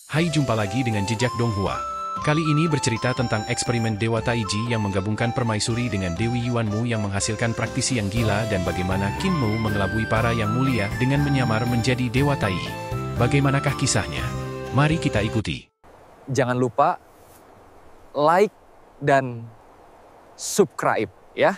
Hai, jumpa lagi dengan Jejak Donghua. Kali ini bercerita tentang eksperimen Dewa Taiji yang menggabungkan permaisuri dengan Dewi Yuanmu yang menghasilkan praktisi yang gila dan bagaimana Qin Mu mengelabui para yang mulia dengan menyamar menjadi Dewa Tai. Bagaimanakah kisahnya? Mari kita ikuti. Jangan lupa like dan subscribe ya.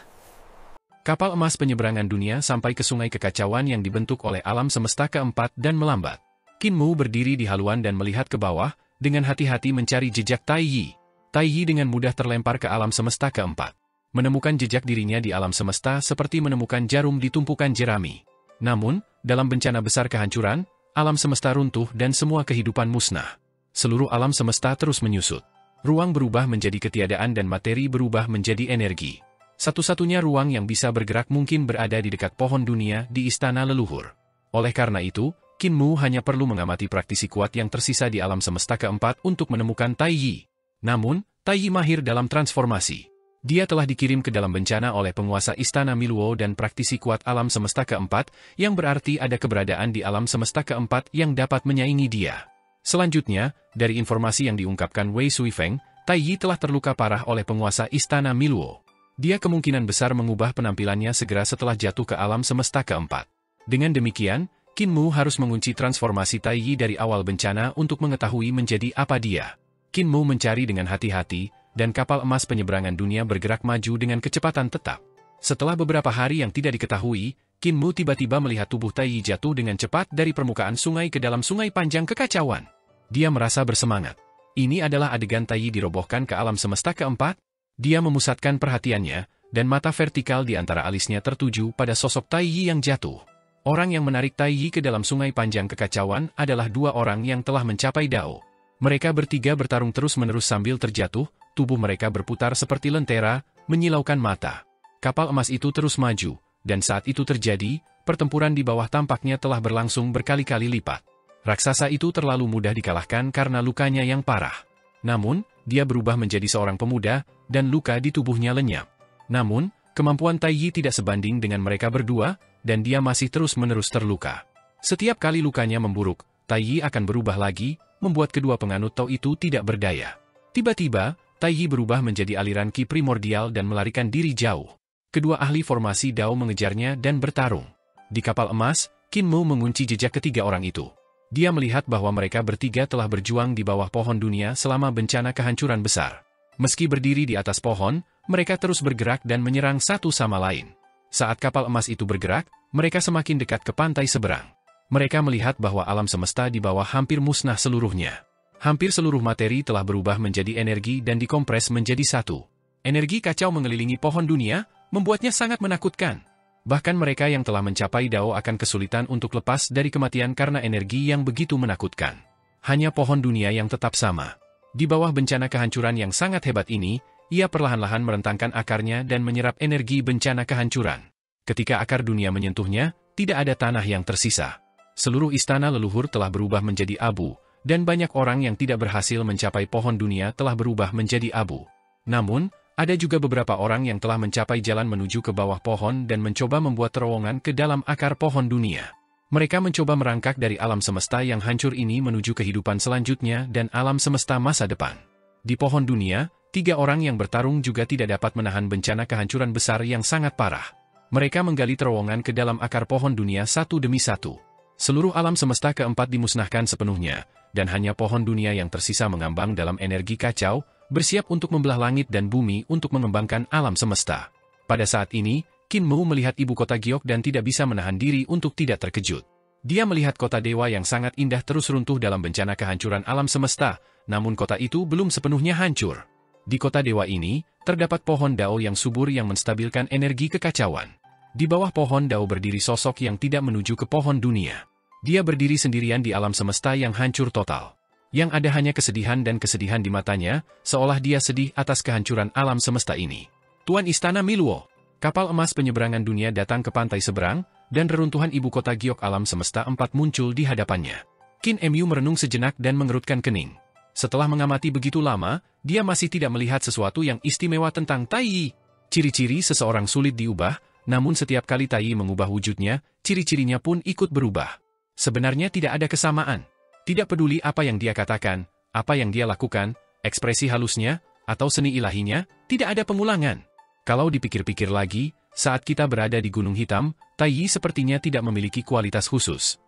Kapal emas penyeberangan dunia sampai ke sungai kekacauan yang dibentuk oleh alam semesta keempat dan melambat. Qin Mu berdiri di haluan dan melihat ke bawah, dengan hati-hati mencari jejak Tai Yi. Tai Yi dengan mudah terlempar ke alam semesta keempat. Menemukan jejak dirinya di alam semesta seperti menemukan jarum di tumpukan jerami. Namun, dalam bencana besar kehancuran, alam semesta runtuh dan semua kehidupan musnah. Seluruh alam semesta terus menyusut. Ruang berubah menjadi ketiadaan dan materi berubah menjadi energi. Satu-satunya ruang yang bisa bergerak mungkin berada di dekat pohon dunia di istana leluhur. Oleh karena itu, Qin Mu hanya perlu mengamati praktisi kuat yang tersisa di alam semesta keempat untuk menemukan Tai Yi. Namun, Tai Yi mahir dalam transformasi. Dia telah dikirim ke dalam bencana oleh penguasa istana Miluo dan praktisi kuat alam semesta keempat, yang berarti ada keberadaan di alam semesta keempat yang dapat menyaingi dia. Selanjutnya, dari informasi yang diungkapkan Wei Suifeng, Tai Yi telah terluka parah oleh penguasa istana Miluo. Dia kemungkinan besar mengubah penampilannya segera setelah jatuh ke alam semesta keempat. Dengan demikian, Qin Mu harus mengunci transformasi Tai Yi dari awal bencana untuk mengetahui menjadi apa dia. Qin Mu mencari dengan hati-hati, dan kapal emas penyeberangan dunia bergerak maju dengan kecepatan tetap. Setelah beberapa hari yang tidak diketahui, Qin Mu tiba-tiba melihat tubuh Tai Yi jatuh dengan cepat dari permukaan sungai ke dalam sungai panjang kekacauan. Dia merasa bersemangat. Ini adalah adegan Tai Yi dirobohkan ke alam semesta keempat. Dia memusatkan perhatiannya, dan mata vertikal di antara alisnya tertuju pada sosok Tai Yi yang jatuh. Orang yang menarik Tai Yi ke dalam sungai panjang kekacauan adalah dua orang yang telah mencapai Dao. Mereka bertiga bertarung terus-menerus sambil terjatuh, tubuh mereka berputar seperti lentera, menyilaukan mata. Kapal emas itu terus maju, dan saat itu terjadi, pertempuran di bawah tampaknya telah berlangsung berkali-kali lipat. Raksasa itu terlalu mudah dikalahkan karena lukanya yang parah. Namun, dia berubah menjadi seorang pemuda, dan luka di tubuhnya lenyap. Namun, kemampuan Tai Yi tidak sebanding dengan mereka berdua, dan dia masih terus-menerus terluka. Setiap kali lukanya memburuk, Tai Yi akan berubah lagi, membuat kedua penganut Tao itu tidak berdaya. Tiba-tiba, Tai Yi berubah menjadi aliran Qi primordial dan melarikan diri jauh. Kedua ahli formasi Dao mengejarnya dan bertarung. Di kapal emas, Qin Mu mengunci jejak ketiga orang itu. Dia melihat bahwa mereka bertiga telah berjuang di bawah pohon dunia selama bencana kehancuran besar. Meski berdiri di atas pohon, mereka terus bergerak dan menyerang satu sama lain. Saat kapal emas itu bergerak, mereka semakin dekat ke pantai seberang. Mereka melihat bahwa alam semesta di bawah hampir musnah seluruhnya. Hampir seluruh materi telah berubah menjadi energi dan dikompres menjadi satu. Energi kacau mengelilingi pohon dunia, membuatnya sangat menakutkan. Bahkan mereka yang telah mencapai Dao akan kesulitan untuk lepas dari kematian karena energi yang begitu menakutkan. Hanya pohon dunia yang tetap sama. Di bawah bencana kehancuran yang sangat hebat ini, ia perlahan-lahan merentangkan akarnya dan menyerap energi bencana kehancuran. Ketika akar dunia menyentuhnya, tidak ada tanah yang tersisa. Seluruh istana leluhur telah berubah menjadi abu, dan banyak orang yang tidak berhasil mencapai pohon dunia telah berubah menjadi abu. Namun, ada juga beberapa orang yang telah mencapai jalan menuju ke bawah pohon dan mencoba membuat terowongan ke dalam akar pohon dunia. Mereka mencoba merangkak dari alam semesta yang hancur ini menuju kehidupan selanjutnya dan alam semesta masa depan. Di pohon dunia, 3 orang yang bertarung juga tidak dapat menahan bencana kehancuran besar yang sangat parah. Mereka menggali terowongan ke dalam akar pohon dunia satu demi satu. Seluruh alam semesta keempat dimusnahkan sepenuhnya, dan hanya pohon dunia yang tersisa mengambang dalam energi kacau, bersiap untuk membelah langit dan bumi untuk mengembangkan alam semesta. Pada saat ini, Qin Mu melihat ibu kota Giok dan tidak bisa menahan diri untuk tidak terkejut. Dia melihat kota dewa yang sangat indah terus runtuh dalam bencana kehancuran alam semesta, namun kota itu belum sepenuhnya hancur. Di kota dewa ini, terdapat pohon Dao yang subur yang menstabilkan energi kekacauan. Di bawah pohon Dao berdiri sosok yang tidak menuju ke pohon dunia. Dia berdiri sendirian di alam semesta yang hancur total. Yang ada hanya kesedihan dan kesedihan di matanya, seolah dia sedih atas kehancuran alam semesta ini. Tuan Istana Miluo, kapal emas penyeberangan dunia datang ke pantai seberang, dan reruntuhan ibu kota Giok alam semesta 4 muncul di hadapannya. Qin Mu merenung sejenak dan mengerutkan kening. Setelah mengamati begitu lama, dia masih tidak melihat sesuatu yang istimewa tentang Tai Yi. Ciri-ciri seseorang sulit diubah, namun setiap kali Tai Yi mengubah wujudnya, ciri-cirinya pun ikut berubah. Sebenarnya tidak ada kesamaan. Tidak peduli apa yang dia katakan, apa yang dia lakukan, ekspresi halusnya, atau seni ilahinya, tidak ada pengulangan. Kalau dipikir-pikir lagi, saat kita berada di Gunung Hitam, Tai Yi sepertinya tidak memiliki kualitas khusus.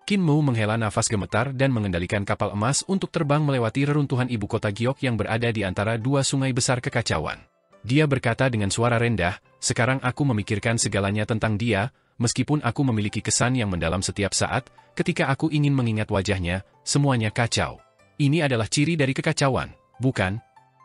Qin Mu menghela nafas gemetar dan mengendalikan kapal emas untuk terbang melewati reruntuhan ibu kota Giok yang berada di antara dua sungai besar kekacauan. Dia berkata dengan suara rendah, "Sekarang aku memikirkan segalanya tentang dia, meskipun aku memiliki kesan yang mendalam setiap saat, ketika aku ingin mengingat wajahnya, semuanya kacau. Ini adalah ciri dari kekacauan, bukan?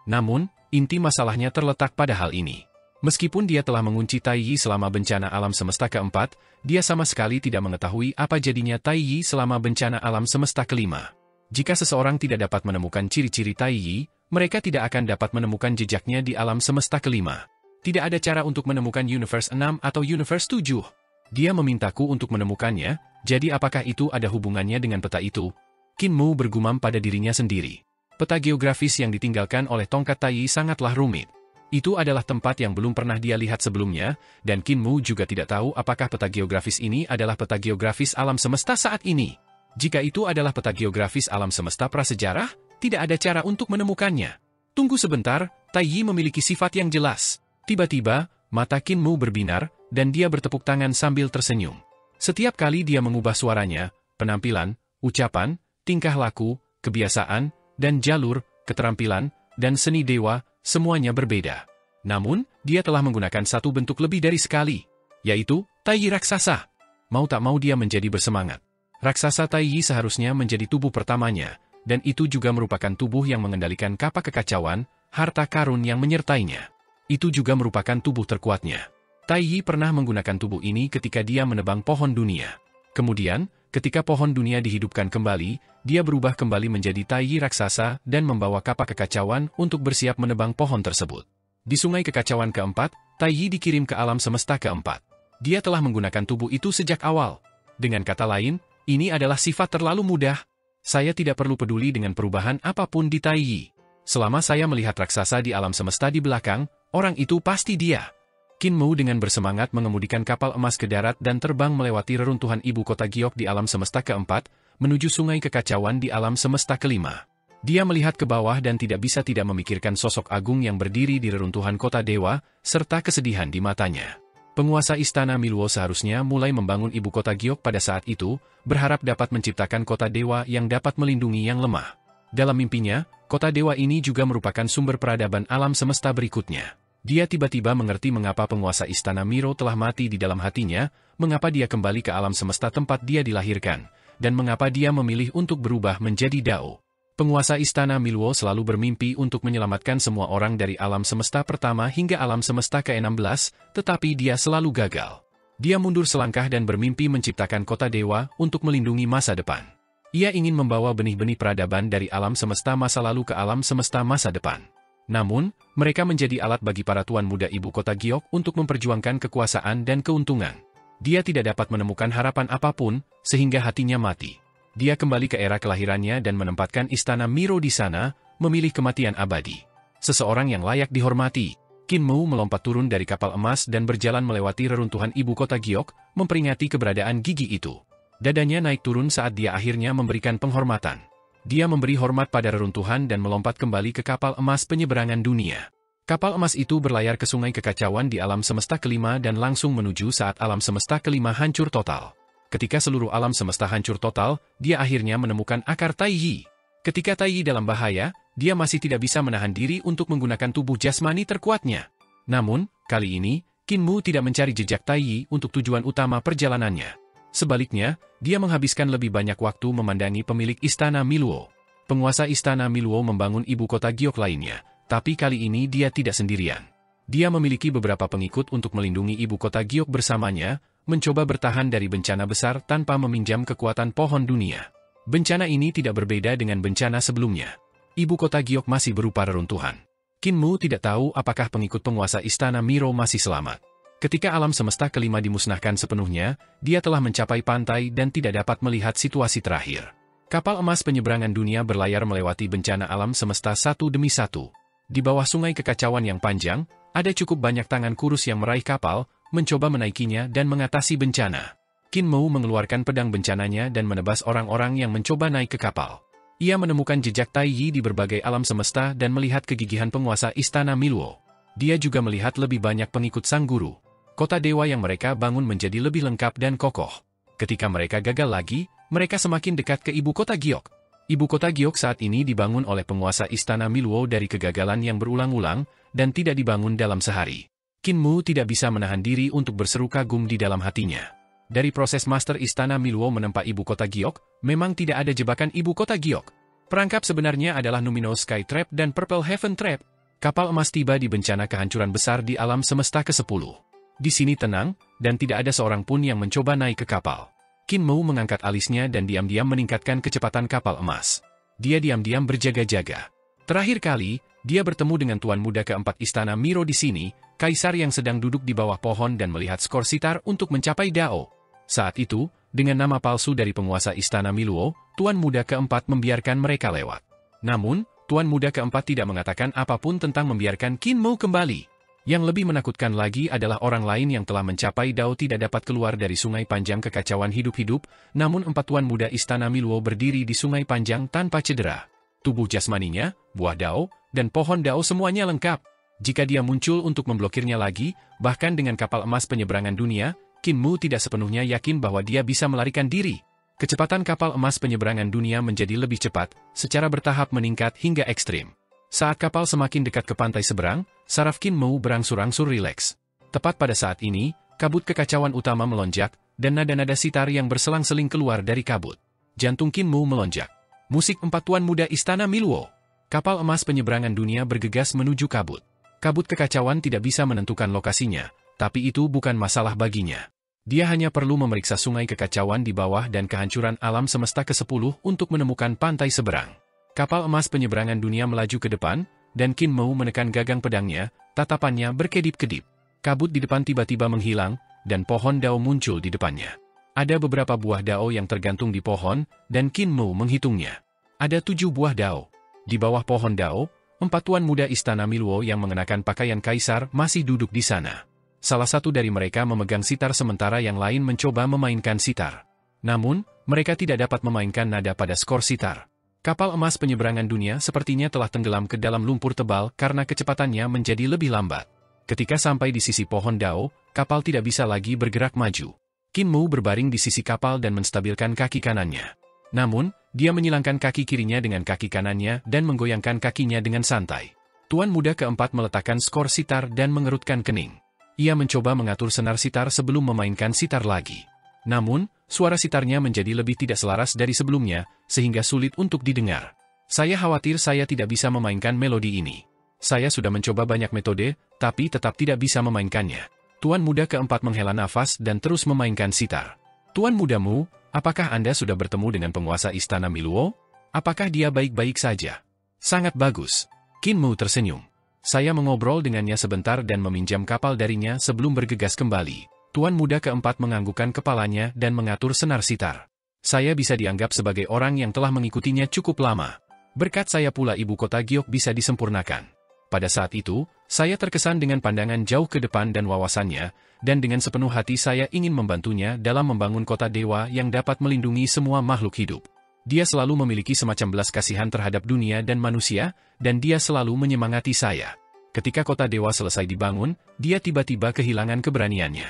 Namun, inti masalahnya terletak pada hal ini. Meskipun dia telah mengunci Tai Yi selama bencana alam semesta keempat, dia sama sekali tidak mengetahui apa jadinya Tai Yi selama bencana alam semesta kelima. Jika seseorang tidak dapat menemukan ciri-ciri Tai Yi, mereka tidak akan dapat menemukan jejaknya di alam semesta kelima. Tidak ada cara untuk menemukan Universe 6 atau Universe 7. Dia memintaku untuk menemukannya, jadi apakah itu ada hubungannya dengan peta itu?" Qin Mu bergumam pada dirinya sendiri. Peta geografis yang ditinggalkan oleh tongkat Tai Yi sangatlah rumit. Itu adalah tempat yang belum pernah dia lihat sebelumnya, dan Qin Mu juga tidak tahu apakah peta geografis ini adalah peta geografis alam semesta saat ini. Jika itu adalah peta geografis alam semesta prasejarah, tidak ada cara untuk menemukannya. Tunggu sebentar, Tai Yi memiliki sifat yang jelas. Tiba-tiba, mata Qin Mu berbinar, dan dia bertepuk tangan sambil tersenyum. Setiap kali dia mengubah suaranya, penampilan, ucapan, tingkah laku, kebiasaan, dan jalur, keterampilan, dan seni dewa, semuanya berbeda. Namun, dia telah menggunakan satu bentuk lebih dari sekali, yaitu Tai Yi raksasa. Mau tak mau dia menjadi bersemangat. Raksasa Tai Yi seharusnya menjadi tubuh pertamanya, dan itu juga merupakan tubuh yang mengendalikan kapak kekacauan, harta karun yang menyertainya. Itu juga merupakan tubuh terkuatnya. Tai Yi pernah menggunakan tubuh ini ketika dia menebang pohon dunia. Kemudian, ketika pohon dunia dihidupkan kembali, dia berubah kembali menjadi Tai Yi raksasa dan membawa kapak kekacauan untuk bersiap menebang pohon tersebut. Di sungai kekacauan keempat, Tai Yi dikirim ke alam semesta keempat. Dia telah menggunakan tubuh itu sejak awal. Dengan kata lain, ini adalah sifat terlalu mudah. Saya tidak perlu peduli dengan perubahan apapun di Tai Yi. Selama saya melihat raksasa di alam semesta di belakang, orang itu pasti dia. Qin Mu dengan bersemangat mengemudikan kapal emas ke darat dan terbang melewati reruntuhan ibu kota Giok di alam semesta keempat, menuju sungai kekacauan di alam semesta kelima. Dia melihat ke bawah dan tidak bisa tidak memikirkan sosok agung yang berdiri di reruntuhan kota dewa, serta kesedihan di matanya. Penguasa istana Miluo seharusnya mulai membangun ibu kota Giok pada saat itu, berharap dapat menciptakan kota dewa yang dapat melindungi yang lemah. Dalam mimpinya, kota dewa ini juga merupakan sumber peradaban alam semesta berikutnya. Dia tiba-tiba mengerti mengapa penguasa istana Miro telah mati di dalam hatinya, mengapa dia kembali ke alam semesta tempat dia dilahirkan, dan mengapa dia memilih untuk berubah menjadi Dao. Penguasa istana Miluo selalu bermimpi untuk menyelamatkan semua orang dari alam semesta pertama hingga alam semesta ke-16, tetapi dia selalu gagal. Dia mundur selangkah dan bermimpi menciptakan kota dewa untuk melindungi masa depan. Ia ingin membawa benih-benih peradaban dari alam semesta masa lalu ke alam semesta masa depan. Namun, mereka menjadi alat bagi para tuan muda ibu kota Giok untuk memperjuangkan kekuasaan dan keuntungan. Dia tidak dapat menemukan harapan apapun, sehingga hatinya mati. Dia kembali ke era kelahirannya dan menempatkan istana Miro di sana, memilih kematian abadi. Seseorang yang layak dihormati. Qin Mu melompat turun dari kapal emas dan berjalan melewati reruntuhan ibu kota Giok, memperingati keberadaan gigi itu. Dadanya naik turun saat dia akhirnya memberikan penghormatan. Dia memberi hormat pada reruntuhan dan melompat kembali ke kapal emas penyeberangan dunia. Kapal emas itu berlayar ke sungai kekacauan di alam semesta kelima dan langsung menuju saat alam semesta kelima hancur total. Ketika seluruh alam semesta hancur total, dia akhirnya menemukan akar Tai Yi. Ketika Tai Yi dalam bahaya, dia masih tidak bisa menahan diri untuk menggunakan tubuh jasmani terkuatnya. Namun, kali ini, Qin Mu tidak mencari jejak Tai Yi untuk tujuan utama perjalanannya. Sebaliknya, dia menghabiskan lebih banyak waktu memandangi pemilik istana Miluo. Penguasa istana Miluo membangun ibu kota Giok lainnya, tapi kali ini dia tidak sendirian. Dia memiliki beberapa pengikut untuk melindungi ibu kota Giok bersamanya, mencoba bertahan dari bencana besar tanpa meminjam kekuatan pohon dunia. Bencana ini tidak berbeda dengan bencana sebelumnya. Ibu kota Giok masih berupa reruntuhan. Qin Mu tidak tahu apakah pengikut penguasa istana Miro masih selamat. Ketika alam semesta kelima dimusnahkan sepenuhnya, dia telah mencapai pantai dan tidak dapat melihat situasi terakhir. Kapal emas penyeberangan dunia berlayar melewati bencana alam semesta satu demi satu. Di bawah sungai kekacauan yang panjang, ada cukup banyak tangan kurus yang meraih kapal, mencoba menaikinya dan mengatasi bencana. Qin Mou mengeluarkan pedang bencananya dan menebas orang-orang yang mencoba naik ke kapal. Ia menemukan jejak Tai Yi di berbagai alam semesta dan melihat kegigihan penguasa Istana Miluo. Dia juga melihat lebih banyak pengikut sang guru. Kota dewa yang mereka bangun menjadi lebih lengkap dan kokoh. Ketika mereka gagal lagi, mereka semakin dekat ke ibu kota Giok. Ibu kota Giok saat ini dibangun oleh penguasa Istana Miluo dari kegagalan yang berulang-ulang dan tidak dibangun dalam sehari. Qin Mou tidak bisa menahan diri untuk berseru kagum di dalam hatinya. Dari proses Master Istana Miluo menempa ibu kota Giok, memang tidak ada jebakan ibu kota Giok. Perangkap sebenarnya adalah Luminous Sky Trap dan Purple Heaven Trap. Kapal emas tiba di bencana kehancuran besar di alam semesta ke-10. Di sini tenang, dan tidak ada seorang pun yang mencoba naik ke kapal. Qin Mou mengangkat alisnya dan diam-diam meningkatkan kecepatan kapal emas. Dia diam-diam berjaga-jaga. Terakhir kali, dia bertemu dengan Tuan Muda keempat Istana Miro di sini, Kaisar yang sedang duduk di bawah pohon dan melihat skor sitar untuk mencapai Dao. Saat itu, dengan nama palsu dari penguasa Istana Miluo, Tuan Muda keempat membiarkan mereka lewat. Namun, Tuan Muda keempat tidak mengatakan apapun tentang membiarkan Qin Mou kembali. Yang lebih menakutkan lagi adalah orang lain yang telah mencapai Dao tidak dapat keluar dari sungai panjang kekacauan hidup-hidup, namun 4 Tuan Muda Istana Miluo berdiri di sungai panjang tanpa cedera. Tubuh jasmaninya, buah Dao, dan pohon Dao semuanya lengkap. Jika dia muncul untuk memblokirnya lagi, bahkan dengan kapal emas penyeberangan dunia, Qin Mou tidak sepenuhnya yakin bahwa dia bisa melarikan diri. Kecepatan kapal emas penyeberangan dunia menjadi lebih cepat, secara bertahap meningkat hingga ekstrim. Saat kapal semakin dekat ke pantai seberang, saraf Qin Mou berangsur-angsur rileks. Tepat pada saat ini, kabut kekacauan utama melonjak, dan nada-nada sitar yang berselang-seling keluar dari kabut. Jantung Qin Mou melonjak. Musik 4 Tuan Muda Istana Miluo. Kapal emas penyeberangan dunia bergegas menuju kabut. Kabut kekacauan tidak bisa menentukan lokasinya, tapi itu bukan masalah baginya. Dia hanya perlu memeriksa sungai kekacauan di bawah dan kehancuran alam semesta ke-10 untuk menemukan pantai seberang. Kapal emas penyeberangan dunia melaju ke depan, dan Qin Mou menekan gagang pedangnya, tatapannya berkedip-kedip. Kabut di depan tiba-tiba menghilang, dan pohon Dao muncul di depannya. Ada beberapa buah Dao yang tergantung di pohon, dan Qin Mou menghitungnya. Ada 7 buah Dao. Di bawah pohon Dao, 4 Tuan Muda Istana Miluo yang mengenakan pakaian kaisar masih duduk di sana. Salah satu dari mereka memegang sitar sementara yang lain mencoba memainkan sitar. Namun, mereka tidak dapat memainkan nada pada skor sitar. Kapal emas penyeberangan dunia sepertinya telah tenggelam ke dalam lumpur tebal karena kecepatannya menjadi lebih lambat. Ketika sampai di sisi pohon Dao, kapal tidak bisa lagi bergerak maju. Qin Mou berbaring di sisi kapal dan menstabilkan kaki kanannya. Namun, dia menyilangkan kaki kirinya dengan kaki kanannya dan menggoyangkan kakinya dengan santai. Tuan Muda keempat meletakkan skor sitar dan mengerutkan kening. Ia mencoba mengatur senar sitar sebelum memainkan sitar lagi. Namun, suara sitarnya menjadi lebih tidak selaras dari sebelumnya, sehingga sulit untuk didengar. Saya khawatir saya tidak bisa memainkan melodi ini. Saya sudah mencoba banyak metode, tapi tetap tidak bisa memainkannya. Tuan Muda keempat menghela nafas dan terus memainkan sitar. Tuan Muda Mu, apakah Anda sudah bertemu dengan penguasa Istana Miluo? Apakah dia baik-baik saja? Sangat bagus. Qin Mou tersenyum. Saya mengobrol dengannya sebentar dan meminjam kapal darinya sebelum bergegas kembali. Tuan Muda keempat menganggukkan kepalanya dan mengatur senar sitar. Saya bisa dianggap sebagai orang yang telah mengikutinya cukup lama. Berkat saya pula ibu kota Giok bisa disempurnakan. Pada saat itu, saya terkesan dengan pandangan jauh ke depan dan wawasannya, dan dengan sepenuh hati saya ingin membantunya dalam membangun kota dewa yang dapat melindungi semua makhluk hidup. Dia selalu memiliki semacam belas kasihan terhadap dunia dan manusia, dan dia selalu menyemangati saya. Ketika kota dewa selesai dibangun, dia tiba-tiba kehilangan keberaniannya.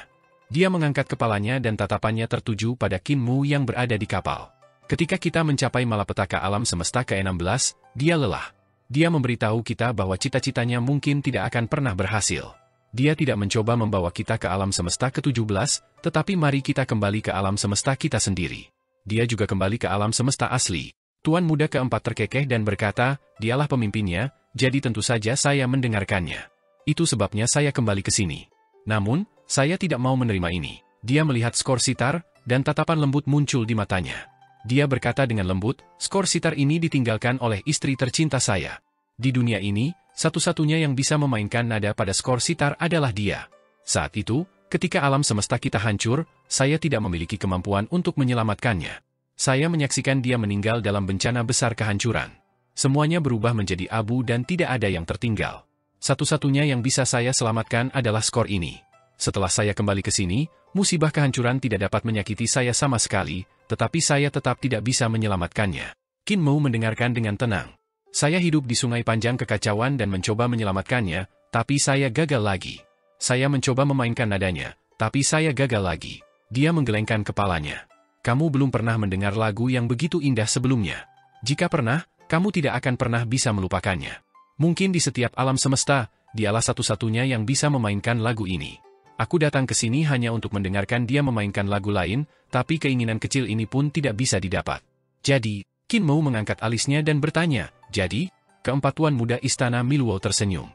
Dia mengangkat kepalanya dan tatapannya tertuju pada Qin Mou yang berada di kapal. Ketika kita mencapai malapetaka alam semesta ke-16, dia lelah. Dia memberitahu kita bahwa cita-citanya mungkin tidak akan pernah berhasil. Dia tidak mencoba membawa kita ke alam semesta ke-17, tetapi mari kita kembali ke alam semesta kita sendiri. Dia juga kembali ke alam semesta asli. Tuan Muda keempat terkekeh dan berkata, dialah pemimpinnya, jadi tentu saja saya mendengarkannya. Itu sebabnya saya kembali ke sini. Namun, saya tidak mau menerima ini. Dia melihat skor sitar, dan tatapan lembut muncul di matanya. Dia berkata dengan lembut, skor sitar ini ditinggalkan oleh istri tercinta saya. Di dunia ini, satu-satunya yang bisa memainkan nada pada skor sitar adalah dia. Saat itu, ketika alam semesta kita hancur, saya tidak memiliki kemampuan untuk menyelamatkannya. Saya menyaksikan dia meninggal dalam bencana besar kehancuran. Semuanya berubah menjadi abu dan tidak ada yang tertinggal. Satu-satunya yang bisa saya selamatkan adalah skor ini. Setelah saya kembali ke sini, Musibah kehancuran tidak dapat menyakiti saya sama sekali, tetapi saya tetap tidak bisa menyelamatkannya. Qin Mu mendengarkan dengan tenang. Saya hidup di sungai panjang kekacauan dan mencoba menyelamatkannya, tapi saya gagal lagi. Saya mencoba memainkan nadanya, tapi saya gagal lagi. Dia menggelengkan kepalanya. Kamu belum pernah mendengar lagu yang begitu indah sebelumnya. Jika pernah, kamu tidak akan pernah bisa melupakannya. Mungkin di setiap alam semesta, dialah satu-satunya yang bisa memainkan lagu ini. Aku datang ke sini hanya untuk mendengarkan dia memainkan lagu lain, tapi keinginan kecil ini pun tidak bisa didapat. Jadi, Qin Mu mengangkat alisnya dan bertanya, jadi, keempat tuan muda istana Miluo tersenyum.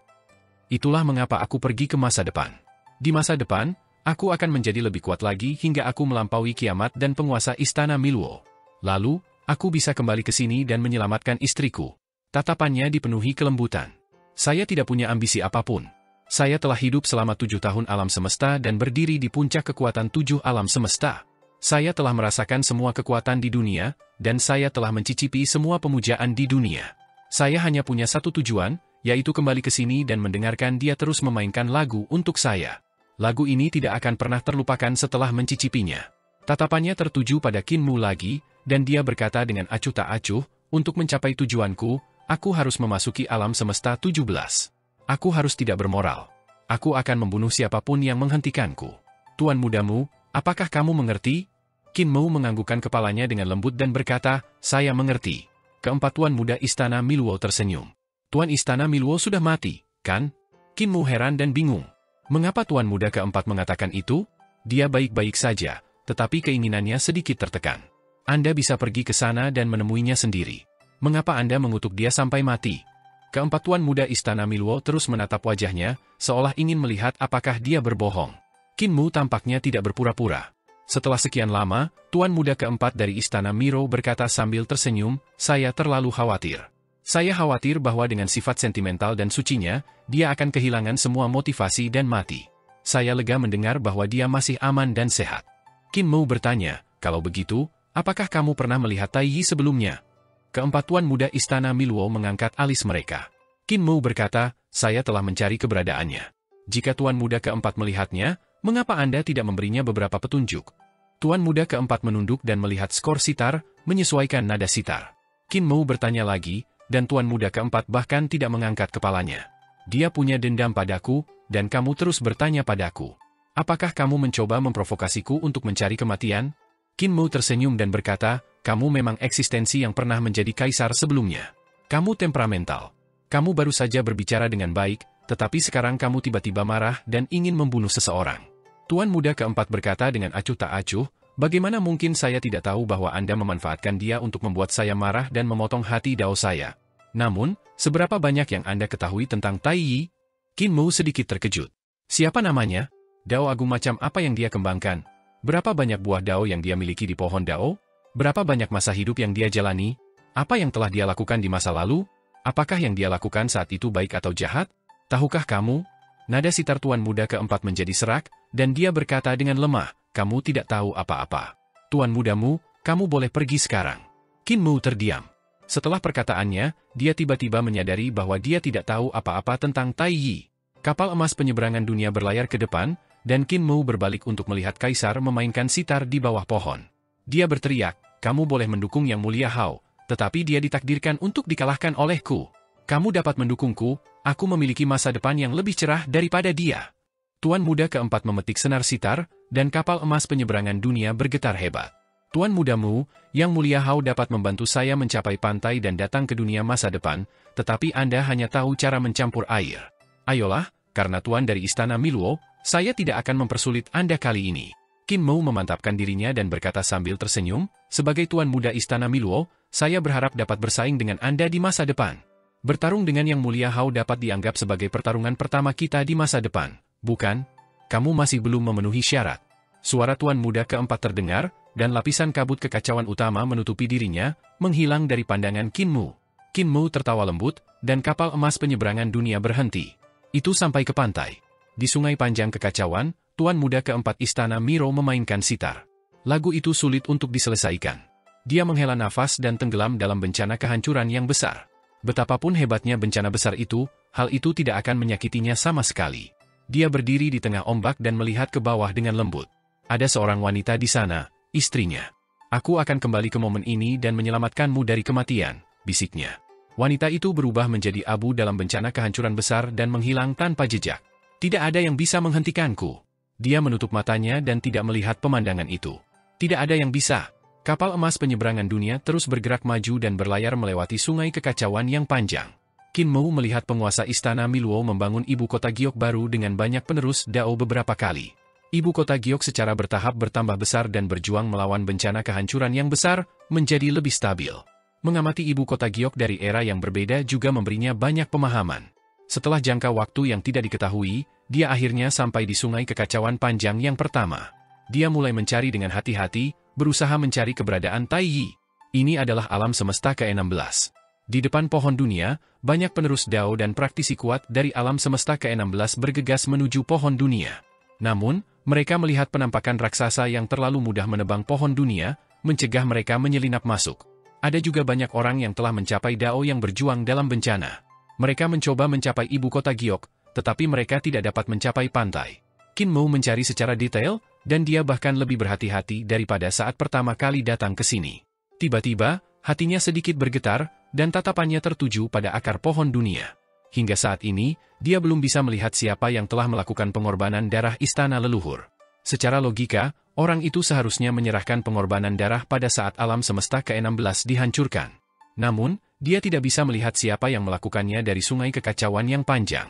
Itulah mengapa aku pergi ke masa depan. Di masa depan, aku akan menjadi lebih kuat lagi hingga aku melampaui kiamat dan penguasa istana Miluo. Lalu, aku bisa kembali ke sini dan menyelamatkan istriku. Tatapannya dipenuhi kelembutan. Saya tidak punya ambisi apapun. Saya telah hidup selama 7 tahun alam semesta dan berdiri di puncak kekuatan 7 alam semesta. Saya telah merasakan semua kekuatan di dunia, dan saya telah mencicipi semua pemujaan di dunia. Saya hanya punya satu tujuan, yaitu kembali ke sini dan mendengarkan dia terus memainkan lagu untuk saya. Lagu ini tidak akan pernah terlupakan setelah mencicipinya. Tatapannya tertuju pada Qin Mu lagi, dan dia berkata dengan acuh tak acuh, untuk mencapai tujuanku, aku harus memasuki alam semesta 17. Aku harus tidak bermoral. Aku akan membunuh siapapun yang menghentikanku. Tuan mudamu, apakah kamu mengerti? Qin Mu menganggukkan kepalanya dengan lembut dan berkata, saya mengerti. Keempat tuan muda istana Miluo tersenyum. Tuan istana Miluo sudah mati, kan? Qin Mu heran dan bingung. Mengapa tuan muda keempat mengatakan itu? Dia baik-baik saja, tetapi keinginannya sedikit tertekan. Anda bisa pergi ke sana dan menemuinya sendiri. Mengapa Anda mengutuk dia sampai mati? Keempat tuan muda istana Miluo terus menatap wajahnya, seolah ingin melihat apakah dia berbohong. Qin Mu tampaknya tidak berpura-pura. Setelah sekian lama, tuan muda keempat dari istana Miro berkata sambil tersenyum, saya terlalu khawatir. Saya khawatir bahwa dengan sifat sentimental dan sucinya, dia akan kehilangan semua motivasi dan mati. Saya lega mendengar bahwa dia masih aman dan sehat. Qin Mu bertanya, kalau begitu, apakah kamu pernah melihat Tai Yi sebelumnya? Keempat tuan muda istana Miluo mengangkat alis mereka. Qin Mu berkata, saya telah mencari keberadaannya. Jika tuan muda keempat melihatnya, mengapa Anda tidak memberinya beberapa petunjuk? Tuan muda keempat menunduk dan melihat skor sitar, menyesuaikan nada sitar. Qin Mu bertanya lagi, dan tuan muda keempat bahkan tidak mengangkat kepalanya. Dia punya dendam padaku, dan kamu terus bertanya padaku. Apakah kamu mencoba memprovokasiku untuk mencari kematian? Qin Mu tersenyum dan berkata, kamu memang eksistensi yang pernah menjadi kaisar sebelumnya. Kamu temperamental. Kamu baru saja berbicara dengan baik, tetapi sekarang kamu tiba-tiba marah dan ingin membunuh seseorang. Tuan muda keempat berkata dengan acuh tak acuh, bagaimana mungkin saya tidak tahu bahwa Anda memanfaatkan dia untuk membuat saya marah dan memotong hati Dao saya. Namun, seberapa banyak yang Anda ketahui tentang Tai Yi? Qin Mu sedikit terkejut. Siapa namanya? Dao agung macam apa yang dia kembangkan? Berapa banyak buah Dao yang dia miliki di pohon Dao? Berapa banyak masa hidup yang dia jalani? Apa yang telah dia lakukan di masa lalu? Apakah yang dia lakukan saat itu baik atau jahat? Tahukah kamu? Nada sitar tuan muda keempat menjadi serak, dan dia berkata dengan lemah, kamu tidak tahu apa-apa. Tuan mudamu, kamu boleh pergi sekarang. Qin Mu terdiam. Setelah perkataannya, dia tiba-tiba menyadari bahwa dia tidak tahu apa-apa tentang Tai Yi. Kapal emas penyeberangan dunia berlayar ke depan, dan Qin Mu berbalik untuk melihat kaisar memainkan sitar di bawah pohon. Dia berteriak, kamu boleh mendukung Yang Mulia Hao, tetapi dia ditakdirkan untuk dikalahkan olehku. Kamu dapat mendukungku, aku memiliki masa depan yang lebih cerah daripada dia. Tuan muda keempat memetik senar sitar, dan kapal emas penyeberangan dunia bergetar hebat. Tuan mudamu, Yang Mulia Hao dapat membantu saya mencapai pantai dan datang ke dunia masa depan, tetapi Anda hanya tahu cara mencampur air. Ayolah, karena Tuan dari istana Miluo, saya tidak akan mempersulit Anda kali ini. Qin Mu memantapkan dirinya dan berkata sambil tersenyum, sebagai tuan muda istana Miluo, saya berharap dapat bersaing dengan Anda di masa depan. Bertarung dengan Yang Mulia Hao dapat dianggap sebagai pertarungan pertama kita di masa depan, bukan? Kamu masih belum memenuhi syarat. Suara tuan muda keempat terdengar, dan lapisan kabut kekacauan utama menutupi dirinya, menghilang dari pandangan Qin Mu. Qin Mu tertawa lembut, dan kapal emas penyeberangan dunia berhenti. Itu sampai ke pantai. Di sungai panjang kekacauan, tuan muda keempat istana Miro memainkan sitar. Lagu itu sulit untuk diselesaikan. Dia menghela nafas dan tenggelam dalam bencana kehancuran yang besar. Betapapun hebatnya bencana besar itu, hal itu tidak akan menyakitinya sama sekali. Dia berdiri di tengah ombak dan melihat ke bawah dengan lembut. Ada seorang wanita di sana, istrinya. Aku akan kembali ke momen ini dan menyelamatkanmu dari kematian, bisiknya. Wanita itu berubah menjadi abu dalam bencana kehancuran besar dan menghilang tanpa jejak. Tidak ada yang bisa menghentikanku. Dia menutup matanya dan tidak melihat pemandangan itu. Tidak ada yang bisa. Kapal emas penyeberangan dunia terus bergerak maju dan berlayar melewati sungai kekacauan yang panjang. Qin Mu melihat penguasa istana Miluo membangun ibu kota Giok baru dengan banyak penerus Dao beberapa kali. Ibu kota Giok secara bertahap bertambah besar dan berjuang melawan bencana kehancuran yang besar, menjadi lebih stabil. Mengamati ibu kota Giok dari era yang berbeda juga memberinya banyak pemahaman. Setelah jangka waktu yang tidak diketahui, dia akhirnya sampai di sungai kekacauan panjang yang pertama. Dia mulai mencari dengan hati-hati, berusaha mencari keberadaan Tai Yi. Ini adalah alam semesta ke-16. Di depan pohon dunia, banyak penerus Dao dan praktisi kuat dari alam semesta ke-16 bergegas menuju pohon dunia. Namun, mereka melihat penampakan raksasa yang terlalu mudah menebang pohon dunia, mencegah mereka menyelinap masuk. Ada juga banyak orang yang telah mencapai Dao yang berjuang dalam bencana. Mereka mencoba mencapai ibu kota Giok, tetapi mereka tidak dapat mencapai pantai. Qin Mu mencari secara detail, dan dia bahkan lebih berhati-hati daripada saat pertama kali datang ke sini. Tiba-tiba, hatinya sedikit bergetar, dan tatapannya tertuju pada akar pohon dunia. Hingga saat ini, dia belum bisa melihat siapa yang telah melakukan pengorbanan darah istana leluhur. Secara logika, orang itu seharusnya menyerahkan pengorbanan darah pada saat alam semesta ke-16 dihancurkan. Namun, dia tidak bisa melihat siapa yang melakukannya dari sungai kekacauan yang panjang.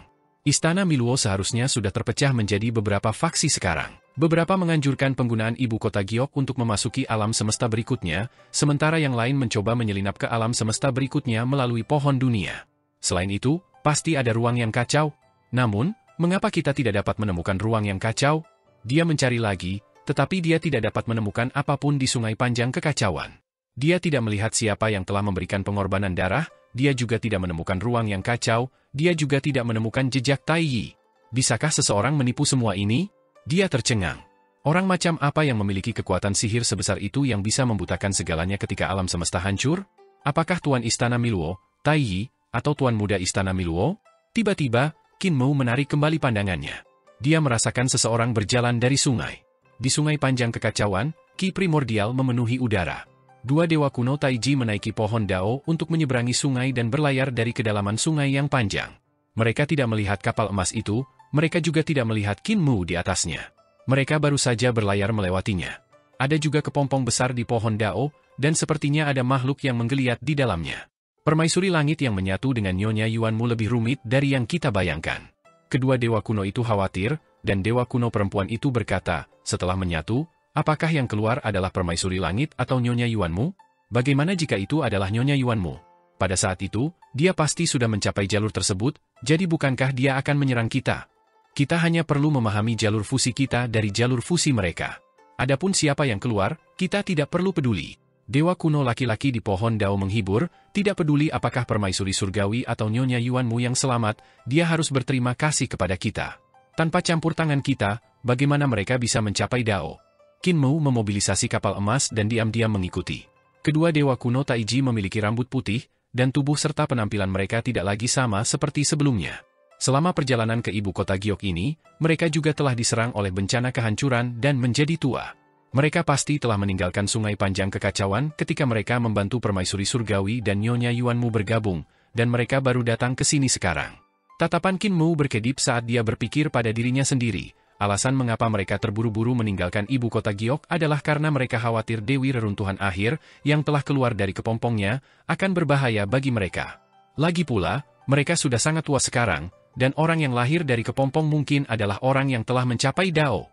Istana Miluo seharusnya sudah terpecah menjadi beberapa faksi sekarang. Beberapa menganjurkan penggunaan ibu kota Giok untuk memasuki alam semesta berikutnya, sementara yang lain mencoba menyelinap ke alam semesta berikutnya melalui pohon dunia. Selain itu, pasti ada ruang yang kacau. Namun, mengapa kita tidak dapat menemukan ruang yang kacau? Dia mencari lagi, tetapi dia tidak dapat menemukan apapun di sungai panjang kekacauan. Dia tidak melihat siapa yang telah memberikan pengorbanan darah, dia juga tidak menemukan ruang yang kacau, dia juga tidak menemukan jejak Tai Yi. Bisakah seseorang menipu semua ini? Dia tercengang. Orang macam apa yang memiliki kekuatan sihir sebesar itu yang bisa membutakan segalanya ketika alam semesta hancur? Apakah Tuan Istana Miluo, Tai Yi, atau Tuan Muda Istana Miluo? Tiba-tiba, Qin Mu menarik kembali pandangannya. Dia merasakan seseorang berjalan dari sungai. Di sungai panjang kekacauan, ki primordial memenuhi udara. Dua dewa kuno Taiji menaiki pohon Dao untuk menyeberangi sungai dan berlayar dari kedalaman sungai yang panjang. Mereka tidak melihat kapal emas itu, mereka juga tidak melihat Qin Mu di atasnya. Mereka baru saja berlayar melewatinya. Ada juga kepompong besar di pohon Dao, dan sepertinya ada makhluk yang menggeliat di dalamnya. Permaisuri langit yang menyatu dengan Nyonya Yuanmu lebih rumit dari yang kita bayangkan. Kedua dewa kuno itu khawatir, dan dewa kuno perempuan itu berkata, setelah menyatu, apakah yang keluar adalah permaisuri langit atau Nyonya Yuanmu? Bagaimana jika itu adalah Nyonya Yuanmu? Pada saat itu, dia pasti sudah mencapai jalur tersebut, jadi bukankah dia akan menyerang kita? Kita hanya perlu memahami jalur fusi kita dari jalur fusi mereka. Adapun siapa yang keluar, kita tidak perlu peduli. Dewa kuno laki-laki di pohon Dao menghibur, tidak peduli apakah permaisuri surgawi atau Nyonya Yuanmu yang selamat, dia harus berterima kasih kepada kita. Tanpa campur tangan kita, bagaimana mereka bisa mencapai Dao? Qin Mu memobilisasi kapal emas dan diam-diam mengikuti. Kedua dewa kuno Taiji memiliki rambut putih, dan tubuh serta penampilan mereka tidak lagi sama seperti sebelumnya. Selama perjalanan ke ibu kota Giok ini, mereka juga telah diserang oleh bencana kehancuran dan menjadi tua. Mereka pasti telah meninggalkan sungai panjang kekacauan ketika mereka membantu permaisuri surgawi dan Nyonya Yuanmu bergabung, dan mereka baru datang ke sini sekarang. Tatapan Qin Mu berkedip saat dia berpikir pada dirinya sendiri. Alasan mengapa mereka terburu-buru meninggalkan ibu kota Giok adalah karena mereka khawatir Dewi Reruntuhan Akhir, yang telah keluar dari kepompongnya, akan berbahaya bagi mereka. Lagi pula, mereka sudah sangat tua sekarang, dan orang yang lahir dari kepompong mungkin adalah orang yang telah mencapai Dao.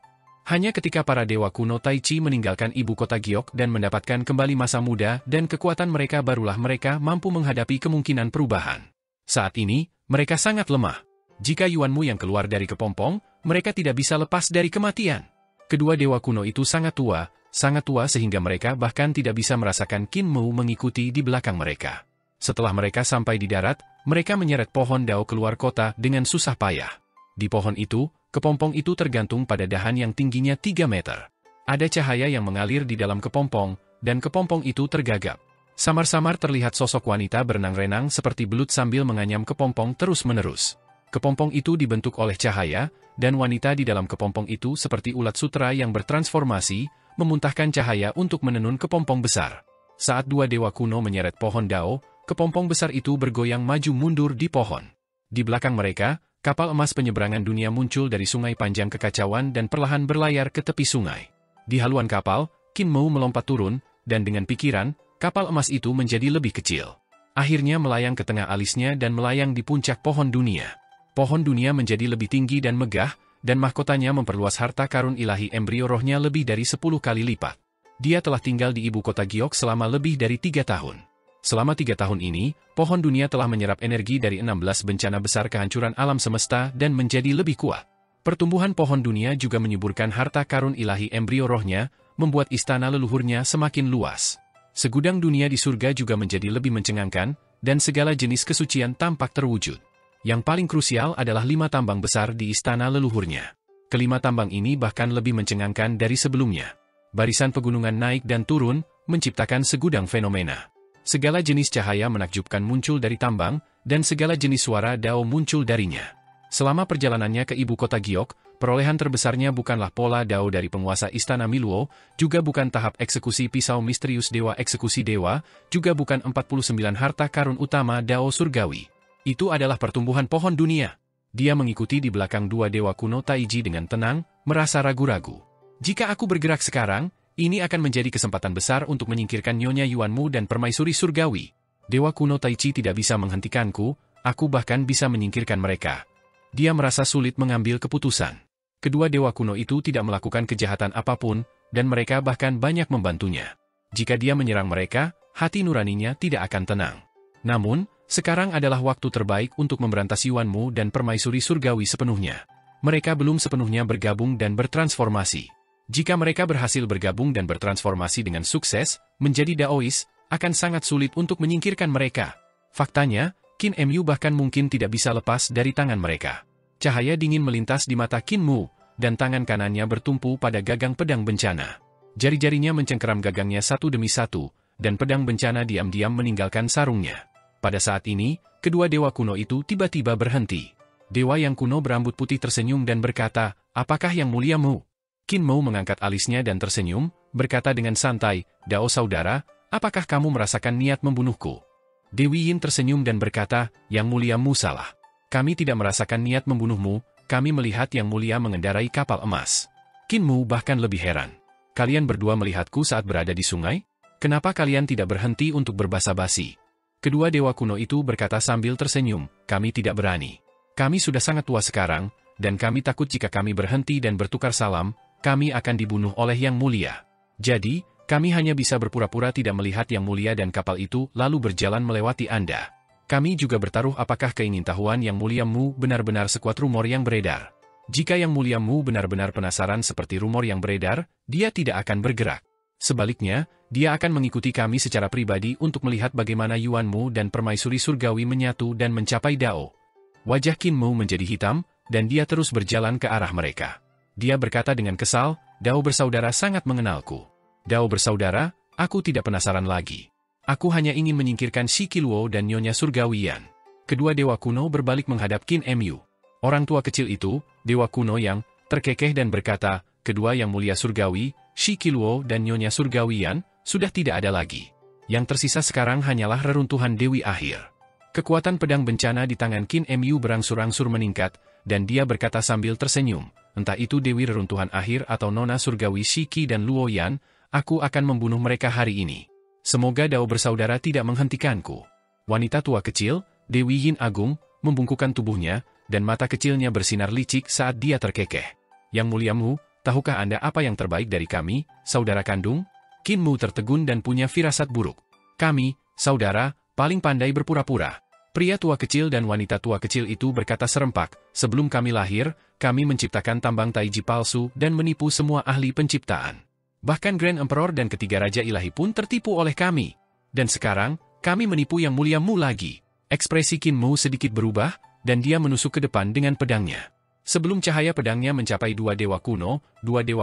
Hanya ketika para dewa kuno Taichi meninggalkan ibu kota Giok dan mendapatkan kembali masa muda dan kekuatan mereka barulah mereka mampu menghadapi kemungkinan perubahan. Saat ini, mereka sangat lemah. Jika Yuanmu yang keluar dari kepompong, mereka tidak bisa lepas dari kematian. Kedua dewa kuno itu sangat tua sehingga mereka bahkan tidak bisa merasakan Qin Mu mengikuti di belakang mereka. Setelah mereka sampai di darat, mereka menyeret pohon Dao keluar kota dengan susah payah. Di pohon itu, kepompong itu tergantung pada dahan yang tingginya 3 meter. Ada cahaya yang mengalir di dalam kepompong, dan kepompong itu tergagap. Samar-samar terlihat sosok wanita berenang-renang seperti belut sambil menganyam kepompong terus-menerus. Kepompong itu dibentuk oleh cahaya, dan wanita di dalam kepompong itu seperti ulat sutra yang bertransformasi, memuntahkan cahaya untuk menenun kepompong besar. Saat dua dewa kuno menyeret pohon Dao, kepompong besar itu bergoyang maju mundur di pohon. Di belakang mereka, kapal emas penyeberangan dunia muncul dari sungai panjang kekacauan dan perlahan berlayar ke tepi sungai. Di haluan kapal, Qin Mu melompat turun, dan dengan pikiran, kapal emas itu menjadi lebih kecil. Akhirnya melayang ke tengah alisnya dan melayang di puncak pohon dunia. Pohon dunia menjadi lebih tinggi dan megah, dan mahkotanya memperluas harta karun ilahi embrio rohnya lebih dari 10 kali lipat. Dia telah tinggal di ibu kota Giok selama lebih dari 3 tahun. Selama 3 tahun ini, pohon dunia telah menyerap energi dari 16 bencana besar kehancuran alam semesta dan menjadi lebih kuat. Pertumbuhan pohon dunia juga menyuburkan harta karun ilahi embrio rohnya, membuat istana leluhurnya semakin luas. Segudang dunia di surga juga menjadi lebih mencengangkan, dan segala jenis kesucian tampak terwujud. Yang paling krusial adalah 5 tambang besar di istana leluhurnya. Kelima tambang ini bahkan lebih mencengangkan dari sebelumnya. Barisan pegunungan naik dan turun, menciptakan segudang fenomena. Segala jenis cahaya menakjubkan muncul dari tambang, dan segala jenis suara Dao muncul darinya. Selama perjalanannya ke ibu kota Giok, perolehan terbesarnya bukanlah pola Dao dari penguasa istana Miluo, juga bukan tahap eksekusi pisau misterius dewa eksekusi dewa, juga bukan 49 harta karun utama Dao surgawi. Itu adalah pertumbuhan pohon dunia. Dia mengikuti di belakang dua dewa kuno Taiji dengan tenang, merasa ragu-ragu. Jika aku bergerak sekarang, ini akan menjadi kesempatan besar untuk menyingkirkan Nyonya Yuanmu dan permaisuri surgawi. Dewa kuno Taichi tidak bisa menghentikanku, aku bahkan bisa menyingkirkan mereka. Dia merasa sulit mengambil keputusan. Kedua dewa kuno itu tidak melakukan kejahatan apapun, dan mereka bahkan banyak membantunya. Jika dia menyerang mereka, hati nuraninya tidak akan tenang. Namun, sekarang adalah waktu terbaik untuk memberantas Yuanmu dan permaisuri surgawi sepenuhnya. Mereka belum sepenuhnya bergabung dan bertransformasi. Jika mereka berhasil bergabung dan bertransformasi dengan sukses, menjadi Daois, akan sangat sulit untuk menyingkirkan mereka. Faktanya, Qin Mu bahkan mungkin tidak bisa lepas dari tangan mereka. Cahaya dingin melintas di mata Qin Mu, dan tangan kanannya bertumpu pada gagang pedang bencana. Jari-jarinya mencengkeram gagangnya satu demi satu, dan pedang bencana diam-diam meninggalkan sarungnya. Pada saat ini, kedua dewa kuno itu tiba-tiba berhenti. Dewa yang kuno berambut putih tersenyum dan berkata, "Apakah yang mulia Mu?" Qin Mu mengangkat alisnya dan tersenyum, berkata dengan santai, "Dao saudara, apakah kamu merasakan niat membunuhku?" Dewi Yin tersenyum dan berkata, "Yang mulia Mu salah. Kami tidak merasakan niat membunuhmu, kami melihat yang mulia mengendarai kapal emas." Qin Mu bahkan lebih heran. "Kalian berdua melihatku saat berada di sungai? Kenapa kalian tidak berhenti untuk berbasa-basi?" Kedua dewa kuno itu berkata sambil tersenyum, "Kami tidak berani. Kami sudah sangat tua sekarang, dan kami takut jika kami berhenti dan bertukar salam, kami akan dibunuh oleh Yang Mulia. Jadi, kami hanya bisa berpura-pura tidak melihat Yang Mulia dan kapal itu lalu berjalan melewati Anda. Kami juga bertaruh apakah keingintahuan Yang Mulia Mu benar-benar sekuat rumor yang beredar. Jika Yang Mulia Mu benar-benar penasaran seperti rumor yang beredar, dia tidak akan bergerak. Sebaliknya, dia akan mengikuti kami secara pribadi untuk melihat bagaimana Yuanmu dan permaisuri surgawi menyatu dan mencapai Dao." Wajah Qin Mu menjadi hitam, dan dia terus berjalan ke arah mereka. Dia berkata dengan kesal, "Dao bersaudara sangat mengenalku. Dao bersaudara, aku tidak penasaran lagi. Aku hanya ingin menyingkirkan Shi Qiluo dan Nyonya Surgawian." Kedua dewa kuno berbalik menghadap Qin Mu. Orang tua kecil itu, dewa kuno yang terkekeh dan berkata, "Kedua yang mulia surgawi, Shi Qiluo dan Nyonya Surgawian, sudah tidak ada lagi. Yang tersisa sekarang hanyalah reruntuhan Dewi Akhir." Kekuatan pedang bencana di tangan Qin Mu berangsur-angsur meningkat, dan dia berkata sambil tersenyum, "Entah itu Dewi Reruntuhan Akhir atau Nona Surgawi Shi Qi dan Luo Yan, aku akan membunuh mereka hari ini. Semoga Dao bersaudara tidak menghentikanku." Wanita tua kecil, Dewi Yin Agung, membungkukkan tubuhnya, dan mata kecilnya bersinar licik saat dia terkekeh. "Yang mulia Mu, tahukah Anda apa yang terbaik dari kami, saudara kandung?" Qin Mu tertegun dan punya firasat buruk. "Kami, saudara, paling pandai berpura-pura." Pria tua kecil dan wanita tua kecil itu berkata serempak, "Sebelum kami lahir, kami menciptakan tambang taiji palsu dan menipu semua ahli penciptaan. Bahkan Grand Emperor dan ketiga Raja Ilahi pun tertipu oleh kami. Dan sekarang, kami menipu Yang Mulia Mu lagi." Ekspresi Qin Mu sedikit berubah, dan dia menusuk ke depan dengan pedangnya. Sebelum cahaya pedangnya mencapai dua dewa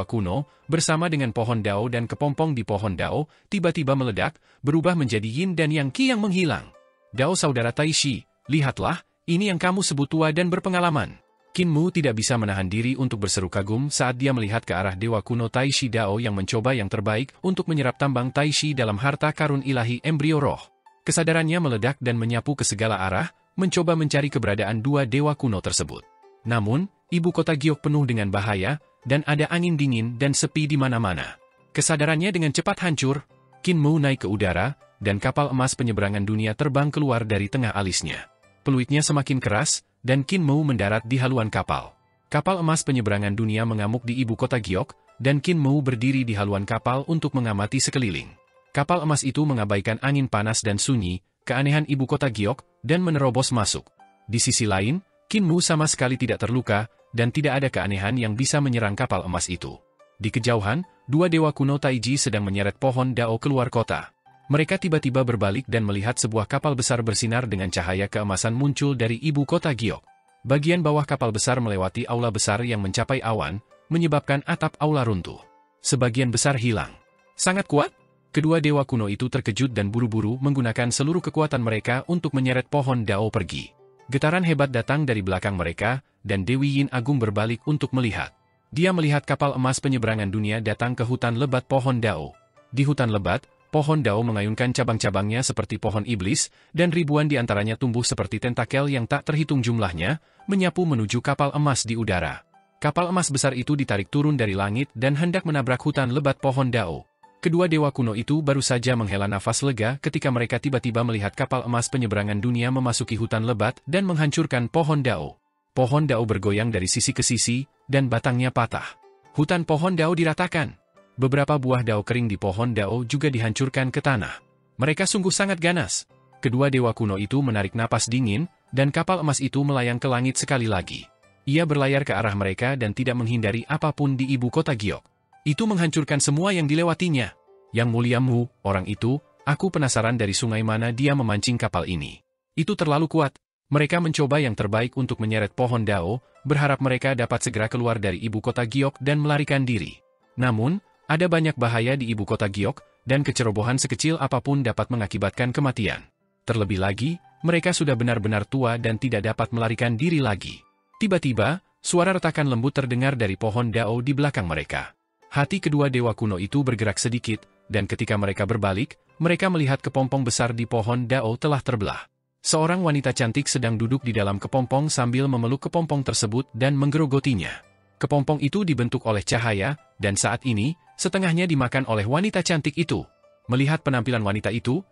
kuno, bersama dengan pohon Dao dan kepompong di pohon Dao, tiba-tiba meledak, berubah menjadi Yin dan Yang Qi yang menghilang. "Dao saudara Taishi, lihatlah, ini yang kamu sebut tua dan berpengalaman. Qin Mu tidak bisa menahan diri untuk berseru kagum saat dia melihat ke arah dewa kuno Tai Shi Dao yang mencoba yang terbaik untuk menyerap tambang Tai Shi dalam harta karun ilahi embrio roh. Kesadarannya meledak dan menyapu ke segala arah, mencoba mencari keberadaan dua dewa kuno tersebut. Namun, ibu kota Giok penuh dengan bahaya, dan ada angin dingin dan sepi di mana-mana. Kesadarannya dengan cepat hancur, Qin Mu naik ke udara, dan kapal emas penyeberangan dunia terbang keluar dari tengah alisnya. Peluitnya semakin keras, dan Qin Mu mendarat di haluan kapal. Kapal emas penyeberangan dunia mengamuk di ibu kota Giok, dan Qin Mu berdiri di haluan kapal untuk mengamati sekeliling. Kapal emas itu mengabaikan angin panas dan sunyi, keanehan ibu kota Giok, dan menerobos masuk. Di sisi lain, Qin Mu sama sekali tidak terluka, dan tidak ada keanehan yang bisa menyerang kapal emas itu. Di kejauhan, dua dewa kuno Taiji sedang menyeret pohon Dao keluar kota. Mereka tiba-tiba berbalik dan melihat sebuah kapal besar bersinar dengan cahaya keemasan muncul dari ibu kota Giok. Bagian bawah kapal besar melewati aula besar yang mencapai awan, menyebabkan atap aula runtuh. Sebagian besar hilang. Sangat kuat? Kedua dewa kuno itu terkejut dan buru-buru menggunakan seluruh kekuatan mereka untuk menyeret pohon Dao pergi. Getaran hebat datang dari belakang mereka, dan Dewi Yin Agung berbalik untuk melihat. Dia melihat kapal emas penyeberangan dunia datang ke hutan lebat pohon Dao. Di hutan lebat, pohon Dao mengayunkan cabang-cabangnya seperti pohon iblis, dan ribuan di antaranya tumbuh seperti tentakel yang tak terhitung jumlahnya, menyapu menuju kapal emas di udara. Kapal emas besar itu ditarik turun dari langit dan hendak menabrak hutan lebat pohon Dao. Kedua dewa kuno itu baru saja menghela nafas lega ketika mereka tiba-tiba melihat kapal emas penyeberangan dunia memasuki hutan lebat dan menghancurkan pohon Dao. Pohon Dao bergoyang dari sisi ke sisi, dan batangnya patah. Hutan pohon Dao diratakan. Beberapa buah Dao kering di pohon Dao juga dihancurkan ke tanah. Mereka sungguh sangat ganas. Kedua dewa kuno itu menarik napas dingin, dan kapal emas itu melayang ke langit sekali lagi. Ia berlayar ke arah mereka dan tidak menghindari apapun di ibu kota Giok. Itu menghancurkan semua yang dilewatinya. Yang Mulia Mu, orang itu, aku penasaran dari sungai mana dia memancing kapal ini. Itu terlalu kuat. Mereka mencoba yang terbaik untuk menyeret pohon Dao, berharap mereka dapat segera keluar dari ibu kota Giok dan melarikan diri. Namun, ada banyak bahaya di ibu kota Giok, dan kecerobohan sekecil apapun dapat mengakibatkan kematian. Terlebih lagi, mereka sudah benar-benar tua dan tidak dapat melarikan diri lagi. Tiba-tiba, suara retakan lembut terdengar dari pohon Dao di belakang mereka. Hati kedua dewa kuno itu bergerak sedikit, dan ketika mereka berbalik, mereka melihat kepompong besar di pohon Dao telah terbelah. Seorang wanita cantik sedang duduk di dalam kepompong sambil memeluk kepompong tersebut dan menggerogotinya. Kepompong itu dibentuk oleh cahaya, dan saat ini, setengahnya dimakan oleh wanita cantik itu. Melihat penampilan wanita itu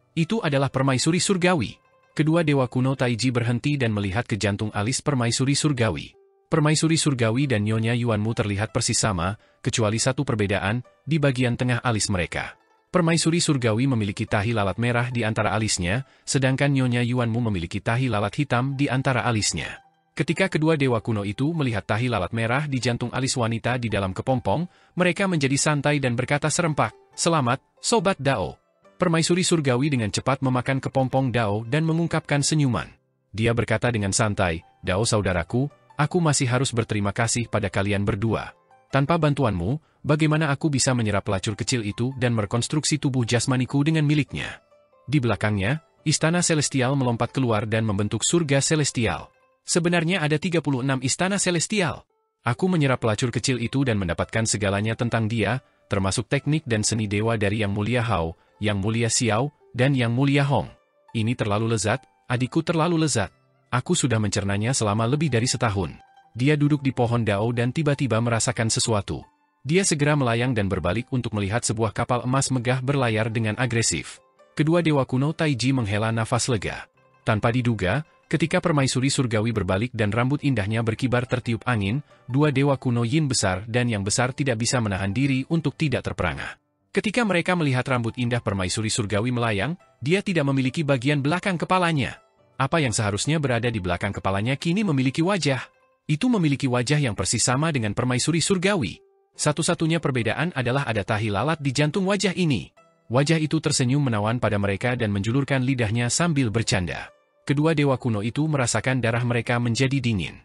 adalah permaisuri surgawi. Kedua dewa kuno Taiji berhenti dan melihat ke jantung alis permaisuri surgawi. Permaisuri surgawi dan Nyonya Yuanmu terlihat persis sama, kecuali satu perbedaan, di bagian tengah alis mereka. Permaisuri surgawi memiliki tahi lalat merah di antara alisnya, sedangkan Nyonya Yuanmu memiliki tahi lalat hitam di antara alisnya. Ketika kedua dewa kuno itu melihat tahi lalat merah di jantung alis wanita di dalam kepompong, mereka menjadi santai dan berkata serempak, "Selamat, Sobat Dao." Permaisuri surgawi dengan cepat memakan kepompong Dao dan mengungkapkan senyuman. Dia berkata dengan santai, "Dao saudaraku, aku masih harus berterima kasih pada kalian berdua. Tanpa bantuanmu, bagaimana aku bisa menyerap pelacur kecil itu dan merekonstruksi tubuh jasmaniku dengan miliknya?" Di belakangnya, istana celestial melompat keluar dan membentuk surga celestial. Sebenarnya ada 36 istana celestial. Aku menyerap pelacur kecil itu dan mendapatkan segalanya tentang dia, termasuk teknik dan seni dewa dari Yang Mulia Hao, Yang Mulia Xiao, dan Yang Mulia Hong. Ini terlalu lezat, adikku terlalu lezat. Aku sudah mencernanya selama lebih dari setahun. Dia duduk di pohon Dao dan tiba-tiba merasakan sesuatu. Dia segera melayang dan berbalik untuk melihat sebuah kapal emas megah berlayar dengan agresif. Kedua dewa kuno Taiji menghela nafas lega. Tanpa diduga, ketika permaisuri surgawi berbalik dan rambut indahnya berkibar tertiup angin, dua dewa kuno Yin besar dan Yang besar tidak bisa menahan diri untuk tidak terperangah. Ketika mereka melihat rambut indah permaisuri surgawi melayang, dia tidak memiliki bagian belakang kepalanya. Apa yang seharusnya berada di belakang kepalanya kini memiliki wajah. Itu memiliki wajah yang persis sama dengan permaisuri surgawi. Satu-satunya perbedaan adalah ada tahi lalat di jantung wajah ini. Wajah itu tersenyum menawan pada mereka dan menjulurkan lidahnya sambil bercanda. Kedua dewa kuno itu merasakan darah mereka menjadi dingin.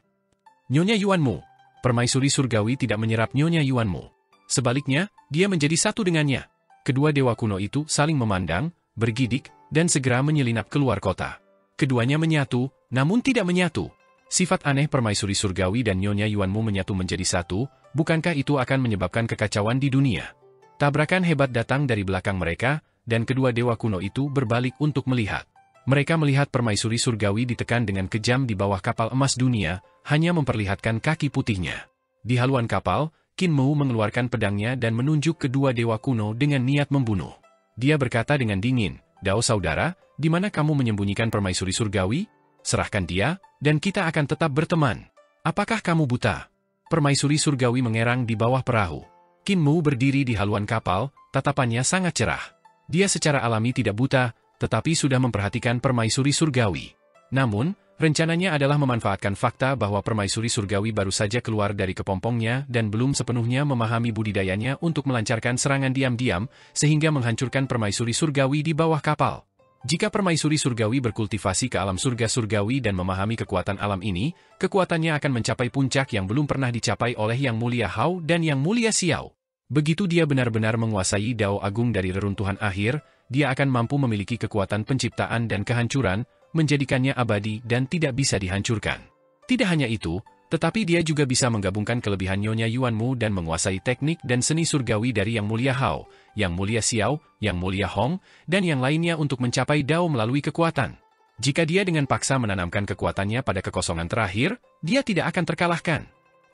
Nyonya Yuanmu. Permaisuri surgawi tidak menyerap Nyonya Yuanmu. Sebaliknya, dia menjadi satu dengannya. Kedua dewa kuno itu saling memandang, bergidik, dan segera menyelinap keluar kota. Keduanya menyatu, namun tidak menyatu. Sifat aneh permaisuri surgawi dan Nyonya Yuanmu menyatu menjadi satu, bukankah itu akan menyebabkan kekacauan di dunia? Tabrakan hebat datang dari belakang mereka, dan kedua dewa kuno itu berbalik untuk melihat. Mereka melihat permaisuri surgawi ditekan dengan kejam di bawah kapal emas dunia, hanya memperlihatkan kaki putihnya. Di haluan kapal, Qin Mu mengeluarkan pedangnya dan menunjuk kedua dewa kuno dengan niat membunuh. Dia berkata dengan dingin, "Dao saudara, di mana kamu menyembunyikan permaisuri surgawi? Serahkan dia, dan kita akan tetap berteman. Apakah kamu buta?" Permaisuri surgawi mengerang di bawah perahu. Qin Mu berdiri di haluan kapal, tatapannya sangat cerah. Dia secara alami tidak buta, tetapi sudah memperhatikan permaisuri surgawi. Namun, rencananya adalah memanfaatkan fakta bahwa permaisuri surgawi baru saja keluar dari kepompongnya dan belum sepenuhnya memahami budidayanya untuk melancarkan serangan diam-diam, sehingga menghancurkan permaisuri surgawi di bawah kapal. Jika permaisuri surgawi berkultivasi ke alam surga surgawi dan memahami kekuatan alam ini, kekuatannya akan mencapai puncak yang belum pernah dicapai oleh Yang Mulia Hao dan Yang Mulia Xiao. Begitu dia benar-benar menguasai Dao Agung dari reruntuhan akhir, dia akan mampu memiliki kekuatan penciptaan dan kehancuran, menjadikannya abadi dan tidak bisa dihancurkan. Tidak hanya itu, tetapi dia juga bisa menggabungkan kelebihan Nyonya Yuanmu dan menguasai teknik dan seni surgawi dari Yang Mulia Hao, Yang Mulia Xiao, Yang Mulia Hong, dan yang lainnya untuk mencapai Dao melalui kekuatan. Jika dia dengan paksa menanamkan kekuatannya pada kekosongan terakhir, dia tidak akan terkalahkan.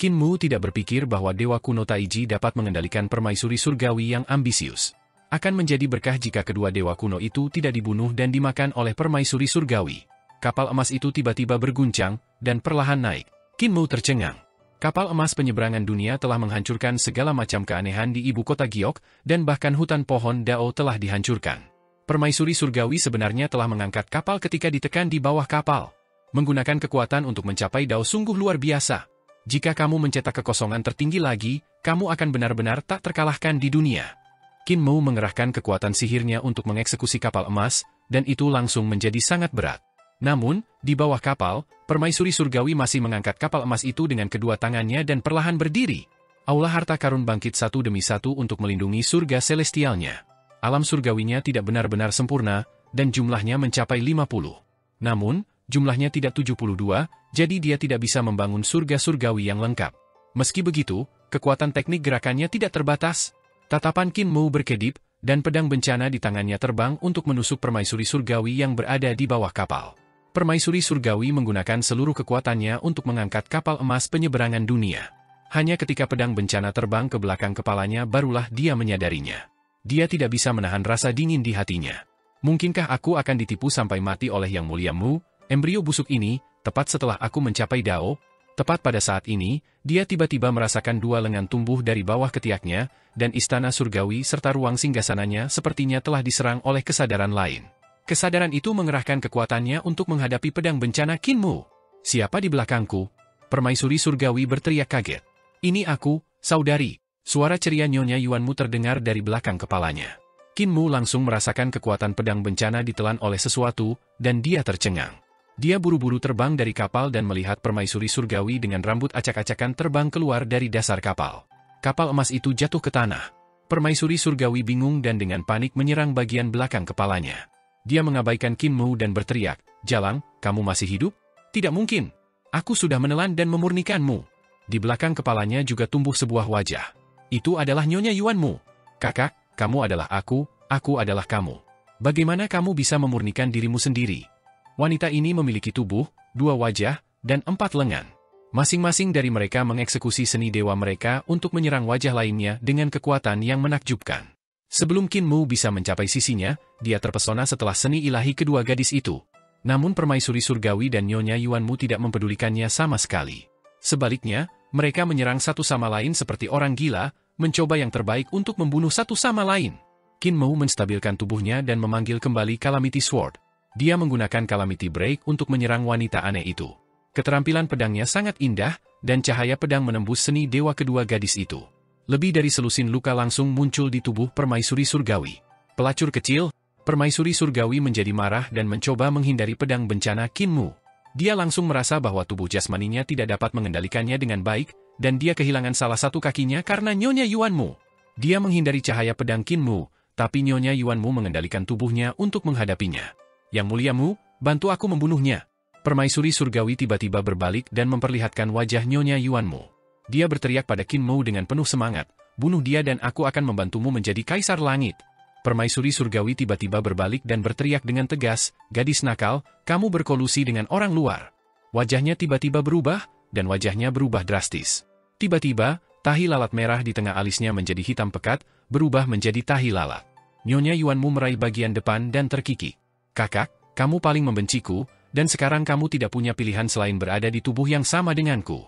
Qin Mu tidak berpikir bahwa Dewa Kuno Taiji dapat mengendalikan permaisuri surgawi yang ambisius. Akan menjadi berkah jika kedua dewa kuno itu tidak dibunuh dan dimakan oleh permaisuri surgawi. Kapal emas itu tiba-tiba berguncang, dan perlahan naik. Qin Mu tercengang. Kapal emas penyeberangan dunia telah menghancurkan segala macam keanehan di ibu kota Giok, dan bahkan hutan pohon Dao telah dihancurkan. Permaisuri surgawi sebenarnya telah mengangkat kapal ketika ditekan di bawah kapal. Menggunakan kekuatan untuk mencapai Dao sungguh luar biasa. Jika kamu mencetak kekosongan tertinggi lagi, kamu akan benar-benar tak terkalahkan di dunia. Qin Mu mengerahkan kekuatan sihirnya untuk mengeksekusi kapal emas, dan itu langsung menjadi sangat berat. Namun, di bawah kapal, permaisuri surgawi masih mengangkat kapal emas itu dengan kedua tangannya dan perlahan berdiri. Aula harta karun bangkit satu demi satu untuk melindungi surga celestialnya. Alam surgawinya tidak benar-benar sempurna, dan jumlahnya mencapai 50. Namun, jumlahnya tidak 72, jadi dia tidak bisa membangun surga surgawi yang lengkap. Meski begitu, kekuatan teknik gerakannya tidak terbatas. Tatapan Qin Mu berkedip, dan pedang bencana di tangannya terbang untuk menusuk permaisuri surgawi yang berada di bawah kapal. Permaisuri surgawi menggunakan seluruh kekuatannya untuk mengangkat kapal emas penyeberangan dunia. Hanya ketika pedang bencana terbang ke belakang kepalanya barulah dia menyadarinya. Dia tidak bisa menahan rasa dingin di hatinya. Mungkinkah aku akan ditipu sampai mati oleh Yang Mulia Mu, embrio busuk ini, tepat setelah aku mencapai Dao? Tepat pada saat ini, dia tiba-tiba merasakan dua lengan tumbuh dari bawah ketiaknya, dan istana surgawi serta ruang singgasananya sepertinya telah diserang oleh kesadaran lain. Kesadaran itu mengerahkan kekuatannya untuk menghadapi pedang bencana Qin Mu. "Siapa di belakangku?" Permaisuri surgawi berteriak kaget. "Ini aku, saudari." Suara ceria Nyonya Yuanmu terdengar dari belakang kepalanya. Qin Mu langsung merasakan kekuatan pedang bencana ditelan oleh sesuatu, dan dia tercengang. Dia buru-buru terbang dari kapal dan melihat permaisuri surgawi dengan rambut acak-acakan terbang keluar dari dasar kapal. Kapal emas itu jatuh ke tanah. Permaisuri surgawi bingung dan dengan panik menyerang bagian belakang kepalanya. Dia mengabaikan Qin Mu dan berteriak, "Jalang, kamu masih hidup? Tidak mungkin. Aku sudah menelan dan memurnikanmu." Di belakang kepalanya juga tumbuh sebuah wajah. Itu adalah Nyonya Yuanmu. "Kakak, kamu adalah aku adalah kamu. Bagaimana kamu bisa memurnikan dirimu sendiri?" Wanita ini memiliki tubuh, 2 wajah, dan 4 lengan. Masing-masing dari mereka mengeksekusi seni dewa mereka untuk menyerang wajah lainnya dengan kekuatan yang menakjubkan. Sebelum Qin Mu bisa mencapai sisinya, dia terpesona setelah seni ilahi kedua gadis itu. Namun permaisuri surgawi dan Nyonya Yuanmu tidak mempedulikannya sama sekali. Sebaliknya, mereka menyerang satu sama lain seperti orang gila, mencoba yang terbaik untuk membunuh satu sama lain. Qin Mu menstabilkan tubuhnya dan memanggil kembali Calamity Sword. Dia menggunakan Calamity Break untuk menyerang wanita aneh itu. Keterampilan pedangnya sangat indah, dan cahaya pedang menembus seni dewa kedua gadis itu. Lebih dari selusin luka langsung muncul di tubuh permaisuri surgawi. Pelacur kecil, permaisuri surgawi menjadi marah dan mencoba menghindari pedang bencana Qin Mu. Dia langsung merasa bahwa tubuh jasmaninya tidak dapat mengendalikannya dengan baik, dan dia kehilangan salah satu kakinya karena Nyonya Yuanmu. Dia menghindari cahaya pedang Qin Mu, tapi Nyonya Yuanmu mengendalikan tubuhnya untuk menghadapinya. "Yang Mulia Mu, Bantu aku membunuhnya. Permaisuri surgawi tiba-tiba berbalik dan memperlihatkan wajah Nyonya Yuanmu. Dia berteriak pada Qin Mu dengan penuh semangat, bunuh dia dan aku akan membantumu menjadi Kaisar Langit. Permaisuri surgawi tiba-tiba berbalik dan berteriak dengan tegas, gadis nakal, kamu berkolusi dengan orang luar. Wajahnya tiba-tiba berubah, dan wajahnya berubah drastis. Tiba-tiba, tahi lalat merah di tengah alisnya menjadi hitam pekat, berubah menjadi tahi lalat. Nyonya Yuanmu meraih bagian depan dan terkikik. Kakak, kamu paling membenciku, dan sekarang kamu tidak punya pilihan selain berada di tubuh yang sama denganku.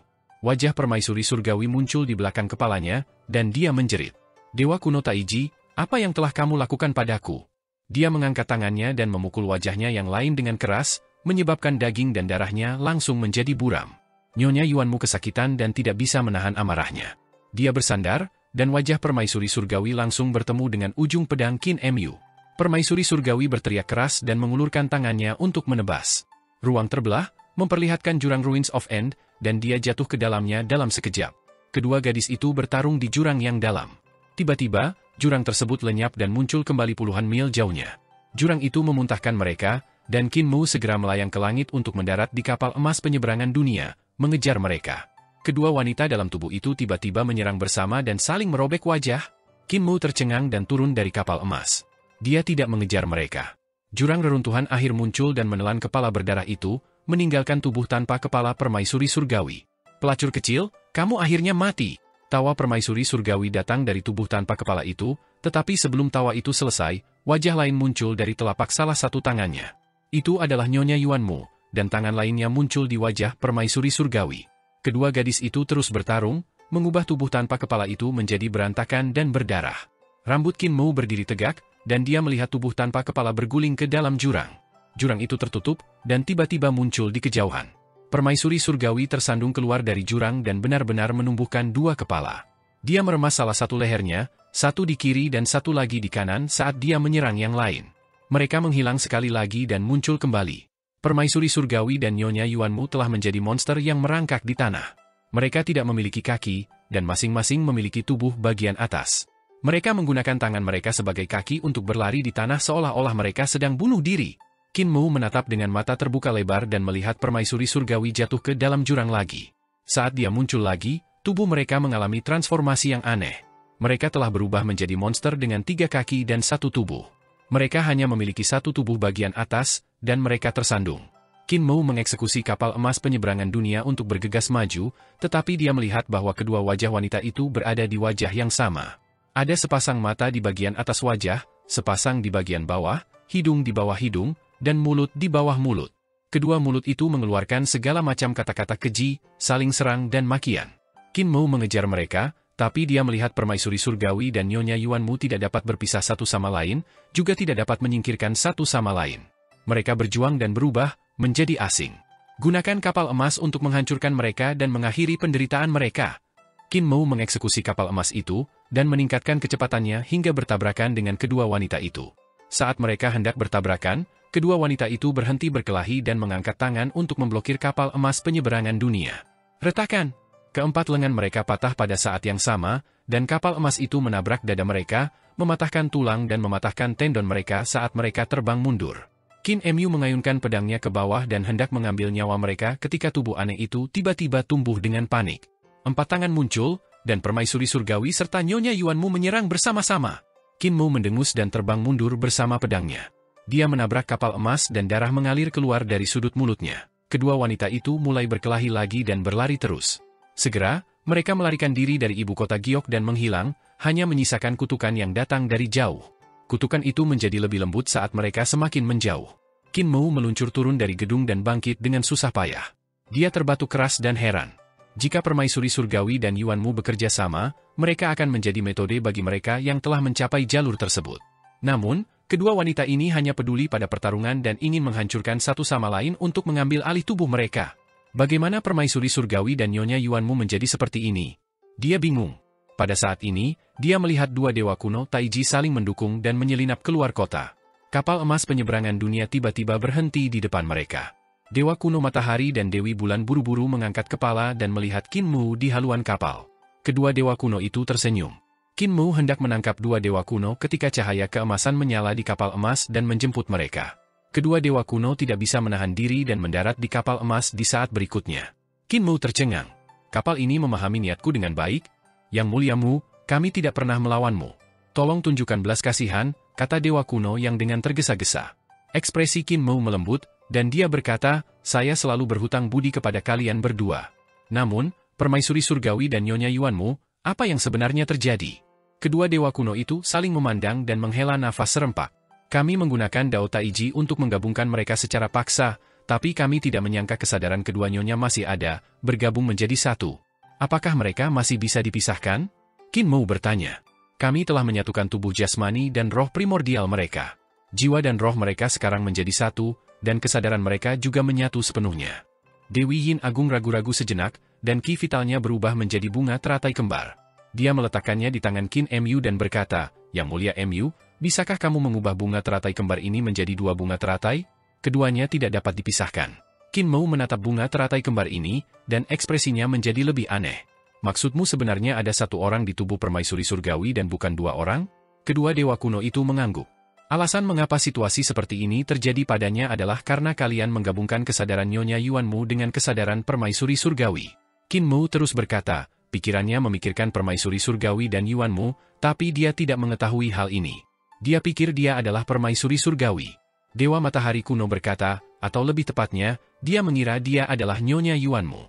Wajah permaisuri surgawi muncul di belakang kepalanya, dan dia menjerit. Dewa kuno Taiji, apa yang telah kamu lakukan padaku? Dia mengangkat tangannya dan memukul wajahnya yang lain dengan keras, menyebabkan daging dan darahnya langsung menjadi buram. Nyonya Yuanmu kesakitan dan tidak bisa menahan amarahnya. Dia bersandar, dan wajah permaisuri surgawi langsung bertemu dengan ujung pedang Qin Mu. Permaisuri surgawi berteriak keras dan mengulurkan tangannya untuk menebas. Ruang terbelah, memperlihatkan jurang Ruins of End, dan dia jatuh ke dalamnya dalam sekejap. Kedua gadis itu bertarung di jurang yang dalam. Tiba-tiba, jurang tersebut lenyap dan muncul kembali puluhan mil jauhnya. Jurang itu memuntahkan mereka, dan Qin Mu segera melayang ke langit untuk mendarat di kapal emas penyeberangan dunia, mengejar mereka. Kedua wanita dalam tubuh itu tiba-tiba menyerang bersama dan saling merobek wajah. Qin Mu tercengang dan turun dari kapal emas. Dia tidak mengejar mereka. Jurang reruntuhan akhir muncul dan menelan kepala berdarah itu, meninggalkan tubuh tanpa kepala permaisuri surgawi. Pelacur kecil, kamu akhirnya mati. Tawa permaisuri surgawi datang dari tubuh tanpa kepala itu, tetapi sebelum tawa itu selesai, wajah lain muncul dari telapak salah satu tangannya. Itu adalah Nyonya Yuanmu, dan tangan lainnya muncul di wajah permaisuri surgawi. Kedua gadis itu terus bertarung, mengubah tubuh tanpa kepala itu menjadi berantakan dan berdarah. Rambut Qin Mu berdiri tegak, dan dia melihat tubuh tanpa kepala berguling ke dalam jurang. Jurang itu tertutup, dan tiba-tiba muncul di kejauhan. Permaisuri surgawi tersandung keluar dari jurang dan benar-benar menumbuhkan dua kepala. Dia meremas salah satu lehernya, satu di kiri dan satu lagi di kanan saat dia menyerang yang lain. Mereka menghilang sekali lagi dan muncul kembali. Permaisuri surgawi dan Nyonya Yuanmu telah menjadi monster yang merangkak di tanah. Mereka tidak memiliki kaki, dan masing-masing memiliki tubuh bagian atas. Mereka menggunakan tangan mereka sebagai kaki untuk berlari di tanah seolah-olah mereka sedang bunuh diri. Qin Mu menatap dengan mata terbuka lebar dan melihat permaisuri surgawi jatuh ke dalam jurang lagi. Saat dia muncul lagi, tubuh mereka mengalami transformasi yang aneh. Mereka telah berubah menjadi monster dengan 3 kaki dan 1 tubuh. Mereka hanya memiliki 1 tubuh bagian atas, dan mereka tersandung. Qin Mu mengeksekusi kapal emas penyeberangan dunia untuk bergegas maju, tetapi dia melihat bahwa kedua wajah wanita itu berada di wajah yang sama. Ada sepasang mata di bagian atas wajah, sepasang di bagian bawah, hidung di bawah hidung, dan mulut di bawah mulut. Kedua mulut itu mengeluarkan segala macam kata-kata keji, saling serang dan makian. Qin Mu mengejar mereka, tapi dia melihat permaisuri surgawi dan Nyonya Yuanmu tidak dapat berpisah satu sama lain, juga tidak dapat menyingkirkan satu sama lain. Mereka berjuang dan berubah, menjadi asing. Gunakan kapal emas untuk menghancurkan mereka dan mengakhiri penderitaan mereka. Qin Mu mengeksekusi kapal emas itu, dan meningkatkan kecepatannya hingga bertabrakan dengan kedua wanita itu. Saat mereka hendak bertabrakan, kedua wanita itu berhenti berkelahi dan mengangkat tangan untuk memblokir kapal emas penyeberangan dunia. Retakan! Keempat lengan mereka patah pada saat yang sama, dan kapal emas itu menabrak dada mereka, mematahkan tulang dan mematahkan tendon mereka saat mereka terbang mundur. Qin Mu mengayunkan pedangnya ke bawah dan hendak mengambil nyawa mereka ketika tubuh aneh itu tiba-tiba tumbuh dengan panik. 4 tangan muncul, dan permaisuri surgawi serta Nyonya Yuanmu menyerang bersama-sama. Qin Mu mendengus dan terbang mundur bersama pedangnya. Dia menabrak kapal emas dan darah mengalir keluar dari sudut mulutnya. Kedua wanita itu mulai berkelahi lagi dan berlari terus. Segera, mereka melarikan diri dari ibu kota Giok dan menghilang, hanya menyisakan kutukan yang datang dari jauh. Kutukan itu menjadi lebih lembut saat mereka semakin menjauh. Qin Mu meluncur turun dari gedung dan bangkit dengan susah payah. Dia terbatuk keras dan heran. Jika permaisuri surgawi dan Yuanmu bekerja sama, mereka akan menjadi metode bagi mereka yang telah mencapai jalur tersebut. Namun, kedua wanita ini hanya peduli pada pertarungan dan ingin menghancurkan satu sama lain untuk mengambil alih tubuh mereka. Bagaimana permaisuri surgawi dan Nyonya Yuanmu menjadi seperti ini? Dia bingung. Pada saat ini, dia melihat 2 dewa kuno Taiji saling mendukung dan menyelinap keluar kota. Kapal emas penyeberangan dunia tiba-tiba berhenti di depan mereka. Dewa kuno matahari dan Dewi bulan buru-buru mengangkat kepala dan melihat Qin Mu di haluan kapal. Kedua dewa kuno itu tersenyum. Qin Mu hendak menangkap 2 dewa kuno ketika cahaya keemasan menyala di kapal emas dan menjemput mereka. Kedua dewa kuno tidak bisa menahan diri dan mendarat di kapal emas di saat berikutnya. Qin Mu tercengang. Kapal ini memahami niatku dengan baik. Yang mulia Mu, kami tidak pernah melawanmu. Tolong tunjukkan belas kasihan, kata dewa kuno yang dengan tergesa-gesa. Ekspresi Qin Mu melembut, dan dia berkata, saya selalu berhutang budi kepada kalian berdua. Namun, permaisuri surgawi dan Nyonya Yuanmu, apa yang sebenarnya terjadi? Kedua dewa kuno itu saling memandang dan menghela nafas serempak. Kami menggunakan Dao Taiji untuk menggabungkan mereka secara paksa, tapi kami tidak menyangka kesadaran kedua nyonya masih ada, bergabung menjadi satu. Apakah mereka masih bisa dipisahkan? Qin Mu bertanya. Kami telah menyatukan tubuh jasmani dan roh primordial mereka. Jiwa dan roh mereka sekarang menjadi satu, dan kesadaran mereka juga menyatu sepenuhnya. Dewi Yin Agung ragu-ragu sejenak, dan ki vitalnya berubah menjadi bunga teratai kembar. Dia meletakkannya di tangan Qin Mu dan berkata, Yang mulia Mu, bisakah kamu mengubah bunga teratai kembar ini menjadi dua bunga teratai? Keduanya tidak dapat dipisahkan. Qin Mu menatap bunga teratai kembar ini, dan ekspresinya menjadi lebih aneh. Maksudmu sebenarnya ada satu orang di tubuh permaisuri surgawi dan bukan dua orang? Kedua dewa kuno itu mengangguk. Alasan mengapa situasi seperti ini terjadi padanya adalah karena kalian menggabungkan kesadaran Nyonya Yuanmu dengan kesadaran permaisuri surgawi. Qin Mu terus berkata, pikirannya memikirkan permaisuri surgawi dan Yuanmu, tapi dia tidak mengetahui hal ini. Dia pikir dia adalah permaisuri surgawi. Dewa Matahari kuno berkata, atau lebih tepatnya, dia mengira dia adalah Nyonya Yuanmu.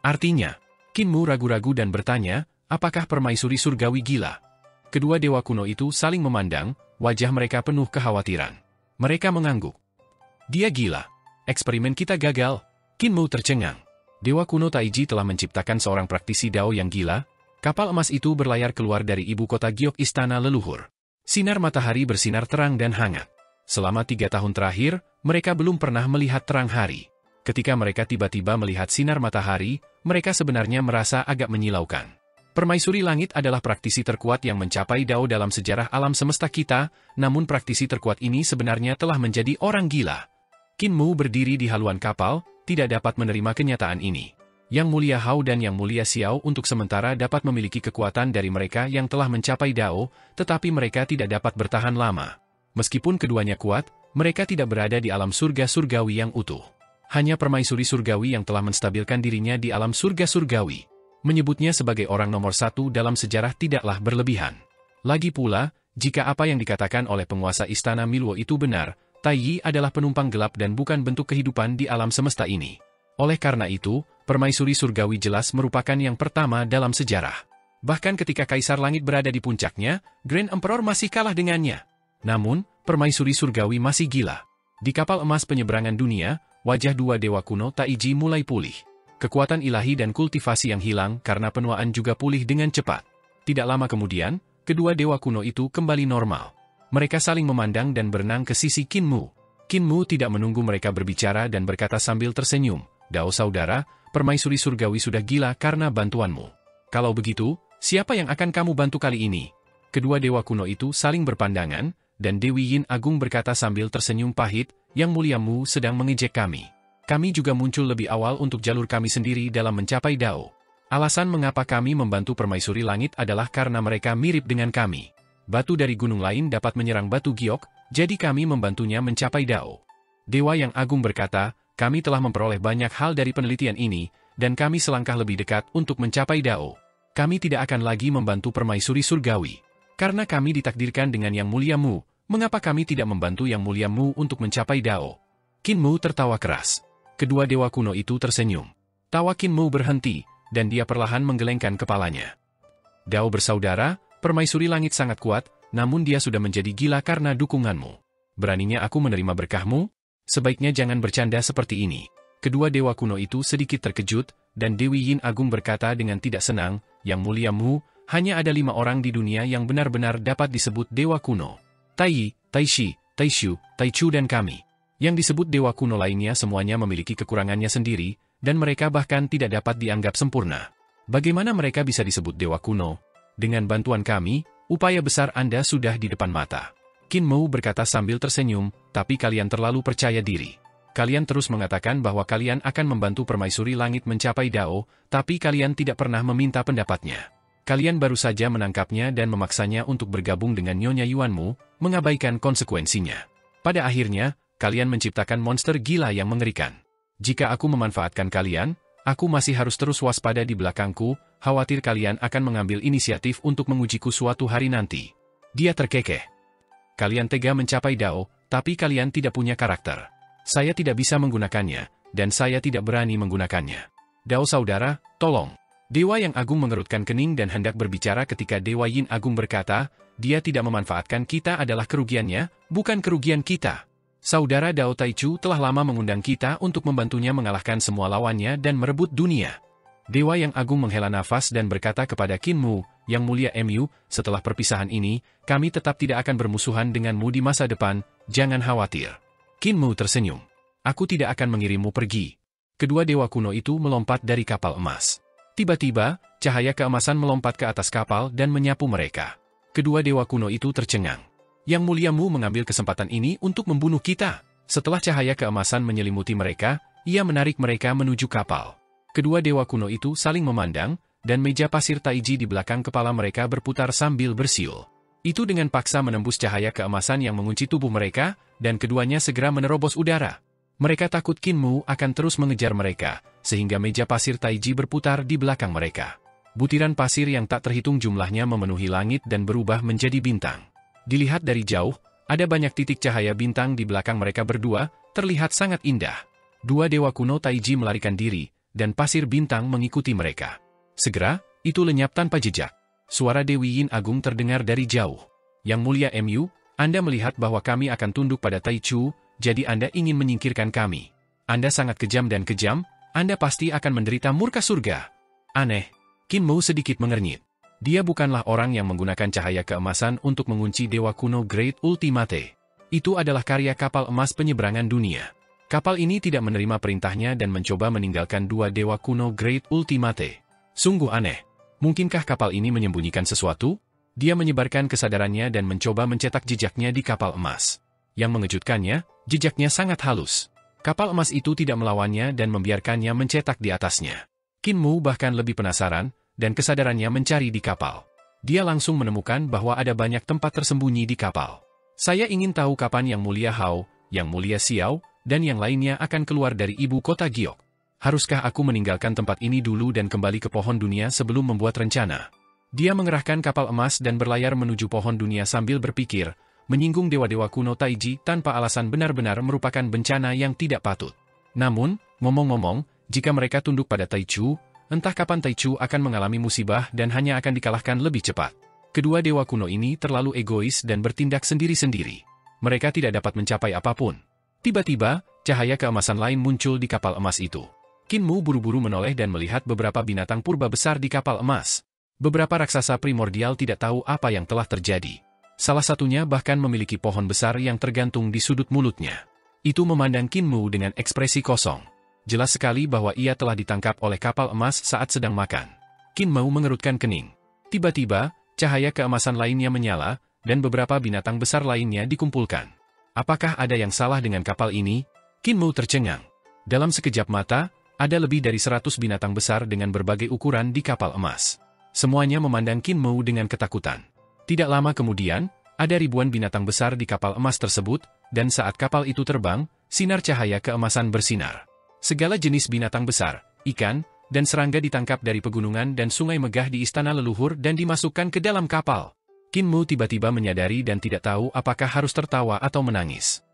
Artinya, Qin Mu ragu-ragu dan bertanya, apakah permaisuri surgawi gila? Kedua dewa kuno itu saling memandang, wajah mereka penuh kekhawatiran. Mereka mengangguk. Dia gila. Eksperimen kita gagal. Qin Mu tercengang. Dewa kuno Taiji telah menciptakan seorang praktisi Dao yang gila. Kapal emas itu berlayar keluar dari ibu kota Giok istana leluhur. Sinar matahari bersinar terang dan hangat. Selama 3 tahun terakhir, mereka belum pernah melihat terang hari. Ketika mereka tiba-tiba melihat sinar matahari, mereka sebenarnya merasa agak menyilaukan. Permaisuri langit adalah praktisi terkuat yang mencapai Dao dalam sejarah alam semesta kita, namun praktisi terkuat ini sebenarnya telah menjadi orang gila. Qin Mu berdiri di haluan kapal, tidak dapat menerima kenyataan ini. Yang mulia Hao dan Yang mulia Xiao untuk sementara dapat memiliki kekuatan dari mereka yang telah mencapai Dao, tetapi mereka tidak dapat bertahan lama. Meskipun keduanya kuat, mereka tidak berada di alam surga surgawi yang utuh. Hanya permaisuri surgawi yang telah menstabilkan dirinya di alam surga surgawi. Menyebutnya sebagai orang nomor 1 dalam sejarah tidaklah berlebihan. Lagi pula, jika apa yang dikatakan oleh penguasa istana Miluo itu benar, Tai Yi adalah penumpang gelap dan bukan bentuk kehidupan di alam semesta ini. Oleh karena itu, permaisuri surgawi jelas merupakan yang pertama dalam sejarah. Bahkan ketika Kaisar Langit berada di puncaknya, Grand Emperor masih kalah dengannya. Namun, permaisuri surgawi masih gila. Di kapal emas penyeberangan dunia, wajah dua dewa kuno Taiji mulai pulih. Kekuatan ilahi dan kultivasi yang hilang karena penuaan juga pulih dengan cepat. Tidak lama kemudian, kedua dewa kuno itu kembali normal. Mereka saling memandang dan berenang ke sisi Qin Mu. Qin Mu tidak menunggu mereka berbicara dan berkata sambil tersenyum, Dao saudara, permaisuri surgawi sudah gila karena bantuanmu. Kalau begitu, siapa yang akan kamu bantu kali ini? Kedua dewa kuno itu saling berpandangan, dan Dewi Yin Agung berkata sambil tersenyum pahit, Yang mulia Mu sedang mengejek kami. Kami juga muncul lebih awal untuk jalur kami sendiri dalam mencapai Dao. Alasan mengapa kami membantu permaisuri langit adalah karena mereka mirip dengan kami. Batu dari gunung lain dapat menyerang batu giok, jadi kami membantunya mencapai Dao. Dewa yang agung berkata, kami telah memperoleh banyak hal dari penelitian ini, dan kami selangkah lebih dekat untuk mencapai Dao. Kami tidak akan lagi membantu permaisuri surgawi. Karena kami ditakdirkan dengan Yang mulia Mu, mengapa kami tidak membantu Yang mulia Mu untuk mencapai Dao? Qin Mu tertawa keras. Kedua dewa kuno itu tersenyum. Tawa Qin Mu berhenti, dan dia perlahan menggelengkan kepalanya. Dao bersaudara, permaisuri langit sangat kuat, namun dia sudah menjadi gila karena dukunganmu. Beraninya aku menerima berkahmu? Sebaiknya jangan bercanda seperti ini. Kedua dewa kuno itu sedikit terkejut, dan Dewi Yin Agung berkata dengan tidak senang, Yang mulia Mu, hanya ada 5 orang di dunia yang benar-benar dapat disebut dewa kuno. Tai Yi, Tai Shi, Tai Shu, Tai Chu dan kami. Yang disebut dewa kuno lainnya semuanya memiliki kekurangannya sendiri, dan mereka bahkan tidak dapat dianggap sempurna. Bagaimana mereka bisa disebut dewa kuno? Dengan bantuan kami, upaya besar Anda sudah di depan mata. Qin Mu berkata sambil tersenyum, tapi kalian terlalu percaya diri. Kalian terus mengatakan bahwa kalian akan membantu permaisuri langit mencapai Dao, tapi kalian tidak pernah meminta pendapatnya. Kalian baru saja menangkapnya dan memaksanya untuk bergabung dengan Nyonya Yuanmu, mengabaikan konsekuensinya. Pada akhirnya, kalian menciptakan monster gila yang mengerikan. Jika aku memanfaatkan kalian, aku masih harus terus waspada di belakangku, khawatir kalian akan mengambil inisiatif untuk mengujiku suatu hari nanti. Dia terkekeh. Kalian tega mencapai Dao, tapi kalian tidak punya karakter. Saya tidak bisa menggunakannya, dan saya tidak berani menggunakannya. Dao saudara, tolong. Dewa yang agung mengerutkan kening dan hendak berbicara ketika Dewa Yin Agung berkata, dia tidak memanfaatkan kita adalah kerugiannya, bukan kerugian kita. Saudara Dao Taichu telah lama mengundang kita untuk membantunya mengalahkan semua lawannya dan merebut dunia. Dewa yang agung menghela nafas dan berkata kepada Qin Mu, Yang Mulia Mu, setelah perpisahan ini, kami tetap tidak akan bermusuhan denganmu di masa depan, jangan khawatir. Qin Mu tersenyum. Aku tidak akan mengirimmu pergi. Kedua dewa kuno itu melompat dari kapal emas. Tiba-tiba, cahaya keemasan melompat ke atas kapal dan menyapu mereka. Kedua dewa kuno itu tercengang. Yang Mulia Mu mengambil kesempatan ini untuk membunuh kita. Setelah cahaya keemasan menyelimuti mereka, ia menarik mereka menuju kapal. Kedua dewa kuno itu saling memandang, dan meja pasir Taiji di belakang kepala mereka berputar sambil bersiul. Itu dengan paksa menembus cahaya keemasan yang mengunci tubuh mereka, dan keduanya segera menerobos udara. Mereka takut Qin Mu akan terus mengejar mereka, sehingga meja pasir Taiji berputar di belakang mereka. Butiran pasir yang tak terhitung jumlahnya memenuhi langit dan berubah menjadi bintang. Dilihat dari jauh, ada banyak titik cahaya bintang di belakang mereka berdua, terlihat sangat indah. Dua dewa kuno Taiji melarikan diri, dan pasir bintang mengikuti mereka. Segera, itu lenyap tanpa jejak. Suara Dewi Yin Agung terdengar dari jauh. Yang Mulia Mu, Anda melihat bahwa kami akan tunduk pada Taichu, jadi Anda ingin menyingkirkan kami. Anda sangat kejam dan kejam, Anda pasti akan menderita murka surga. Aneh. Qin Mu sedikit mengernyit. Dia bukanlah orang yang menggunakan cahaya keemasan untuk mengunci dewa kuno Great Ultimate. Itu adalah karya kapal emas penyeberangan dunia. Kapal ini tidak menerima perintahnya dan mencoba meninggalkan dua dewa kuno Great Ultimate. Sungguh aneh. Mungkinkah kapal ini menyembunyikan sesuatu? Dia menyebarkan kesadarannya dan mencoba mencetak jejaknya di kapal emas. Yang mengejutkannya, jejaknya sangat halus. Kapal emas itu tidak melawannya dan membiarkannya mencetak di atasnya. Qin Mu bahkan lebih penasaran, dan kesadarannya mencari di kapal. Dia langsung menemukan bahwa ada banyak tempat tersembunyi di kapal. Saya ingin tahu kapan Yang Mulia Hao, Yang Mulia Xiao, dan yang lainnya akan keluar dari ibu kota Giok. Haruskah aku meninggalkan tempat ini dulu dan kembali ke pohon dunia sebelum membuat rencana? Dia mengerahkan kapal emas dan berlayar menuju pohon dunia sambil berpikir, menyinggung dewa-dewa kuno Taiji tanpa alasan benar-benar merupakan bencana yang tidak patut. Namun, ngomong-ngomong, jika mereka tunduk pada Taichu, entah kapan Taichu akan mengalami musibah dan hanya akan dikalahkan lebih cepat. Kedua dewa kuno ini terlalu egois dan bertindak sendiri-sendiri. Mereka tidak dapat mencapai apapun. Tiba-tiba, cahaya keemasan lain muncul di kapal emas itu. Qin Mu buru-buru menoleh dan melihat beberapa binatang purba besar di kapal emas. Beberapa raksasa primordial tidak tahu apa yang telah terjadi. Salah satunya bahkan memiliki pohon besar yang tergantung di sudut mulutnya. Itu memandang Qin Mu dengan ekspresi kosong. Jelas sekali bahwa ia telah ditangkap oleh kapal emas saat sedang makan. Qin Mu mengerutkan kening. Tiba-tiba, cahaya keemasan lainnya menyala, dan beberapa binatang besar lainnya dikumpulkan. Apakah ada yang salah dengan kapal ini? Qin Mu tercengang. Dalam sekejap mata, ada lebih dari 100 binatang besar dengan berbagai ukuran di kapal emas. Semuanya memandang Qin Mu dengan ketakutan. Tidak lama kemudian, ada ribuan binatang besar di kapal emas tersebut, dan saat kapal itu terbang, sinar cahaya keemasan bersinar. Segala jenis binatang besar, ikan, dan serangga ditangkap dari pegunungan dan sungai megah di istana leluhur dan dimasukkan ke dalam kapal. Qin Mu tiba-tiba menyadari dan tidak tahu apakah harus tertawa atau menangis.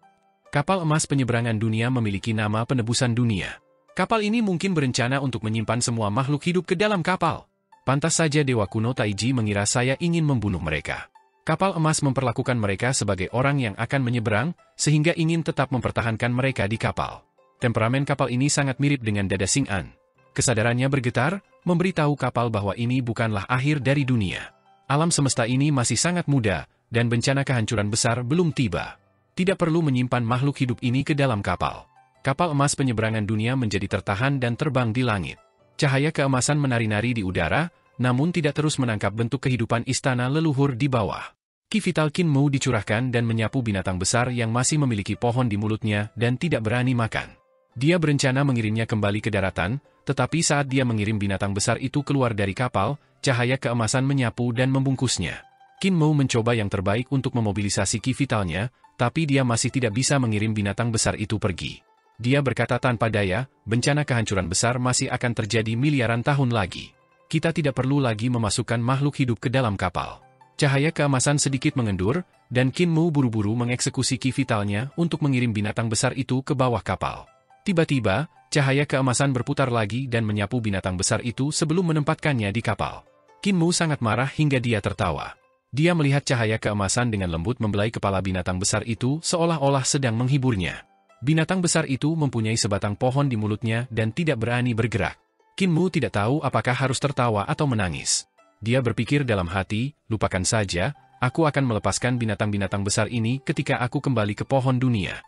Kapal emas penyeberangan dunia memiliki nama penebusan dunia. Kapal ini mungkin berencana untuk menyimpan semua makhluk hidup ke dalam kapal. Pantas saja dewa kuno Taiji mengira saya ingin membunuh mereka. Kapal emas memperlakukan mereka sebagai orang yang akan menyeberang, sehingga ingin tetap mempertahankan mereka di kapal. Temperamen kapal ini sangat mirip dengan dada Xing An. Kesadarannya bergetar, memberitahu kapal bahwa ini bukanlah akhir dari dunia. Alam semesta ini masih sangat muda, dan bencana kehancuran besar belum tiba. Tidak perlu menyimpan makhluk hidup ini ke dalam kapal. Kapal emas penyeberangan dunia menjadi tertahan dan terbang di langit. Cahaya keemasan menari-nari di udara, namun tidak terus menangkap bentuk kehidupan istana leluhur di bawah. Ki vital Qin Mu dicurahkan dan menyapu binatang besar yang masih memiliki pohon di mulutnya dan tidak berani makan. Dia berencana mengirimnya kembali ke daratan, tetapi saat dia mengirim binatang besar itu keluar dari kapal, cahaya keemasan menyapu dan membungkusnya. Qin Mu mencoba yang terbaik untuk memobilisasi ki vitalnya, tapi dia masih tidak bisa mengirim binatang besar itu pergi. Dia berkata tanpa daya, bencana kehancuran besar masih akan terjadi miliaran tahun lagi. Kita tidak perlu lagi memasukkan makhluk hidup ke dalam kapal. Cahaya keemasan sedikit mengendur, dan Qin Mu buru-buru mengeksekusi ki vitalnya untuk mengirim binatang besar itu ke bawah kapal. Tiba-tiba, cahaya keemasan berputar lagi dan menyapu binatang besar itu sebelum menempatkannya di kapal. Qin Mu sangat marah hingga dia tertawa. Dia melihat cahaya keemasan dengan lembut membelai kepala binatang besar itu seolah-olah sedang menghiburnya. Binatang besar itu mempunyai sebatang pohon di mulutnya dan tidak berani bergerak. Qin Mu tidak tahu apakah harus tertawa atau menangis. Dia berpikir dalam hati, lupakan saja, aku akan melepaskan binatang-binatang besar ini ketika aku kembali ke pohon dunia.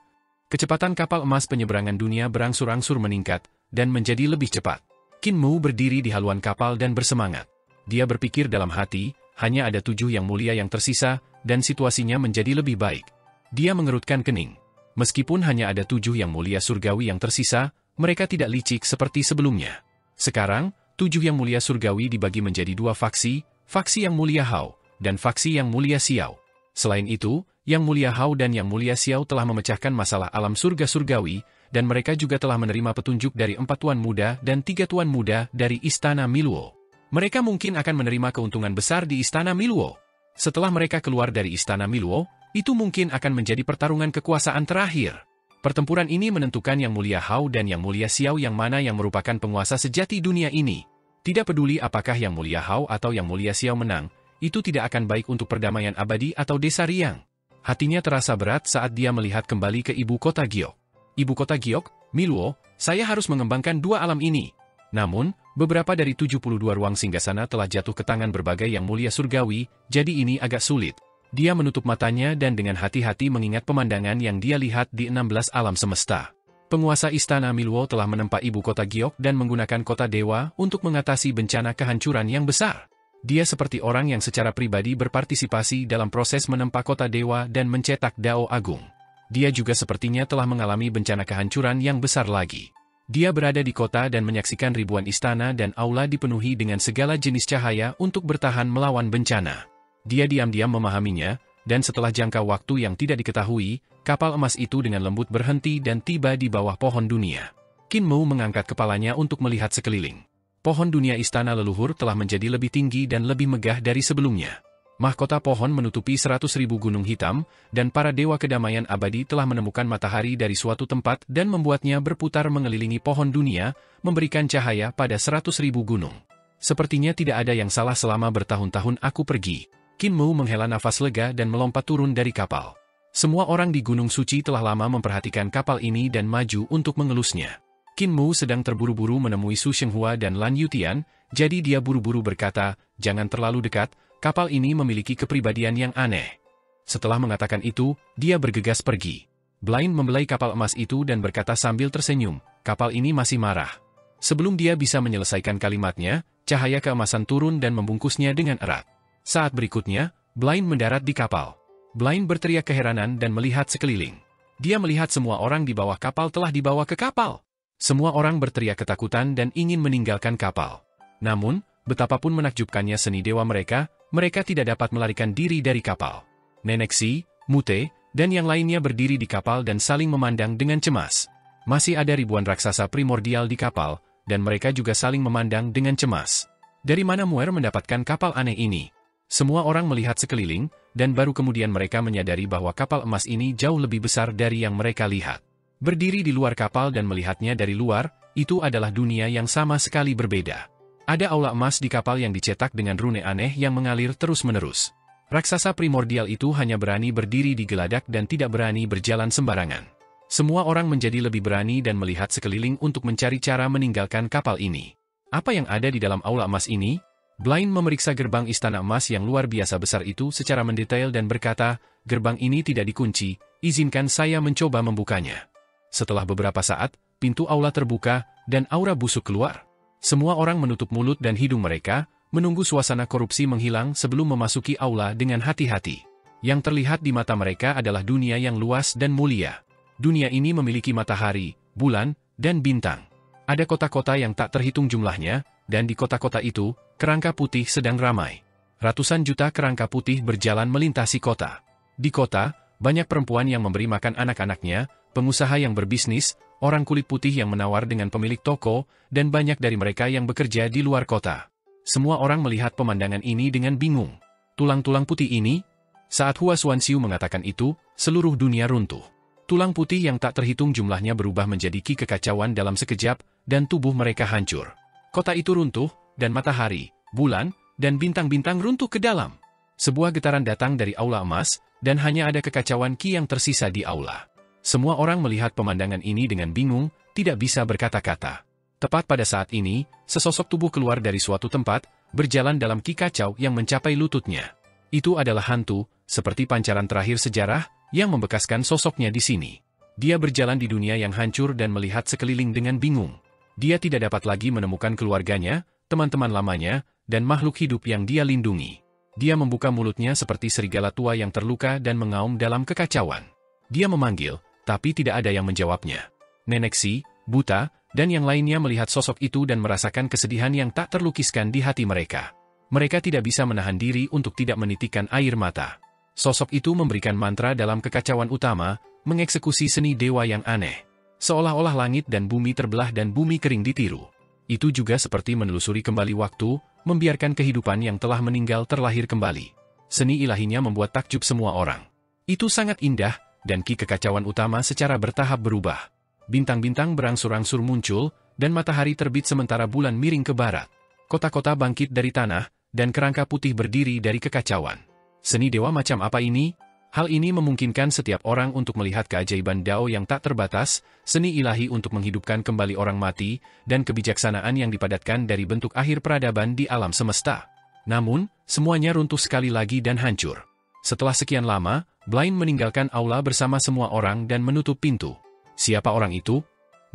Kecepatan kapal emas penyeberangan dunia berangsur-angsur meningkat, dan menjadi lebih cepat. Qin Mu berdiri di haluan kapal dan bersemangat. Dia berpikir dalam hati, hanya ada 7 yang mulia yang tersisa, dan situasinya menjadi lebih baik. Dia mengerutkan kening. Meskipun hanya ada 7 yang mulia surgawi yang tersisa, mereka tidak licik seperti sebelumnya. Sekarang, 7 yang mulia surgawi dibagi menjadi 2 faksi, faksi yang mulia Hao, dan faksi yang mulia Xiao. Selain itu, yang mulia Hao dan yang mulia Xiao telah memecahkan masalah alam surga surgawi, dan mereka juga telah menerima petunjuk dari 4 tuan muda dan 3 tuan muda dari Istana Miluo. Mereka mungkin akan menerima keuntungan besar di Istana Miluo. Setelah mereka keluar dari Istana Miluo, itu mungkin akan menjadi pertarungan kekuasaan terakhir. Pertempuran ini menentukan yang mulia Hao dan yang mulia Xiao yang mana yang merupakan penguasa sejati dunia ini. Tidak peduli apakah yang mulia Hao atau yang mulia Xiao menang, itu tidak akan baik untuk perdamaian abadi atau desa Riang. Hatinya terasa berat saat dia melihat kembali ke ibu kota Giok. Ibu kota Giok, Miluo, saya harus mengembangkan 2 alam ini. Namun, beberapa dari 72 ruang singgasana telah jatuh ke tangan berbagai yang mulia surgawi, jadi ini agak sulit. Dia menutup matanya dan dengan hati-hati mengingat pemandangan yang dia lihat di 16 alam semesta. Penguasa Istana Miluo telah menempa ibu kota Giok dan menggunakan kota dewa untuk mengatasi bencana kehancuran yang besar. Dia seperti orang yang secara pribadi berpartisipasi dalam proses menempa kota dewa dan mencetak Dao Agung. Dia juga sepertinya telah mengalami bencana kehancuran yang besar lagi. Dia berada di kota dan menyaksikan ribuan istana dan aula dipenuhi dengan segala jenis cahaya untuk bertahan melawan bencana. Dia diam-diam memahaminya, dan setelah jangka waktu yang tidak diketahui, kapal emas itu dengan lembut berhenti dan tiba di bawah pohon dunia. Qin Mu mengangkat kepalanya untuk melihat sekeliling. Pohon dunia istana leluhur telah menjadi lebih tinggi dan lebih megah dari sebelumnya. Mahkota pohon menutupi 100.000 gunung hitam, dan para dewa kedamaian abadi telah menemukan matahari dari suatu tempat dan membuatnya berputar mengelilingi pohon dunia, memberikan cahaya pada 100.000 gunung. Sepertinya tidak ada yang salah selama bertahun-tahun aku pergi. Qin Mu menghela nafas lega dan melompat turun dari kapal. Semua orang di Gunung Suci telah lama memperhatikan kapal ini dan maju untuk mengelusnya. Qin Mu sedang terburu-buru menemui Su Shenghua dan Lan Yutian, jadi dia buru-buru berkata, jangan terlalu dekat, kapal ini memiliki kepribadian yang aneh. Setelah mengatakan itu, dia bergegas pergi. Blind membelai kapal emas itu dan berkata sambil tersenyum, kapal ini masih marah. Sebelum dia bisa menyelesaikan kalimatnya, cahaya keemasan turun dan membungkusnya dengan erat. Saat berikutnya, Blind mendarat di kapal. Blind berteriak keheranan dan melihat sekeliling. Dia melihat semua orang di bawah kapal telah dibawa ke kapal. Semua orang berteriak ketakutan dan ingin meninggalkan kapal. Namun, betapapun menakjubkannya seni dewa mereka tidak dapat melarikan diri dari kapal. Nenek Si, Mute, dan yang lainnya berdiri di kapal dan saling memandang dengan cemas. Masih ada ribuan raksasa primordial di kapal, dan mereka juga saling memandang dengan cemas. Dari mana Muer mendapatkan kapal aneh ini? Semua orang melihat sekeliling, dan baru kemudian mereka menyadari bahwa kapal emas ini jauh lebih besar dari yang mereka lihat. Berdiri di luar kapal dan melihatnya dari luar, itu adalah dunia yang sama sekali berbeda. Ada aula emas di kapal yang dicetak dengan rune aneh yang mengalir terus-menerus. Raksasa primordial itu hanya berani berdiri di geladak dan tidak berani berjalan sembarangan. Semua orang menjadi lebih berani dan melihat sekeliling untuk mencari cara meninggalkan kapal ini. Apa yang ada di dalam aula emas ini? Blind memeriksa gerbang istana emas yang luar biasa besar itu secara mendetail dan berkata, gerbang ini tidak dikunci, izinkan saya mencoba membukanya. Setelah beberapa saat, pintu aula terbuka, dan aura busuk keluar. Semua orang menutup mulut dan hidung mereka, menunggu suasana korupsi menghilang sebelum memasuki aula dengan hati-hati. Yang terlihat di mata mereka adalah dunia yang luas dan mulia. Dunia ini memiliki matahari, bulan, dan bintang. Ada kota-kota yang tak terhitung jumlahnya, dan di kota-kota itu, kerangka putih sedang ramai. Ratusan juta kerangka putih berjalan melintasi kota. Di kota, Banyak perempuan yang memberi makan anak-anaknya, pengusaha yang berbisnis, orang kulit putih yang menawar dengan pemilik toko, dan banyak dari mereka yang bekerja di luar kota. Semua orang melihat pemandangan ini dengan bingung. Tulang-tulang putih ini? Saat Hua Xuanxiu mengatakan itu, seluruh dunia runtuh. Tulang putih yang tak terhitung jumlahnya berubah menjadi ki kekacauan dalam sekejap, dan tubuh mereka hancur. Kota itu runtuh, dan matahari, bulan, dan bintang-bintang runtuh ke dalam. Sebuah getaran datang dari aula emas, dan hanya ada kekacauan ki yang tersisa di aula. Semua orang melihat pemandangan ini dengan bingung, tidak bisa berkata-kata. Tepat pada saat ini, sesosok tubuh keluar dari suatu tempat, berjalan dalam ki kacau yang mencapai lututnya. Itu adalah hantu, seperti pancaran terakhir sejarah, yang membekaskan sosoknya di sini. Dia berjalan di dunia yang hancur dan melihat sekeliling dengan bingung. Dia tidak dapat lagi menemukan keluarganya, teman-teman lamanya, dan makhluk hidup yang dia lindungi. Dia membuka mulutnya seperti serigala tua yang terluka dan mengaum dalam kekacauan. Dia memanggil, tapi tidak ada yang menjawabnya. Nenek Si, buta, dan yang lainnya melihat sosok itu dan merasakan kesedihan yang tak terlukiskan di hati mereka. Mereka tidak bisa menahan diri untuk tidak menitikkan air mata. Sosok itu memberikan mantra dalam kekacauan utama, mengeksekusi seni dewa yang aneh. Seolah-olah langit dan bumi terbelah dan bumi kering ditiru. Itu juga seperti menelusuri kembali waktu, membiarkan kehidupan yang telah meninggal terlahir kembali. Seni ilahinya membuat takjub semua orang. Itu sangat indah, dan ki kekacauan utama secara bertahap berubah. Bintang-bintang berangsur-angsur muncul, dan matahari terbit sementara bulan miring ke barat. Kota-kota bangkit dari tanah, dan kerangka putih berdiri dari kekacauan. Seni dewa macam apa ini? Hal ini memungkinkan setiap orang untuk melihat keajaiban Dao yang tak terbatas, seni ilahi untuk menghidupkan kembali orang mati, dan kebijaksanaan yang dipadatkan dari bentuk akhir peradaban di alam semesta. Namun, semuanya runtuh sekali lagi dan hancur. Setelah sekian lama, Blind meninggalkan aula bersama semua orang dan menutup pintu. Siapa orang itu?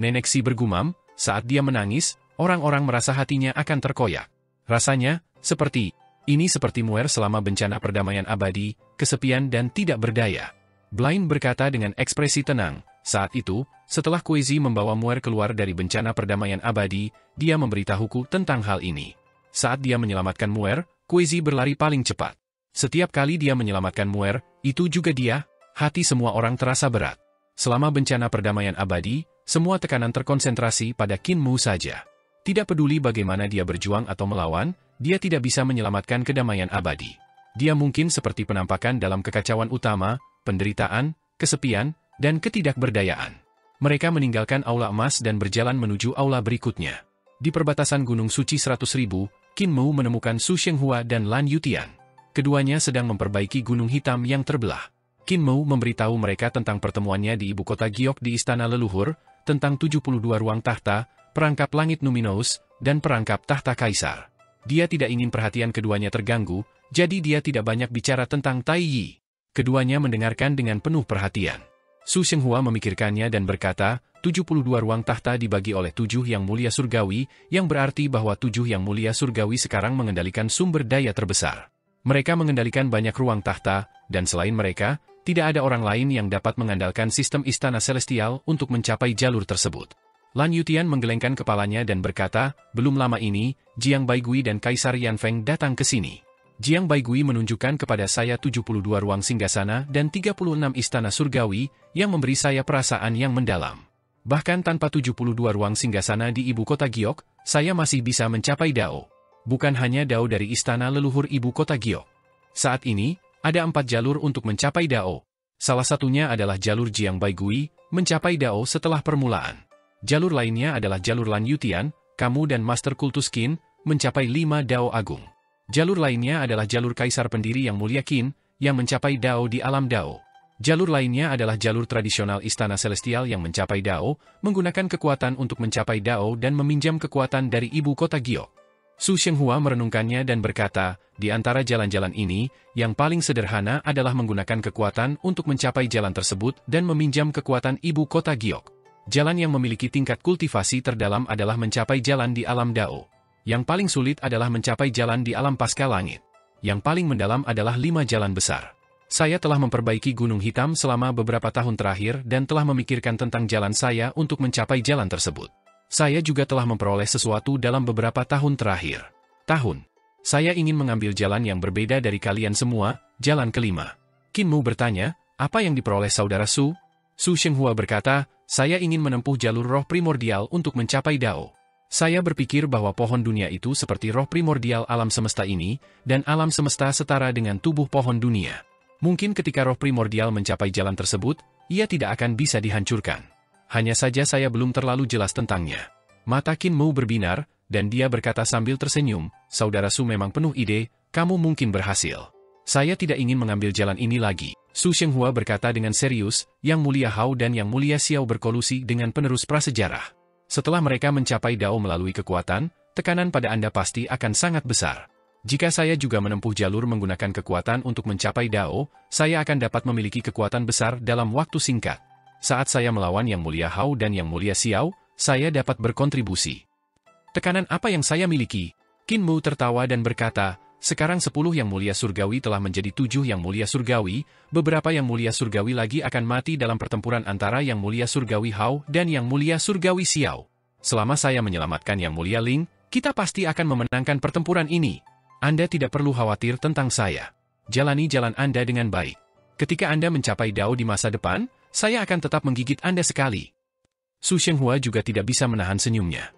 Nenek Si bergumam, saat dia menangis, orang-orang merasa hatinya akan terkoyak. Rasanya, seperti Muer selama bencana perdamaian abadi, kesepian dan tidak berdaya. Blind berkata dengan ekspresi tenang, saat itu, setelah Kuezi membawa Muer keluar dari bencana perdamaian abadi, dia memberitahuku tentang hal ini. Saat dia menyelamatkan Muer, Kuezi berlari paling cepat. Setiap kali dia menyelamatkan Muer, itu juga dia, hati semua orang terasa berat. Selama bencana perdamaian abadi, semua tekanan terkonsentrasi pada Qin Mu saja. Tidak peduli bagaimana dia berjuang atau melawan, dia tidak bisa menyelamatkan kedamaian abadi. Dia mungkin seperti penampakan dalam kekacauan utama, penderitaan, kesepian, dan ketidakberdayaan. Mereka meninggalkan aula emas dan berjalan menuju aula berikutnya. Di perbatasan Gunung Suci 100.000, Qin Mu menemukan Su Shenghua dan Lan Yutian. Keduanya sedang memperbaiki gunung hitam yang terbelah. Qin Mu memberitahu mereka tentang pertemuannya di ibu kota Giok di Istana Leluhur, tentang 72 ruang tahta, perangkap langit Numinous, dan perangkap tahta kaisar. Dia tidak ingin perhatian keduanya terganggu, jadi dia tidak banyak bicara tentang Tai Yi. Keduanya mendengarkan dengan penuh perhatian. Su Shenghua memikirkannya dan berkata, 72 ruang tahta dibagi oleh 7 yang mulia surgawi, yang berarti bahwa 7 yang mulia surgawi sekarang mengendalikan sumber daya terbesar. Mereka mengendalikan banyak ruang tahta, dan selain mereka, tidak ada orang lain yang dapat mengandalkan sistem istana celestial untuk mencapai jalur tersebut. Lan Yutian menggelengkan kepalanya dan berkata, belum lama ini, Jiang Baigui dan Kaisar Yanfeng datang ke sini. Jiang Baigui menunjukkan kepada saya 72 ruang singgasana dan 36 istana surgawi, yang memberi saya perasaan yang mendalam. Bahkan tanpa 72 ruang singgasana di ibu kota Giok, saya masih bisa mencapai Dao. Bukan hanya Dao dari istana leluhur ibu kota Giok. Saat ini, ada 4 jalur untuk mencapai Dao. Salah satunya adalah jalur Jiang Baigui, mencapai Dao setelah permulaan. Jalur lainnya adalah jalur Lan Yutian, kamu dan Master Kultus Qin, mencapai 5 Dao Agung. Jalur lainnya adalah jalur Kaisar Pendiri yang Mulia Qin, yang mencapai Dao di alam Dao. Jalur lainnya adalah jalur tradisional Istana Celestial yang mencapai Dao, menggunakan kekuatan untuk mencapai Dao dan meminjam kekuatan dari ibu kota Giok. Su Shenghua merenungkannya dan berkata, di antara jalan-jalan ini, yang paling sederhana adalah menggunakan kekuatan untuk mencapai jalan tersebut dan meminjam kekuatan ibu kota Giok. Jalan yang memiliki tingkat kultivasi terdalam adalah mencapai jalan di alam Dao. Yang paling sulit adalah mencapai jalan di alam pasca langit. Yang paling mendalam adalah 5 jalan besar. Saya telah memperbaiki Gunung Hitam selama beberapa tahun terakhir dan telah memikirkan tentang jalan saya untuk mencapai jalan tersebut. Saya juga telah memperoleh sesuatu dalam beberapa tahun terakhir. Saya ingin mengambil jalan yang berbeda dari kalian semua, jalan kelima. Qin Mu bertanya, Apa yang diperoleh saudara Su? Su Shenghua berkata, saya ingin menempuh jalur roh primordial untuk mencapai Dao. Saya berpikir bahwa pohon dunia itu seperti roh primordial alam semesta ini, dan alam semesta setara dengan tubuh pohon dunia. Mungkin ketika roh primordial mencapai jalan tersebut, ia tidak akan bisa dihancurkan. Hanya saja saya belum terlalu jelas tentangnya. Mata Qin Mu berbinar, dan dia berkata sambil tersenyum, saudara Su memang penuh ide, kamu mungkin berhasil. Saya tidak ingin mengambil jalan ini lagi. Su Shenghua berkata dengan serius, Yang Mulia Hao dan Yang Mulia Xiao berkolusi dengan penerus prasejarah. Setelah mereka mencapai Dao melalui kekuatan, tekanan pada Anda pasti akan sangat besar. Jika saya juga menempuh jalur menggunakan kekuatan untuk mencapai Dao, saya akan dapat memiliki kekuatan besar dalam waktu singkat. Saat saya melawan Yang Mulia Hao dan Yang Mulia Xiao, saya dapat berkontribusi. Tekanan apa yang saya miliki? Qin Mu tertawa dan berkata, sekarang 10 Yang Mulia Surgawi telah menjadi 7 Yang Mulia Surgawi, beberapa Yang Mulia Surgawi lagi akan mati dalam pertempuran antara Yang Mulia Surgawi Hao dan Yang Mulia Surgawi Xiao. Selama saya menyelamatkan Yang Mulia Ling, kita pasti akan memenangkan pertempuran ini. Anda tidak perlu khawatir tentang saya. Jalani jalan Anda dengan baik. Ketika Anda mencapai Dao di masa depan, saya akan tetap menggigit Anda sekali. Su Shenghua juga tidak bisa menahan senyumnya.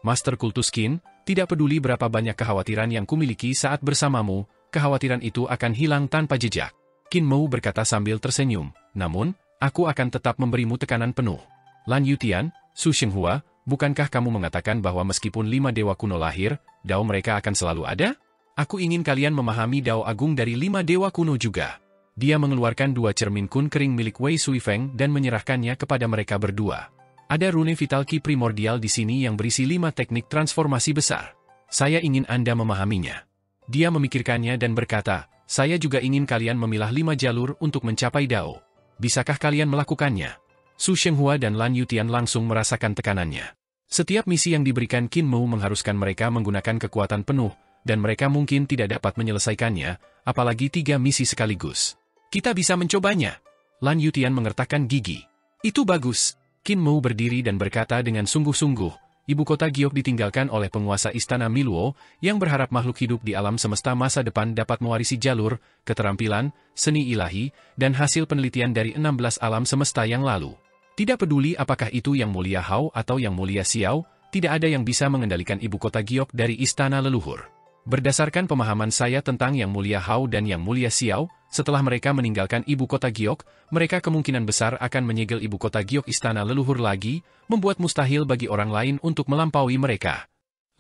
Master Kultus Qin, tidak peduli berapa banyak kekhawatiran yang kumiliki saat bersamamu, kekhawatiran itu akan hilang tanpa jejak. Qin Mu berkata sambil tersenyum, namun, aku akan tetap memberimu tekanan penuh. Lan Yutian, Su Shenghua, bukankah kamu mengatakan bahwa meskipun 5 dewa kuno lahir, Dao mereka akan selalu ada? Aku ingin kalian memahami Dao Agung dari 5 dewa kuno juga. Dia mengeluarkan 2 cermin kun kering milik Wei Suifeng dan menyerahkannya kepada mereka berdua. Ada rune vital ki primordial di sini yang berisi 5 teknik transformasi besar. Saya ingin Anda memahaminya. Dia memikirkannya dan berkata, saya juga ingin kalian memilah 5 jalur untuk mencapai Dao. Bisakah kalian melakukannya? Su Shenghua dan Lan Yutian langsung merasakan tekanannya. Setiap misi yang diberikan Qin Mu mengharuskan mereka menggunakan kekuatan penuh, dan mereka mungkin tidak dapat menyelesaikannya, apalagi 3 misi sekaligus. Kita bisa mencobanya. Lan Yutian mengertakkan gigi. Itu bagus. Qin Mu berdiri dan berkata dengan sungguh-sungguh, ibu kota Giok ditinggalkan oleh penguasa istana Miluo, yang berharap makhluk hidup di alam semesta masa depan dapat mewarisi jalur, keterampilan, seni ilahi, dan hasil penelitian dari 16 alam semesta yang lalu. Tidak peduli apakah itu Yang Mulia Hao atau Yang Mulia Xiao, tidak ada yang bisa mengendalikan ibu kota Giok dari istana leluhur. Berdasarkan pemahaman saya tentang Yang Mulia Hao dan Yang Mulia Xiao, setelah mereka meninggalkan ibu kota Giok, mereka kemungkinan besar akan menyegel ibu kota Giok istana leluhur lagi, membuat mustahil bagi orang lain untuk melampaui mereka.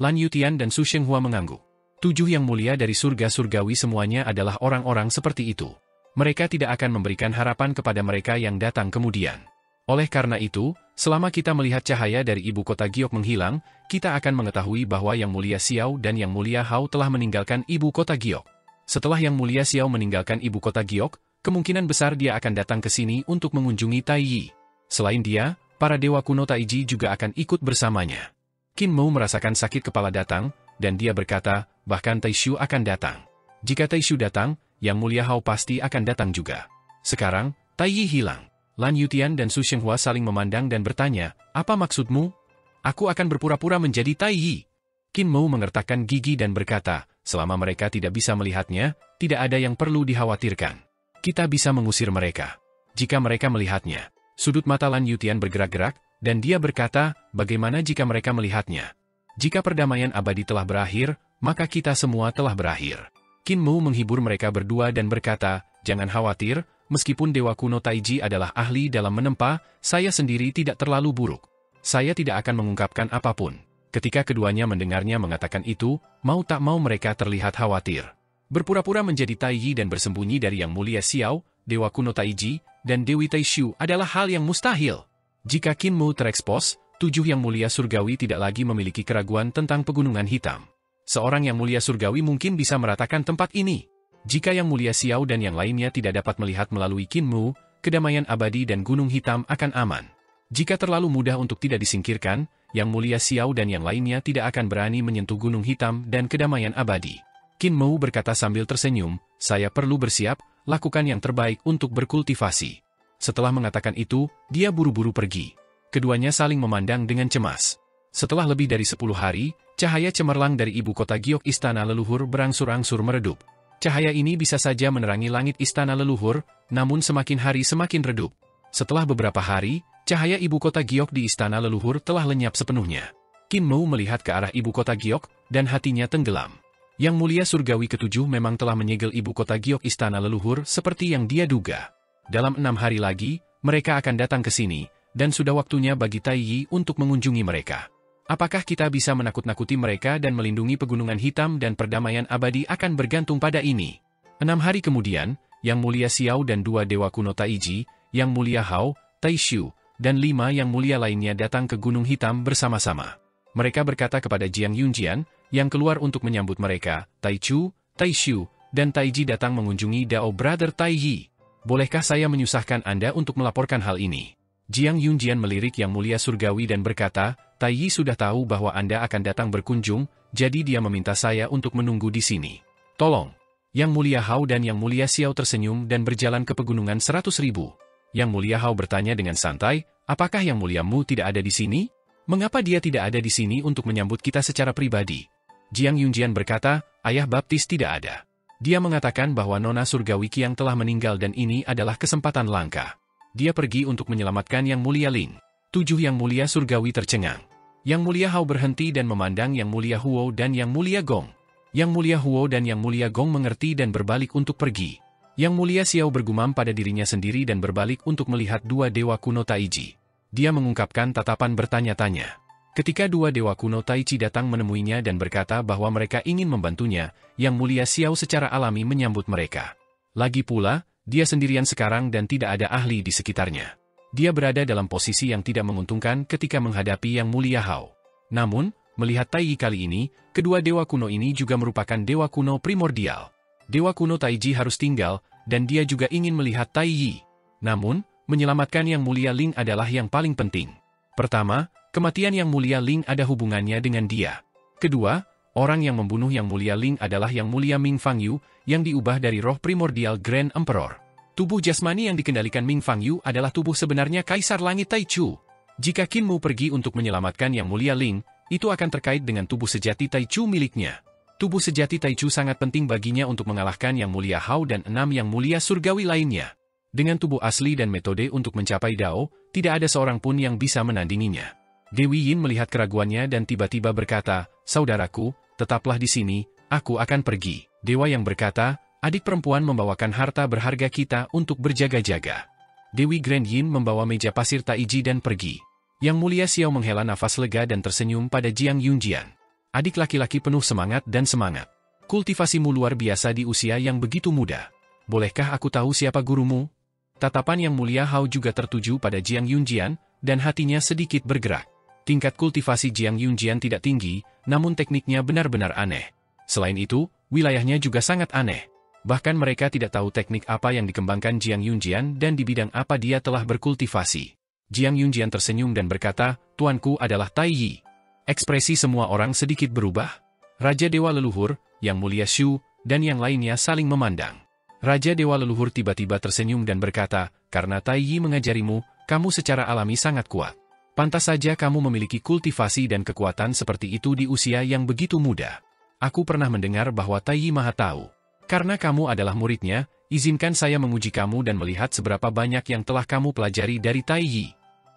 Lan Yutian dan Su Shenghua mengangguk. 7 Yang Mulia dari surga surgawi semuanya adalah orang-orang seperti itu. Mereka tidak akan memberikan harapan kepada mereka yang datang kemudian. Oleh karena itu, selama kita melihat cahaya dari ibu kota Giok menghilang, kita akan mengetahui bahwa Yang Mulia Xiao dan Yang Mulia Hao telah meninggalkan ibu kota Giok. Setelah Yang Mulia Xiao meninggalkan ibu kota Giok, kemungkinan besar dia akan datang ke sini untuk mengunjungi Taiyi. Selain dia, para dewa kuno Taiji juga akan ikut bersamanya. Qin Mu merasakan sakit kepala datang, dan dia berkata, bahkan Taishu akan datang. Jika Taishu datang, Yang Mulia Hao pasti akan datang juga. Sekarang, Taiyi hilang. Lan Yutian dan Su Shenghua saling memandang dan bertanya, apa maksudmu? Aku akan berpura-pura menjadi Taiyi. Qin Mu mengertakkan gigi dan berkata, selama mereka tidak bisa melihatnya, tidak ada yang perlu dikhawatirkan. Kita bisa mengusir mereka. Jika mereka melihatnya. Sudut mata Lan Yutian bergerak-gerak, dan dia berkata, bagaimana jika mereka melihatnya? Jika perdamaian abadi telah berakhir, maka kita semua telah berakhir. Qin Mu menghibur mereka berdua dan berkata, jangan khawatir, meskipun Dewa Kuno Taiji adalah ahli dalam menempa, saya sendiri tidak terlalu buruk. Saya tidak akan mengungkapkan apapun. Ketika keduanya mendengarnya mengatakan itu, mau tak mau mereka terlihat khawatir. Berpura-pura menjadi Taiyi dan bersembunyi dari Yang Mulia Xiao, Dewa Kuno Taiji, dan Dewi Taishu adalah hal yang mustahil. Jika Qin Mu terekspos, 7 Yang Mulia Surgawi tidak lagi memiliki keraguan tentang Pegunungan Hitam. Seorang Yang Mulia Surgawi mungkin bisa meratakan tempat ini. Jika Yang Mulia Xiao dan yang lainnya tidak dapat melihat melalui Qin Mu, kedamaian abadi dan Gunung Hitam akan aman. Jika terlalu mudah untuk tidak disingkirkan, Yang Mulia Xiao dan yang lainnya tidak akan berani menyentuh Gunung Hitam dan kedamaian abadi. Qin Mu berkata sambil tersenyum, saya perlu bersiap, lakukan yang terbaik untuk berkultivasi. Setelah mengatakan itu, dia buru-buru pergi. Keduanya saling memandang dengan cemas. Setelah lebih dari 10 hari, cahaya cemerlang dari ibu kota Giok istana leluhur berangsur-angsur meredup. Cahaya ini bisa saja menerangi langit istana leluhur, namun semakin hari semakin redup. Setelah beberapa hari, cahaya ibu kota Giok di istana leluhur telah lenyap sepenuhnya. Qin Mu melihat ke arah ibu kota Giok, dan hatinya tenggelam. Yang Mulia Surgawi ketujuh memang telah menyegel ibu kota Giok istana leluhur seperti yang dia duga. Dalam 6 hari lagi, mereka akan datang ke sini, dan sudah waktunya bagi Tai Yi untuk mengunjungi mereka. Apakah kita bisa menakut-nakuti mereka dan melindungi pegunungan hitam dan perdamaian abadi akan bergantung pada ini. 6 hari kemudian, Yang Mulia Xiao dan 2 dewa kuno Taiji, Yang Mulia Hao, Tai Shu, dan 5 yang mulia lainnya datang ke Gunung Hitam bersama-sama. Mereka berkata kepada Jiang Yunjian, yang keluar untuk menyambut mereka, Tai Chu, Tai Shu, dan Taiji datang mengunjungi Dao Brother Tai Yi. Bolehkah saya menyusahkan Anda untuk melaporkan hal ini? Jiang Yunjian melirik Yang Mulia Surgawi dan berkata, Tai Yi sudah tahu bahwa Anda akan datang berkunjung, jadi dia meminta saya untuk menunggu di sini. Tolong. Yang Mulia Hao dan Yang Mulia Xiao tersenyum dan berjalan ke pegunungan 100.000. Yang Mulia Hao bertanya dengan santai, apakah Yang Mulia Mu tidak ada di sini? Mengapa dia tidak ada di sini untuk menyambut kita secara pribadi? Jiang Yunjian berkata, ayah baptis tidak ada. Dia mengatakan bahwa Nona Surgawi Qiang telah meninggal dan ini adalah kesempatan langka. Dia pergi untuk menyelamatkan Yang Mulia Ling. 7 Yang Mulia Surgawi tercengang. Yang Mulia Hao berhenti dan memandang Yang Mulia Huo dan Yang Mulia Gong. Yang Mulia Huo dan Yang Mulia Gong mengerti dan berbalik untuk pergi. Yang Mulia Xiao bergumam pada dirinya sendiri dan berbalik untuk melihat 2 dewa kuno Taiji. Dia mengungkapkan tatapan bertanya-tanya. Ketika 2 dewa kuno Taiji datang menemuinya dan berkata bahwa mereka ingin membantunya, Yang Mulia Xiao secara alami menyambut mereka. Lagi pula, dia sendirian sekarang dan tidak ada ahli di sekitarnya. Dia berada dalam posisi yang tidak menguntungkan ketika menghadapi Yang Mulia Hao. Namun, melihat Tai Yi kali ini, kedua dewa kuno ini juga merupakan dewa kuno primordial. Dewa kuno Taiji harus tinggal, dan dia juga ingin melihat Tai Yi. Namun, menyelamatkan Yang Mulia Ling adalah yang paling penting. Pertama, kematian Yang Mulia Ling ada hubungannya dengan dia. Kedua, orang yang membunuh Yang Mulia Ling adalah Yang Mulia Ming Fangyu, yang diubah dari roh primordial Grand Emperor. Tubuh jasmani yang dikendalikan Ming Fangyu adalah tubuh sebenarnya Kaisar Langit Tai Chu. Jika Qin Mu pergi untuk menyelamatkan Yang Mulia Ling, itu akan terkait dengan tubuh sejati Tai Chu miliknya. Tubuh sejati Tai Chu sangat penting baginya untuk mengalahkan Yang Mulia Hao dan 6 Yang Mulia Surgawi lainnya. Dengan tubuh asli dan metode untuk mencapai Dao, tidak ada seorang pun yang bisa menandinginya. Dewi Yin melihat keraguannya dan tiba-tiba berkata, saudaraku, tetaplah di sini, aku akan pergi. Dewa yang berkata, adik perempuan membawakan harta berharga kita untuk berjaga-jaga. Dewi Grand Yin membawa meja pasir Taiji dan pergi. Yang Mulia Xiao menghela nafas lega dan tersenyum pada Jiang Yunjian. Adik laki-laki penuh semangat dan semangat. Kultivasimu luar biasa di usia yang begitu muda. Bolehkah aku tahu siapa gurumu? Tatapan Yang Mulia Hao juga tertuju pada Jiang Yunjian, dan hatinya sedikit bergerak. Tingkat kultivasi Jiang Yunjian tidak tinggi, namun tekniknya benar-benar aneh. Selain itu, wilayahnya juga sangat aneh. Bahkan mereka tidak tahu teknik apa yang dikembangkan Jiang Yunjian dan di bidang apa dia telah berkultivasi. Jiang Yunjian tersenyum dan berkata, tuanku adalah Tai Yi. Ekspresi semua orang sedikit berubah. Raja Dewa Leluhur, Yang Mulia Shu, dan yang lainnya saling memandang. Raja Dewa Leluhur tiba-tiba tersenyum dan berkata, karena Tai Yi mengajarimu, kamu secara alami sangat kuat. Pantas saja kamu memiliki kultivasi dan kekuatan seperti itu di usia yang begitu muda. Aku pernah mendengar bahwa Tai Yi Maha Tahu. Karena kamu adalah muridnya, izinkan saya menguji kamu dan melihat seberapa banyak yang telah kamu pelajari dari Tai Yi.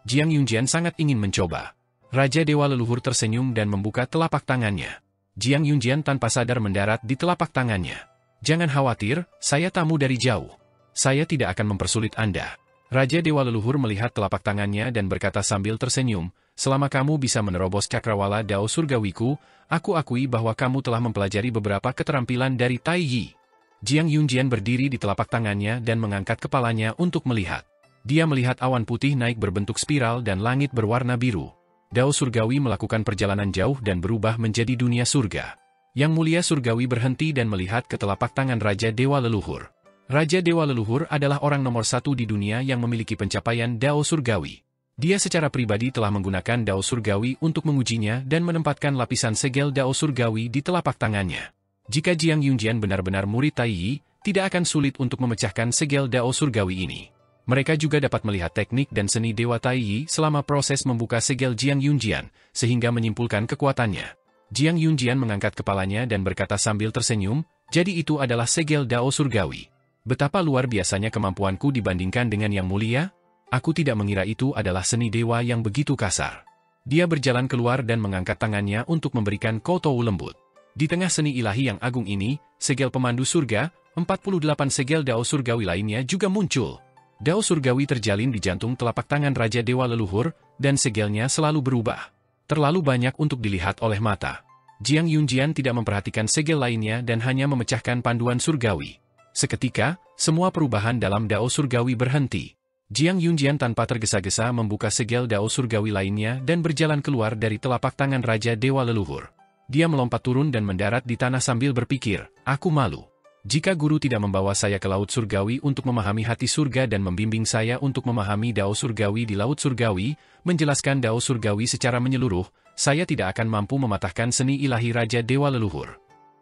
Jiang Yunjian sangat ingin mencoba. Raja Dewa Leluhur tersenyum dan membuka telapak tangannya. Jiang Yunjian tanpa sadar mendarat di telapak tangannya. Jangan khawatir, saya tamu dari jauh. Saya tidak akan mempersulit Anda. Raja Dewa Leluhur melihat telapak tangannya dan berkata sambil tersenyum, selama kamu bisa menerobos cakrawala Dao Surgawiku, aku akui bahwa kamu telah mempelajari beberapa keterampilan dari Tai Yi. Jiang Yunjian berdiri di telapak tangannya dan mengangkat kepalanya untuk melihat. Dia melihat awan putih naik berbentuk spiral dan langit berwarna biru. Dao Surgawi melakukan perjalanan jauh dan berubah menjadi dunia surga. Yang Mulia Surgawi berhenti dan melihat ke telapak tangan Raja Dewa Leluhur. Raja Dewa Leluhur adalah orang nomor 1 di dunia yang memiliki pencapaian Dao Surgawi. Dia secara pribadi telah menggunakan Dao Surgawi untuk mengujinya dan menempatkan lapisan segel Dao Surgawi di telapak tangannya. Jika Jiang Yunjian benar-benar murid Tai Yi, tidak akan sulit untuk memecahkan segel Dao Surgawi ini. Mereka juga dapat melihat teknik dan seni Dewa Tai Yi selama proses membuka segel Jiang Yunjian, sehingga menyimpulkan kekuatannya. Jiang Yunjian mengangkat kepalanya dan berkata sambil tersenyum, Jadi itu adalah segel Dao surgawi. Betapa luar biasanya kemampuanku dibandingkan dengan yang mulia? Aku tidak mengira itu adalah seni dewa yang begitu kasar. Dia berjalan keluar dan mengangkat tangannya untuk memberikan koutou lembut. Di tengah seni ilahi yang agung ini, segel pemandu surga, 48 segel Dao surgawi lainnya juga muncul. Dao surgawi terjalin di jantung telapak tangan Raja Dewa Leluhur, dan segelnya selalu berubah. Terlalu banyak untuk dilihat oleh mata. Jiang Yunjian tidak memperhatikan segel lainnya dan hanya memecahkan panduan surgawi. Seketika, semua perubahan dalam Dao surgawi berhenti. Jiang Yunjian tanpa tergesa-gesa membuka segel Dao surgawi lainnya dan berjalan keluar dari telapak tangan Raja Dewa Leluhur. Dia melompat turun dan mendarat di tanah sambil berpikir, aku malu. Jika guru tidak membawa saya ke Laut Surgawi untuk memahami hati surga dan membimbing saya untuk memahami Dao surgawi di Laut Surgawi, menjelaskan Dao surgawi secara menyeluruh, saya tidak akan mampu mematahkan seni ilahi Raja Dewa Leluhur.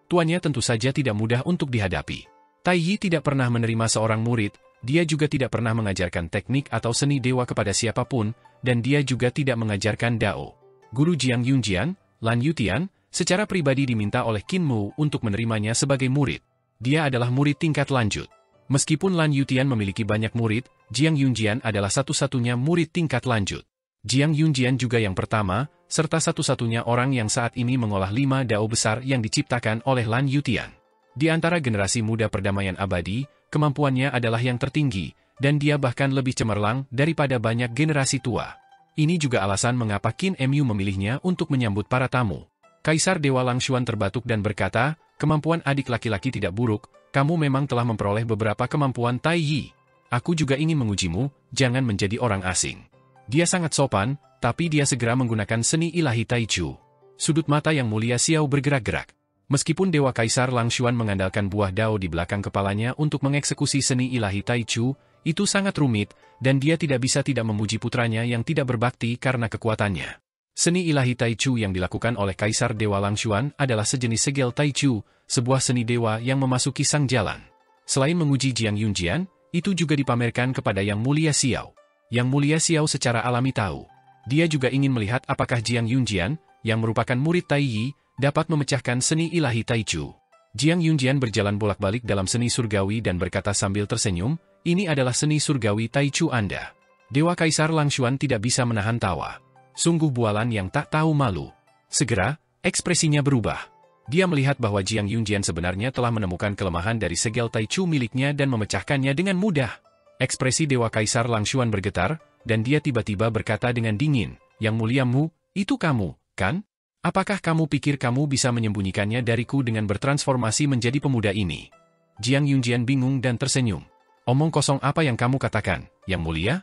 Tuannya tentu saja tidak mudah untuk dihadapi. Tai Yi tidak pernah menerima seorang murid, dia juga tidak pernah mengajarkan teknik atau seni dewa kepada siapapun, dan dia juga tidak mengajarkan Dao. Guru Jiang Yunjian, Lan Yutian, secara pribadi diminta oleh Qin Mu untuk menerimanya sebagai murid. Dia adalah murid tingkat lanjut. Meskipun Lan Yutian memiliki banyak murid, Jiang Yunjian adalah satu-satunya murid tingkat lanjut. Jiang Yunjian juga yang pertama, serta satu-satunya orang yang saat ini mengolah 5 Dao besar yang diciptakan oleh Lan Yutian. Di antara generasi muda perdamaian abadi, kemampuannya adalah yang tertinggi, dan dia bahkan lebih cemerlang daripada banyak generasi tua. Ini juga alasan mengapa Qin Mu memilihnya untuk menyambut para tamu. Kaisar Dewa Langshuan terbatuk dan berkata, kemampuan adik laki-laki tidak buruk, kamu memang telah memperoleh beberapa kemampuan Tai Yi. Aku juga ingin mengujimu, jangan menjadi orang asing. Dia sangat sopan, tapi dia segera menggunakan seni ilahi Taichu. Sudut mata yang mulia Xiao bergerak-gerak. Meskipun Dewa Kaisar Langshuan mengandalkan buah Dao di belakang kepalanya untuk mengeksekusi seni ilahi Taichu, itu sangat rumit, dan dia tidak bisa tidak memuji putranya yang tidak berbakti karena kekuatannya. Seni ilahi Taichu yang dilakukan oleh Kaisar Dewa Langshuan adalah sejenis segel Taichu, sebuah seni dewa yang memasuki sang jalan. Selain menguji Jiang Yunjian, itu juga dipamerkan kepada Yang Mulia Xiao. Yang Mulia Xiao secara alami tahu. Dia juga ingin melihat apakah Jiang Yunjian, yang merupakan murid Tai Yi, dapat memecahkan seni ilahi Taichu. Jiang Yunjian berjalan bolak-balik dalam seni surgawi dan berkata sambil tersenyum, ini adalah seni surgawi Taichu Anda. Dewa Kaisar Langshuan tidak bisa menahan tawa. Sungguh bualan yang tak tahu malu. Segera, ekspresinya berubah. Dia melihat bahwa Jiang Yunjian sebenarnya telah menemukan kelemahan dari segel Taichu miliknya dan memecahkannya dengan mudah. Ekspresi Dewa Kaisar Langshuan bergetar, dan dia tiba-tiba berkata dengan dingin, Yang Mulia Mu, itu kamu, kan? Apakah kamu pikir kamu bisa menyembunyikannya dariku dengan bertransformasi menjadi pemuda ini? Jiang Yunjian bingung dan tersenyum. Omong kosong apa yang kamu katakan, Yang Mulia?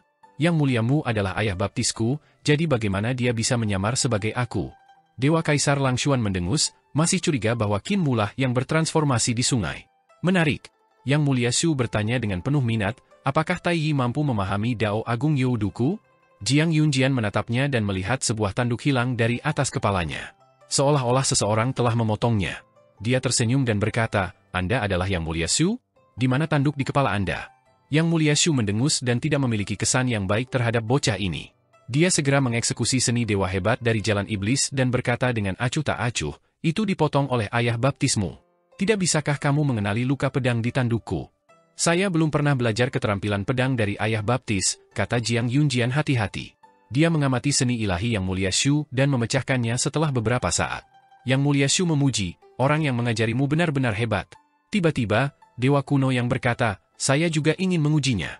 Yang Muliamu adalah ayah baptisku, jadi bagaimana dia bisa menyamar sebagai aku? Dewa Kaisar Langshuan mendengus, masih curiga bahwa Qin Mu lah yang bertransformasi di sungai. Menarik. Yang Mulia Shu bertanya dengan penuh minat, apakah Tai Yi mampu memahami Dao Agung Youduku? Jiang Yunjian menatapnya dan melihat sebuah tanduk hilang dari atas kepalanya. Seolah-olah seseorang telah memotongnya. Dia tersenyum dan berkata, Anda adalah Yang Mulia Shu? Di mana tanduk di kepala Anda? Yang Mulia Shu mendengus dan tidak memiliki kesan yang baik terhadap bocah ini. Dia segera mengeksekusi seni dewa hebat dari jalan iblis dan berkata dengan acuh tak acuh, itu dipotong oleh ayah baptismu. Tidak bisakah kamu mengenali luka pedang di tandukku? Saya belum pernah belajar keterampilan pedang dari ayah baptis, kata Jiang Yunjian hati-hati. Dia mengamati seni ilahi Yang Mulia Shu dan memecahkannya setelah beberapa saat. Yang Mulia Shu memuji, orang yang mengajarimu benar-benar hebat. Tiba-tiba, dewa kuno yang berkata, saya juga ingin mengujinya.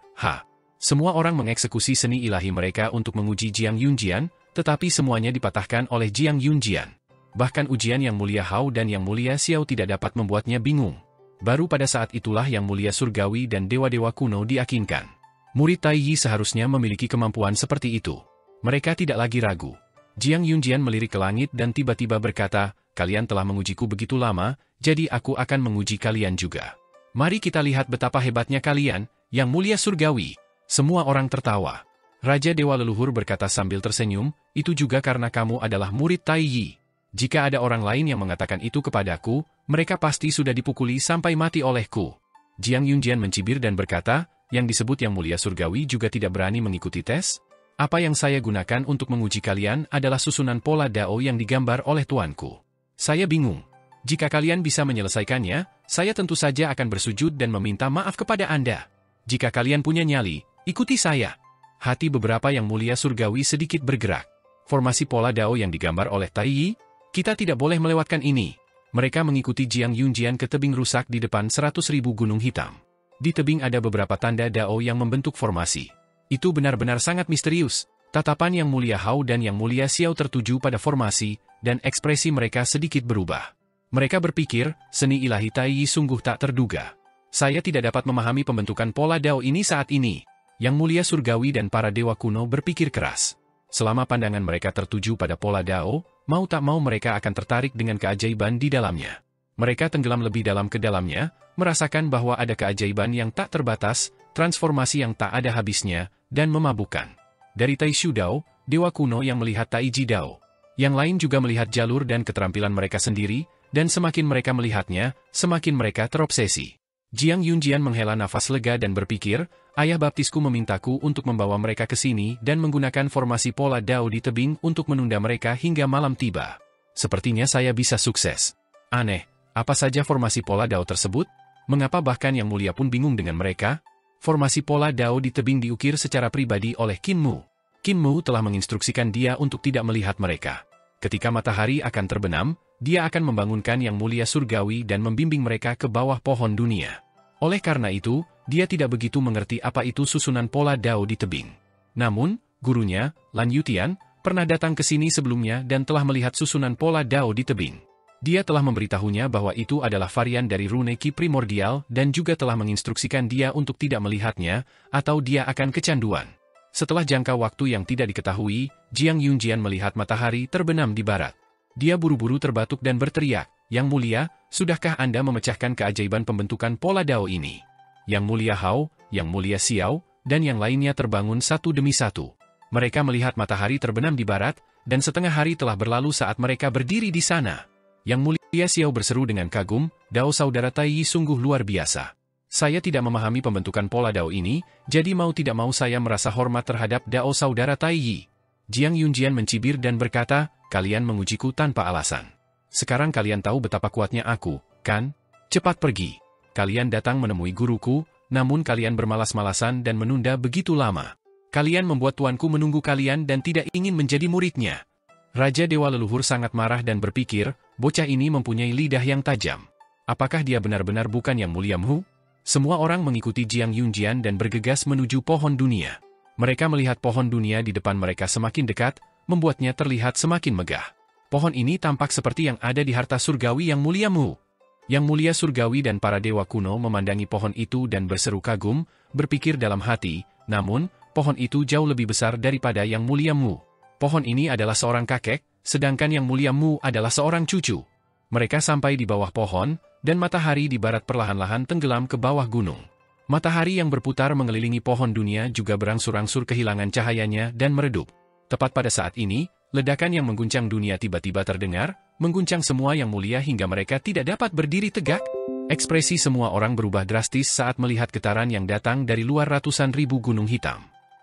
Semua orang mengeksekusi seni ilahi mereka untuk menguji Jiang Yunjian, tetapi semuanya dipatahkan oleh Jiang Yunjian. Bahkan ujian Yang Mulia Hao dan Yang Mulia Xiao tidak dapat membuatnya bingung. Baru pada saat itulah Yang Mulia Surgawi dan dewa-dewa kuno diyakinkan. Murid Tai Yi seharusnya memiliki kemampuan seperti itu. Mereka tidak lagi ragu. Jiang Yunjian melirik ke langit dan tiba-tiba berkata, kalian telah mengujiku begitu lama, jadi aku akan menguji kalian juga. Mari kita lihat betapa hebatnya kalian, Yang Mulia Surgawi. Semua orang tertawa. Raja Dewa Leluhur berkata sambil tersenyum, itu juga karena kamu adalah murid Tai Yi. Jika ada orang lain yang mengatakan itu kepadaku, mereka pasti sudah dipukuli sampai mati olehku. Jiang Yunjian mencibir dan berkata, yang disebut Yang Mulia Surgawi juga tidak berani mengikuti tes? Apa yang saya gunakan untuk menguji kalian adalah susunan pola Dao yang digambar oleh tuanku. Saya bingung. Jika kalian bisa menyelesaikannya, saya tentu saja akan bersujud dan meminta maaf kepada Anda. Jika kalian punya nyali, ikuti saya. Hati beberapa yang mulia surgawi sedikit bergerak. Formasi pola Dao yang digambar oleh Tai Yi, kita tidak boleh melewatkan ini. Mereka mengikuti Jiang Yunjian ke tebing rusak di depan 100.000 gunung hitam. Di tebing ada beberapa tanda Dao yang membentuk formasi. Itu benar-benar sangat misterius. Tatapan Yang Mulia Hao dan Yang Mulia Xiao tertuju pada formasi, dan ekspresi mereka sedikit berubah. Mereka berpikir, seni ilahi Tai Yi sungguh tak terduga. Saya tidak dapat memahami pembentukan pola Dao ini saat ini. Yang Mulia Surgawi dan para dewa kuno berpikir keras. Selama pandangan mereka tertuju pada pola Dao, mau tak mau mereka akan tertarik dengan keajaiban di dalamnya. Mereka tenggelam lebih dalam ke dalamnya, merasakan bahwa ada keajaiban yang tak terbatas, transformasi yang tak ada habisnya, dan memabukkan. Dari Taishu Dao, dewa kuno yang melihat Taiji Dao. Yang lain juga melihat jalur dan keterampilan mereka sendiri, dan semakin mereka melihatnya, semakin mereka terobsesi. Jiang Yunjian menghela nafas lega dan berpikir, ayah baptisku memintaku untuk membawa mereka ke sini dan menggunakan formasi pola Dao di tebing untuk menunda mereka hingga malam tiba. Sepertinya saya bisa sukses. Aneh, apa saja formasi pola Dao tersebut? Mengapa bahkan Yang Mulia pun bingung dengan mereka? Formasi pola Dao di tebing diukir secara pribadi oleh Qin Mu. Qin Mu telah menginstruksikan dia untuk tidak melihat mereka. Ketika matahari akan terbenam, dia akan membangunkan Yang Mulia Surgawi dan membimbing mereka ke bawah pohon dunia. Oleh karena itu, dia tidak begitu mengerti apa itu susunan pola Dao di tebing. Namun, gurunya, Lan Yutian, pernah datang ke sini sebelumnya dan telah melihat susunan pola Dao di tebing. Dia telah memberitahunya bahwa itu adalah varian dari rune Qi primordial dan juga telah menginstruksikan dia untuk tidak melihatnya, atau dia akan kecanduan. Setelah jangka waktu yang tidak diketahui, Jiang Yunjian melihat matahari terbenam di barat. Dia buru-buru terbatuk dan berteriak, "Yang Mulia, sudahkah Anda memecahkan keajaiban pembentukan pola Dao ini?" Yang Mulia Hao, Yang Mulia Xiao, dan yang lainnya terbangun satu demi satu. Mereka melihat matahari terbenam di barat, dan setengah hari telah berlalu saat mereka berdiri di sana. Yang Mulia Xiao berseru dengan kagum, "Dao saudara Tai Yi sungguh luar biasa. Saya tidak memahami pembentukan pola Dao ini, jadi mau tidak mau saya merasa hormat terhadap Dao saudara Tai Yi." Jiang Yunjian mencibir dan berkata, "Kalian mengujiku tanpa alasan. Sekarang kalian tahu betapa kuatnya aku, kan? Cepat pergi. Kalian datang menemui guruku, namun kalian bermalas-malasan dan menunda begitu lama. Kalian membuat tuanku menunggu kalian dan tidak ingin menjadi muridnya." Raja Dewa Leluhur sangat marah dan berpikir, bocah ini mempunyai lidah yang tajam. Apakah dia benar-benar bukan Yang Mulia Mu? Semua orang mengikuti Jiang Yunjian dan bergegas menuju pohon dunia. Mereka melihat pohon dunia di depan mereka semakin dekat, membuatnya terlihat semakin megah. Pohon ini tampak seperti yang ada di harta surgawi Yang Mulia Mu. Yang Mulia Surgawi dan para dewa kuno memandangi pohon itu dan berseru kagum, berpikir dalam hati, namun, pohon itu jauh lebih besar daripada Yang Mulia Mu. Pohon ini adalah seorang kakek, sedangkan Yang Mulia Mu adalah seorang cucu. Mereka sampai di bawah pohon, dan matahari di barat perlahan-lahan tenggelam ke bawah gunung. Matahari yang berputar mengelilingi pohon dunia juga berangsur-angsur kehilangan cahayanya dan meredup. Tepat pada saat ini, ledakan yang mengguncang dunia tiba-tiba terdengar, mengguncang semua yang mulia hingga mereka tidak dapat berdiri tegak. Ekspresi semua orang berubah drastis saat melihat getaran yang datang dari luar ratusan ribu gunung hitam.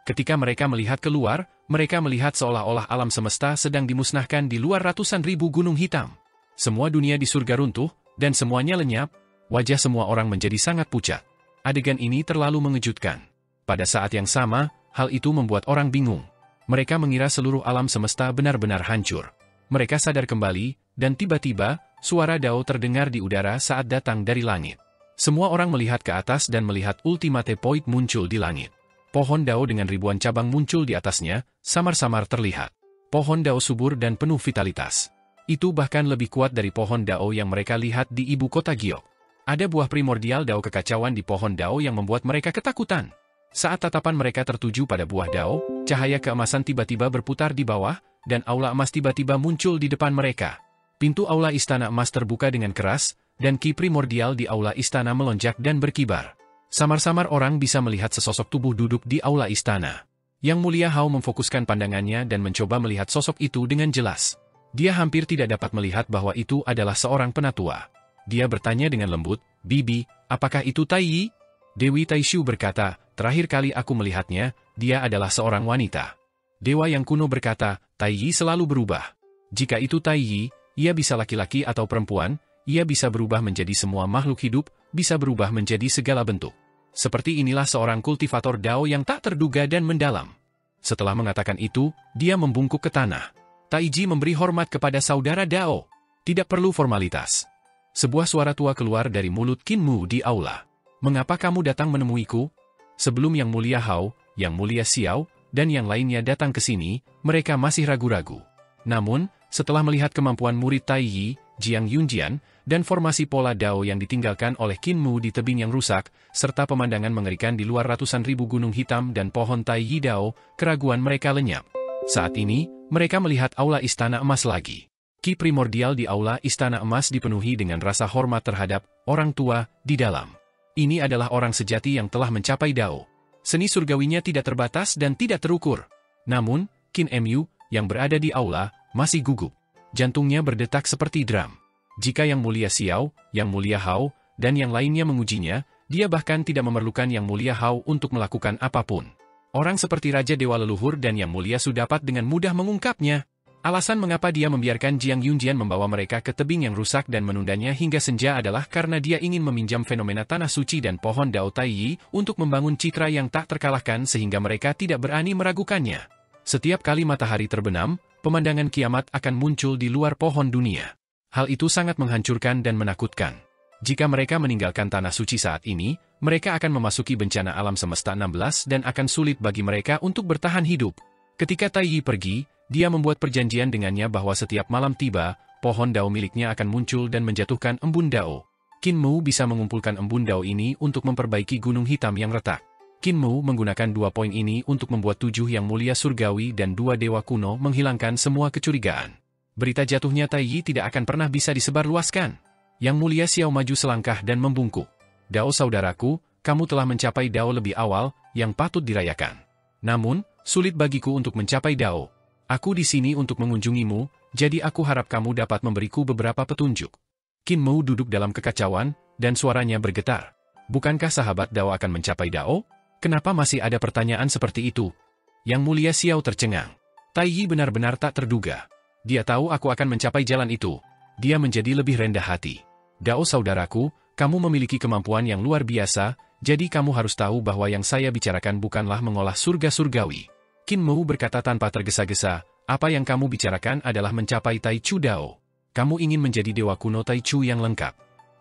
Ketika mereka melihat keluar, mereka melihat seolah-olah alam semesta sedang dimusnahkan di luar ratusan ribu gunung hitam. Semua dunia di surga runtuh, dan semuanya lenyap. Wajah semua orang menjadi sangat pucat. Adegan ini terlalu mengejutkan. Pada saat yang sama, hal itu membuat orang bingung. Mereka mengira seluruh alam semesta benar-benar hancur. Mereka sadar kembali, dan tiba-tiba, suara Dao terdengar di udara saat datang dari langit. Semua orang melihat ke atas dan melihat Ultimate Point muncul di langit. Pohon Dao dengan ribuan cabang muncul di atasnya, samar-samar terlihat. Pohon Dao subur dan penuh vitalitas. Itu bahkan lebih kuat dari pohon Dao yang mereka lihat di ibu kota Giok. Ada buah primordial Dao kekacauan di pohon Dao yang membuat mereka ketakutan. Saat tatapan mereka tertuju pada buah Dao, cahaya keemasan tiba-tiba berputar di bawah, dan aula emas tiba-tiba muncul di depan mereka. Pintu aula istana emas terbuka dengan keras, dan Qi primordial di aula istana melonjak dan berkibar. Samar-samar orang bisa melihat sesosok tubuh duduk di aula istana. Yang Mulia Hao memfokuskan pandangannya dan mencoba melihat sosok itu dengan jelas. Dia hampir tidak dapat melihat bahwa itu adalah seorang penatua. Dia bertanya dengan lembut, "Bibi, apakah itu Tai Yi?" Dewi Taishu berkata, "Terakhir kali aku melihatnya, dia adalah seorang wanita." Dewa yang kuno berkata, "Tai Yi selalu berubah. Jika itu Tai Yi, ia bisa laki-laki atau perempuan, ia bisa berubah menjadi semua makhluk hidup, bisa berubah menjadi segala bentuk. Seperti inilah seorang kultivator Dao yang tak terduga dan mendalam. Setelah mengatakan itu, dia membungkuk ke tanah. Taiji memberi hormat kepada saudara Dao. Tidak perlu formalitas. Sebuah suara tua keluar dari mulut Qin Mu di aula. Mengapa kamu datang menemuiku? Sebelum Yang Mulia Hao, Yang Mulia Xiao, dan yang lainnya datang ke sini, mereka masih ragu-ragu. Namun, setelah melihat kemampuan murid Tai Yi, Jiang Yunjian, dan formasi pola Dao yang ditinggalkan oleh Qin Mu di tebing yang rusak, serta pemandangan mengerikan di luar ratusan ribu gunung hitam dan pohon Tai Yi Dao, keraguan mereka lenyap. Saat ini, mereka melihat aula Istana Emas lagi. Ki primordial di aula Istana Emas dipenuhi dengan rasa hormat terhadap orang tua di dalam. Ini adalah orang sejati yang telah mencapai Dao. Seni surgawinya tidak terbatas dan tidak terukur. Namun, Qin Mu, yang berada di aula, masih gugup. Jantungnya berdetak seperti drum. Jika Yang Mulia Xiao, Yang Mulia Hao, dan yang lainnya mengujinya, dia bahkan tidak memerlukan Yang Mulia Hao untuk melakukan apapun. Orang seperti Raja Dewa Leluhur dan Yang Mulia Su dapat dengan mudah mengungkapnya. Alasan mengapa dia membiarkan Jiang Yunjian membawa mereka ke tebing yang rusak dan menundanya hingga senja adalah karena dia ingin meminjam fenomena tanah suci dan pohon Dao Tai Yi untuk membangun citra yang tak terkalahkan sehingga mereka tidak berani meragukannya. Setiap kali matahari terbenam, pemandangan kiamat akan muncul di luar pohon dunia. Hal itu sangat menghancurkan dan menakutkan. Jika mereka meninggalkan tanah suci saat ini, mereka akan memasuki bencana alam semesta 16 dan akan sulit bagi mereka untuk bertahan hidup. Ketika Tai Yi pergi, dia membuat perjanjian dengannya bahwa setiap malam tiba, pohon Dao miliknya akan muncul dan menjatuhkan embun Dao. Qin Mu bisa mengumpulkan embun Dao ini untuk memperbaiki gunung hitam yang retak. Qin Mu menggunakan 2 poin ini untuk membuat 7 yang mulia surgawi dan 2 dewa kuno menghilangkan semua kecurigaan. Berita jatuhnya Tai Yi tidak akan pernah bisa disebarluaskan. Yang Mulia Xiao maju selangkah dan membungkuk. Dao saudaraku, kamu telah mencapai Dao lebih awal, yang patut dirayakan. Namun, sulit bagiku untuk mencapai Dao. Aku di sini untuk mengunjungimu, jadi aku harap kamu dapat memberiku beberapa petunjuk. Qin Mu duduk dalam kekacauan, dan suaranya bergetar. Bukankah sahabat Dao akan mencapai Dao? Kenapa masih ada pertanyaan seperti itu? Yang Mulia Xiao tercengang. Tai Yi benar-benar tak terduga. Dia tahu aku akan mencapai jalan itu. Dia menjadi lebih rendah hati. Dao saudaraku, kamu memiliki kemampuan yang luar biasa, jadi kamu harus tahu bahwa yang saya bicarakan bukanlah mengolah surga surgawi. Qin Mu berkata tanpa tergesa-gesa, apa yang kamu bicarakan adalah mencapai Tai Chu Dao. Kamu ingin menjadi dewa kuno Tai Chu yang lengkap.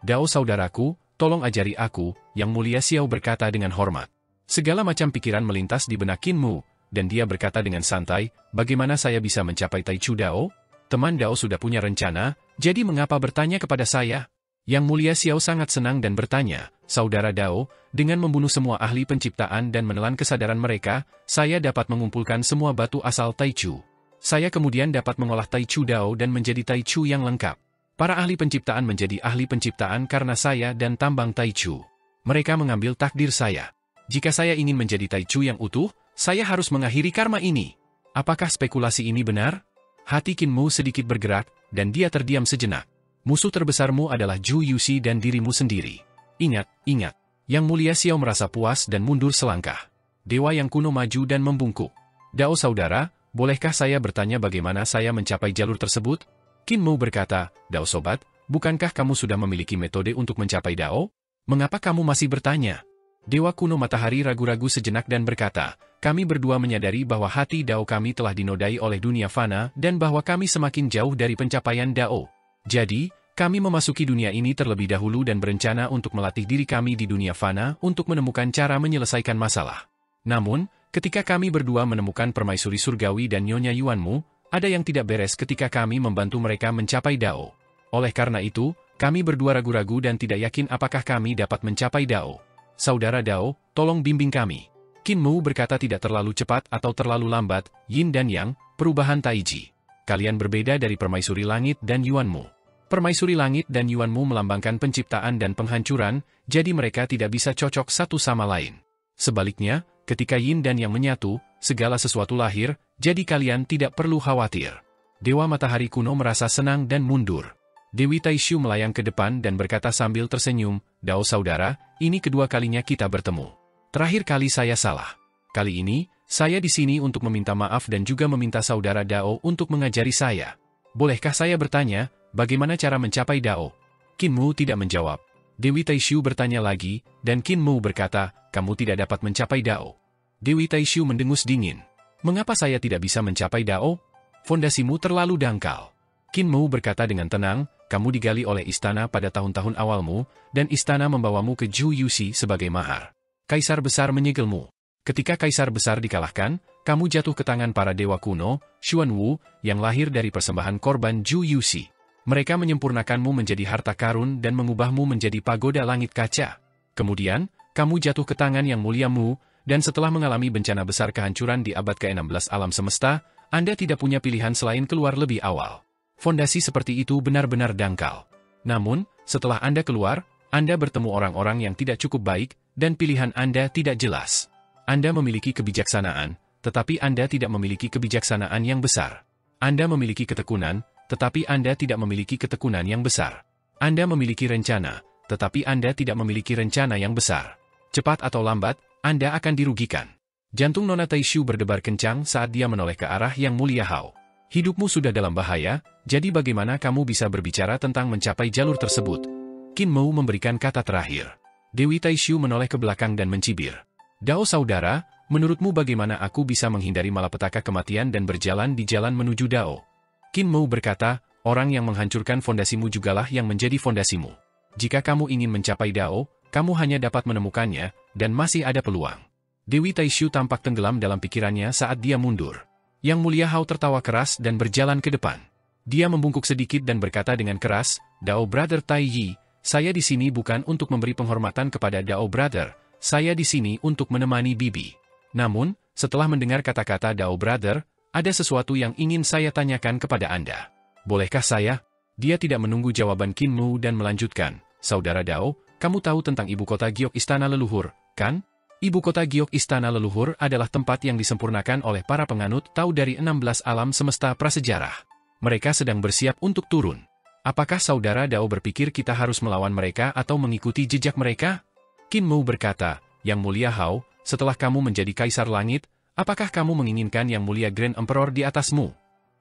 Dao saudaraku, tolong ajari aku, Yang Mulia Xiao berkata dengan hormat. Segala macam pikiran melintas di benak Qin Mu, dan dia berkata dengan santai, bagaimana saya bisa mencapai Tai Chu Dao? Teman Dao sudah punya rencana, jadi mengapa bertanya kepada saya? Yang Mulia Xiao sangat senang dan bertanya, saudara Dao, dengan membunuh semua ahli penciptaan dan menelan kesadaran mereka, saya dapat mengumpulkan semua batu asal Tai Chu. Saya kemudian dapat mengolah Tai Chu Dao dan menjadi Tai Chu yang lengkap. Para ahli penciptaan menjadi ahli penciptaan karena saya dan tambang Tai Chu. Mereka mengambil takdir saya. Jika saya ingin menjadi Tai Chu yang utuh, saya harus mengakhiri karma ini. Apakah spekulasi ini benar? Hati Qin Mu sedikit bergerak, dan dia terdiam sejenak. Musuh terbesarmu adalah Zhu Yuxi dan dirimu sendiri. Ingat, ingat. Yang Mulia Xiao merasa puas dan mundur selangkah. Dewa yang kuno maju dan membungkuk. Dao saudara, bolehkah saya bertanya bagaimana saya mencapai jalur tersebut? Qin Mu berkata, Dao sobat, bukankah kamu sudah memiliki metode untuk mencapai Dao? Mengapa kamu masih bertanya? Dewa kuno matahari ragu-ragu sejenak dan berkata, kami berdua menyadari bahwa hati Dao kami telah dinodai oleh dunia fana dan bahwa kami semakin jauh dari pencapaian Dao. Jadi, kami memasuki dunia ini terlebih dahulu dan berencana untuk melatih diri kami di dunia fana untuk menemukan cara menyelesaikan masalah. Namun, ketika kami berdua menemukan permaisuri surgawi dan Nyonya Yuanmu, ada yang tidak beres ketika kami membantu mereka mencapai Dao. Oleh karena itu, kami berdua ragu-ragu dan tidak yakin apakah kami dapat mencapai Dao. Saudara Dao, tolong bimbing kami. Qin Mu berkata tidak terlalu cepat atau terlalu lambat, Yin dan Yang, perubahan Taiji. Kalian berbeda dari permaisuri langit dan Yuanmu. Permaisuri langit dan Yuanmu melambangkan penciptaan dan penghancuran, jadi mereka tidak bisa cocok satu sama lain. Sebaliknya, ketika Yin dan Yang menyatu, segala sesuatu lahir, jadi kalian tidak perlu khawatir. Dewa Matahari kuno merasa senang dan mundur. Dewi Taishu melayang ke depan dan berkata sambil tersenyum, Dao saudara, ini kedua kalinya kita bertemu. Terakhir kali saya salah. Kali ini, saya di sini untuk meminta maaf dan juga meminta saudara Dao untuk mengajari saya. Bolehkah saya bertanya, bagaimana cara mencapai Dao? Qin Mu tidak menjawab. Dewi Taishu bertanya lagi, dan Qin Mu berkata, kamu tidak dapat mencapai Dao. Dewi Taishu mendengus dingin. Mengapa saya tidak bisa mencapai Dao? Fondasimu terlalu dangkal. Qin Mu berkata dengan tenang, kamu digali oleh istana pada tahun-tahun awalmu, dan istana membawamu ke Zhu Yuxi sebagai mahar. Kaisar besar menyegelmu. Ketika kaisar besar dikalahkan, kamu jatuh ke tangan para dewa kuno, Xuan Wu, yang lahir dari persembahan korban Zhu Yuxi. Mereka menyempurnakanmu menjadi harta karun dan mengubahmu menjadi pagoda langit kaca. Kemudian, kamu jatuh ke tangan yang mulia Mu, dan setelah mengalami bencana besar kehancuran di abad ke-16 alam semesta, Anda tidak punya pilihan selain keluar lebih awal. Fondasi seperti itu benar-benar dangkal. Namun, setelah Anda keluar, Anda bertemu orang-orang yang tidak cukup baik, dan pilihan Anda tidak jelas. Anda memiliki kebijaksanaan, tetapi Anda tidak memiliki kebijaksanaan yang besar. Anda memiliki ketekunan, tetapi Anda tidak memiliki ketekunan yang besar. Anda memiliki rencana, tetapi Anda tidak memiliki rencana yang besar. Cepat atau lambat, Anda akan dirugikan. Jantung Nona Taishu berdebar kencang saat dia menoleh ke arah Yang Mulia Hao. Hidupmu sudah dalam bahaya, jadi bagaimana kamu bisa berbicara tentang mencapai jalur tersebut? Qin Mu memberikan kata terakhir. Dewi Taishu menoleh ke belakang dan mencibir. Dao saudara, menurutmu bagaimana aku bisa menghindari malapetaka kematian dan berjalan di jalan menuju Dao? Qin Mu berkata, orang yang menghancurkan fondasimu jugalah yang menjadi fondasimu. Jika kamu ingin mencapai Dao, kamu hanya dapat menemukannya, dan masih ada peluang. Dewi Taishu tampak tenggelam dalam pikirannya saat dia mundur. Yang Mulia Hao tertawa keras dan berjalan ke depan. Dia membungkuk sedikit dan berkata dengan keras, Dao Brother Tai Yi, saya di sini bukan untuk memberi penghormatan kepada Dao Brother, saya di sini untuk menemani Bibi. Namun, setelah mendengar kata-kata Dao Brother, ada sesuatu yang ingin saya tanyakan kepada Anda. Bolehkah saya? Dia tidak menunggu jawaban Qin Mu dan melanjutkan, Saudara Dao, kamu tahu tentang ibu kota Giok Istana Leluhur, kan? Ibu kota Giok Istana Leluhur adalah tempat yang disempurnakan oleh para penganut Tao dari 16 alam semesta prasejarah. Mereka sedang bersiap untuk turun. Apakah Saudara Dao berpikir kita harus melawan mereka atau mengikuti jejak mereka? Qin Mu berkata, Yang Mulia Hao, setelah kamu menjadi Kaisar Langit, apakah kamu menginginkan Yang Mulia Grand Emperor di atasmu?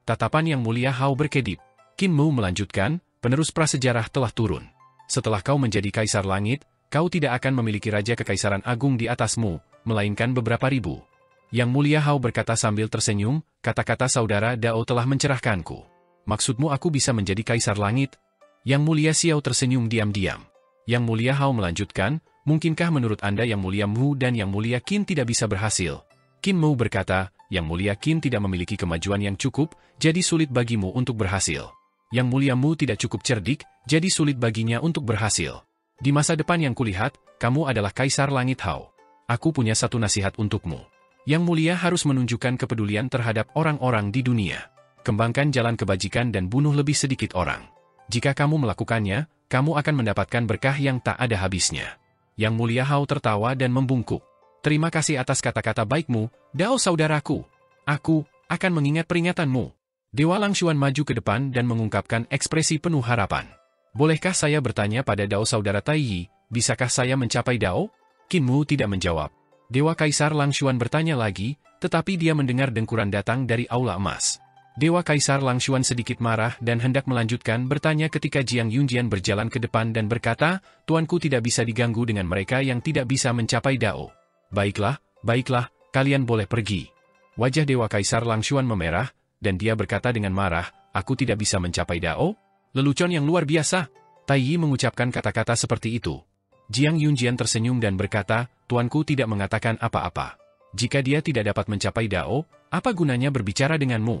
Tatapan Yang Mulia Hao berkedip. Qin Mu melanjutkan, penerus prasejarah telah turun. Setelah kau menjadi Kaisar Langit, kau tidak akan memiliki Raja Kekaisaran Agung di atasmu, melainkan beberapa ribu. Yang Mulia Hao berkata sambil tersenyum, kata-kata Saudara Dao telah mencerahkanku. Maksudmu aku bisa menjadi Kaisar Langit? Yang Mulia Xiao tersenyum diam-diam. Yang Mulia Hao melanjutkan, mungkinkah menurut Anda Yang Mulia Mu dan Yang Mulia Qin tidak bisa berhasil? Qin Mu berkata, Yang Mulia Qin tidak memiliki kemajuan yang cukup, jadi sulit bagimu untuk berhasil. Yang Mulia Mu tidak cukup cerdik, jadi sulit baginya untuk berhasil. Di masa depan yang kulihat, kamu adalah Kaisar Langit Hao. Aku punya satu nasihat untukmu. Yang Mulia harus menunjukkan kepedulian terhadap orang-orang di dunia. Kembangkan jalan kebajikan dan bunuh lebih sedikit orang. Jika kamu melakukannya, kamu akan mendapatkan berkah yang tak ada habisnya. Yang Mulia Hao tertawa dan membungkuk. Terima kasih atas kata-kata baikmu, Dao saudaraku. Aku akan mengingat peringatanmu. Dewa Langshuan maju ke depan dan mengungkapkan ekspresi penuh harapan. Bolehkah saya bertanya pada Dao saudara Tai Yi, bisakah saya mencapai Dao? Qin Mu tidak menjawab. Dewa Kaisar Langshuan bertanya lagi, tetapi dia mendengar dengkuran datang dari aula emas. Dewa Kaisar Langshuan sedikit marah dan hendak melanjutkan bertanya ketika Jiang Yunjian berjalan ke depan dan berkata, Tuanku tidak bisa diganggu dengan mereka yang tidak bisa mencapai Dao. Baiklah, baiklah, kalian boleh pergi. Wajah Dewa Kaisar Langshuan memerah, dan dia berkata dengan marah, aku tidak bisa mencapai Dao? Lelucon yang luar biasa. Tai Yi mengucapkan kata-kata seperti itu. Jiang Yunjian tersenyum dan berkata, Tuanku tidak mengatakan apa-apa. Jika dia tidak dapat mencapai Dao, apa gunanya berbicara denganmu?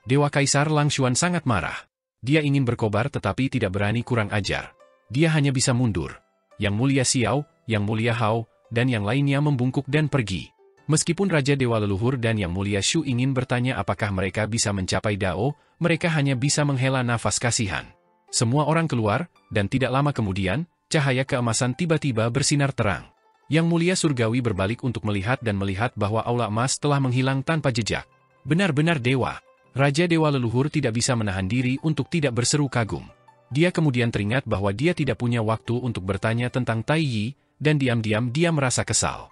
Dewa Kaisar Langshuan sangat marah. Dia ingin berkobar tetapi tidak berani kurang ajar. Dia hanya bisa mundur. Yang Mulia Xiao, Yang Mulia Hao, dan yang lainnya membungkuk dan pergi. Meskipun Raja Dewa Leluhur dan Yang Mulia Shu ingin bertanya apakah mereka bisa mencapai Dao, mereka hanya bisa menghela nafas kasihan. Semua orang keluar, dan tidak lama kemudian, cahaya keemasan tiba-tiba bersinar terang. Yang Mulia Surgawi berbalik untuk melihat dan melihat bahwa aula emas telah menghilang tanpa jejak. Benar-benar dewa. Raja Dewa Leluhur tidak bisa menahan diri untuk tidak berseru kagum. Dia kemudian teringat bahwa dia tidak punya waktu untuk bertanya tentang Tai Yi, dan diam-diam dia merasa kesal.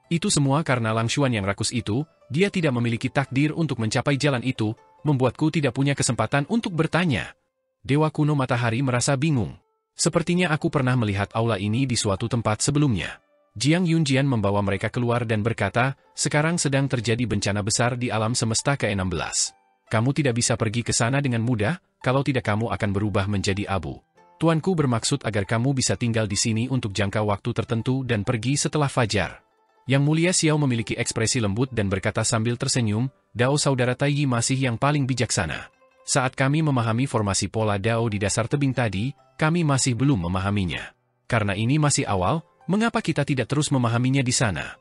Itu semua karena Langshuan yang rakus itu, dia tidak memiliki takdir untuk mencapai jalan itu, membuatku tidak punya kesempatan untuk bertanya. Dewa kuno matahari merasa bingung. Sepertinya aku pernah melihat aula ini di suatu tempat sebelumnya. Jiang Yunjian membawa mereka keluar dan berkata, sekarang sedang terjadi bencana besar di alam semesta ke-16. Kamu tidak bisa pergi ke sana dengan mudah, kalau tidak kamu akan berubah menjadi abu. Tuanku bermaksud agar kamu bisa tinggal di sini untuk jangka waktu tertentu dan pergi setelah fajar. Yang Mulia Xiao memiliki ekspresi lembut dan berkata sambil tersenyum, Dao saudara Taiyi masih yang paling bijaksana. Saat kami memahami formasi pola Dao di dasar tebing tadi, kami masih belum memahaminya. Karena ini masih awal, mengapa kita tidak terus memahaminya di sana?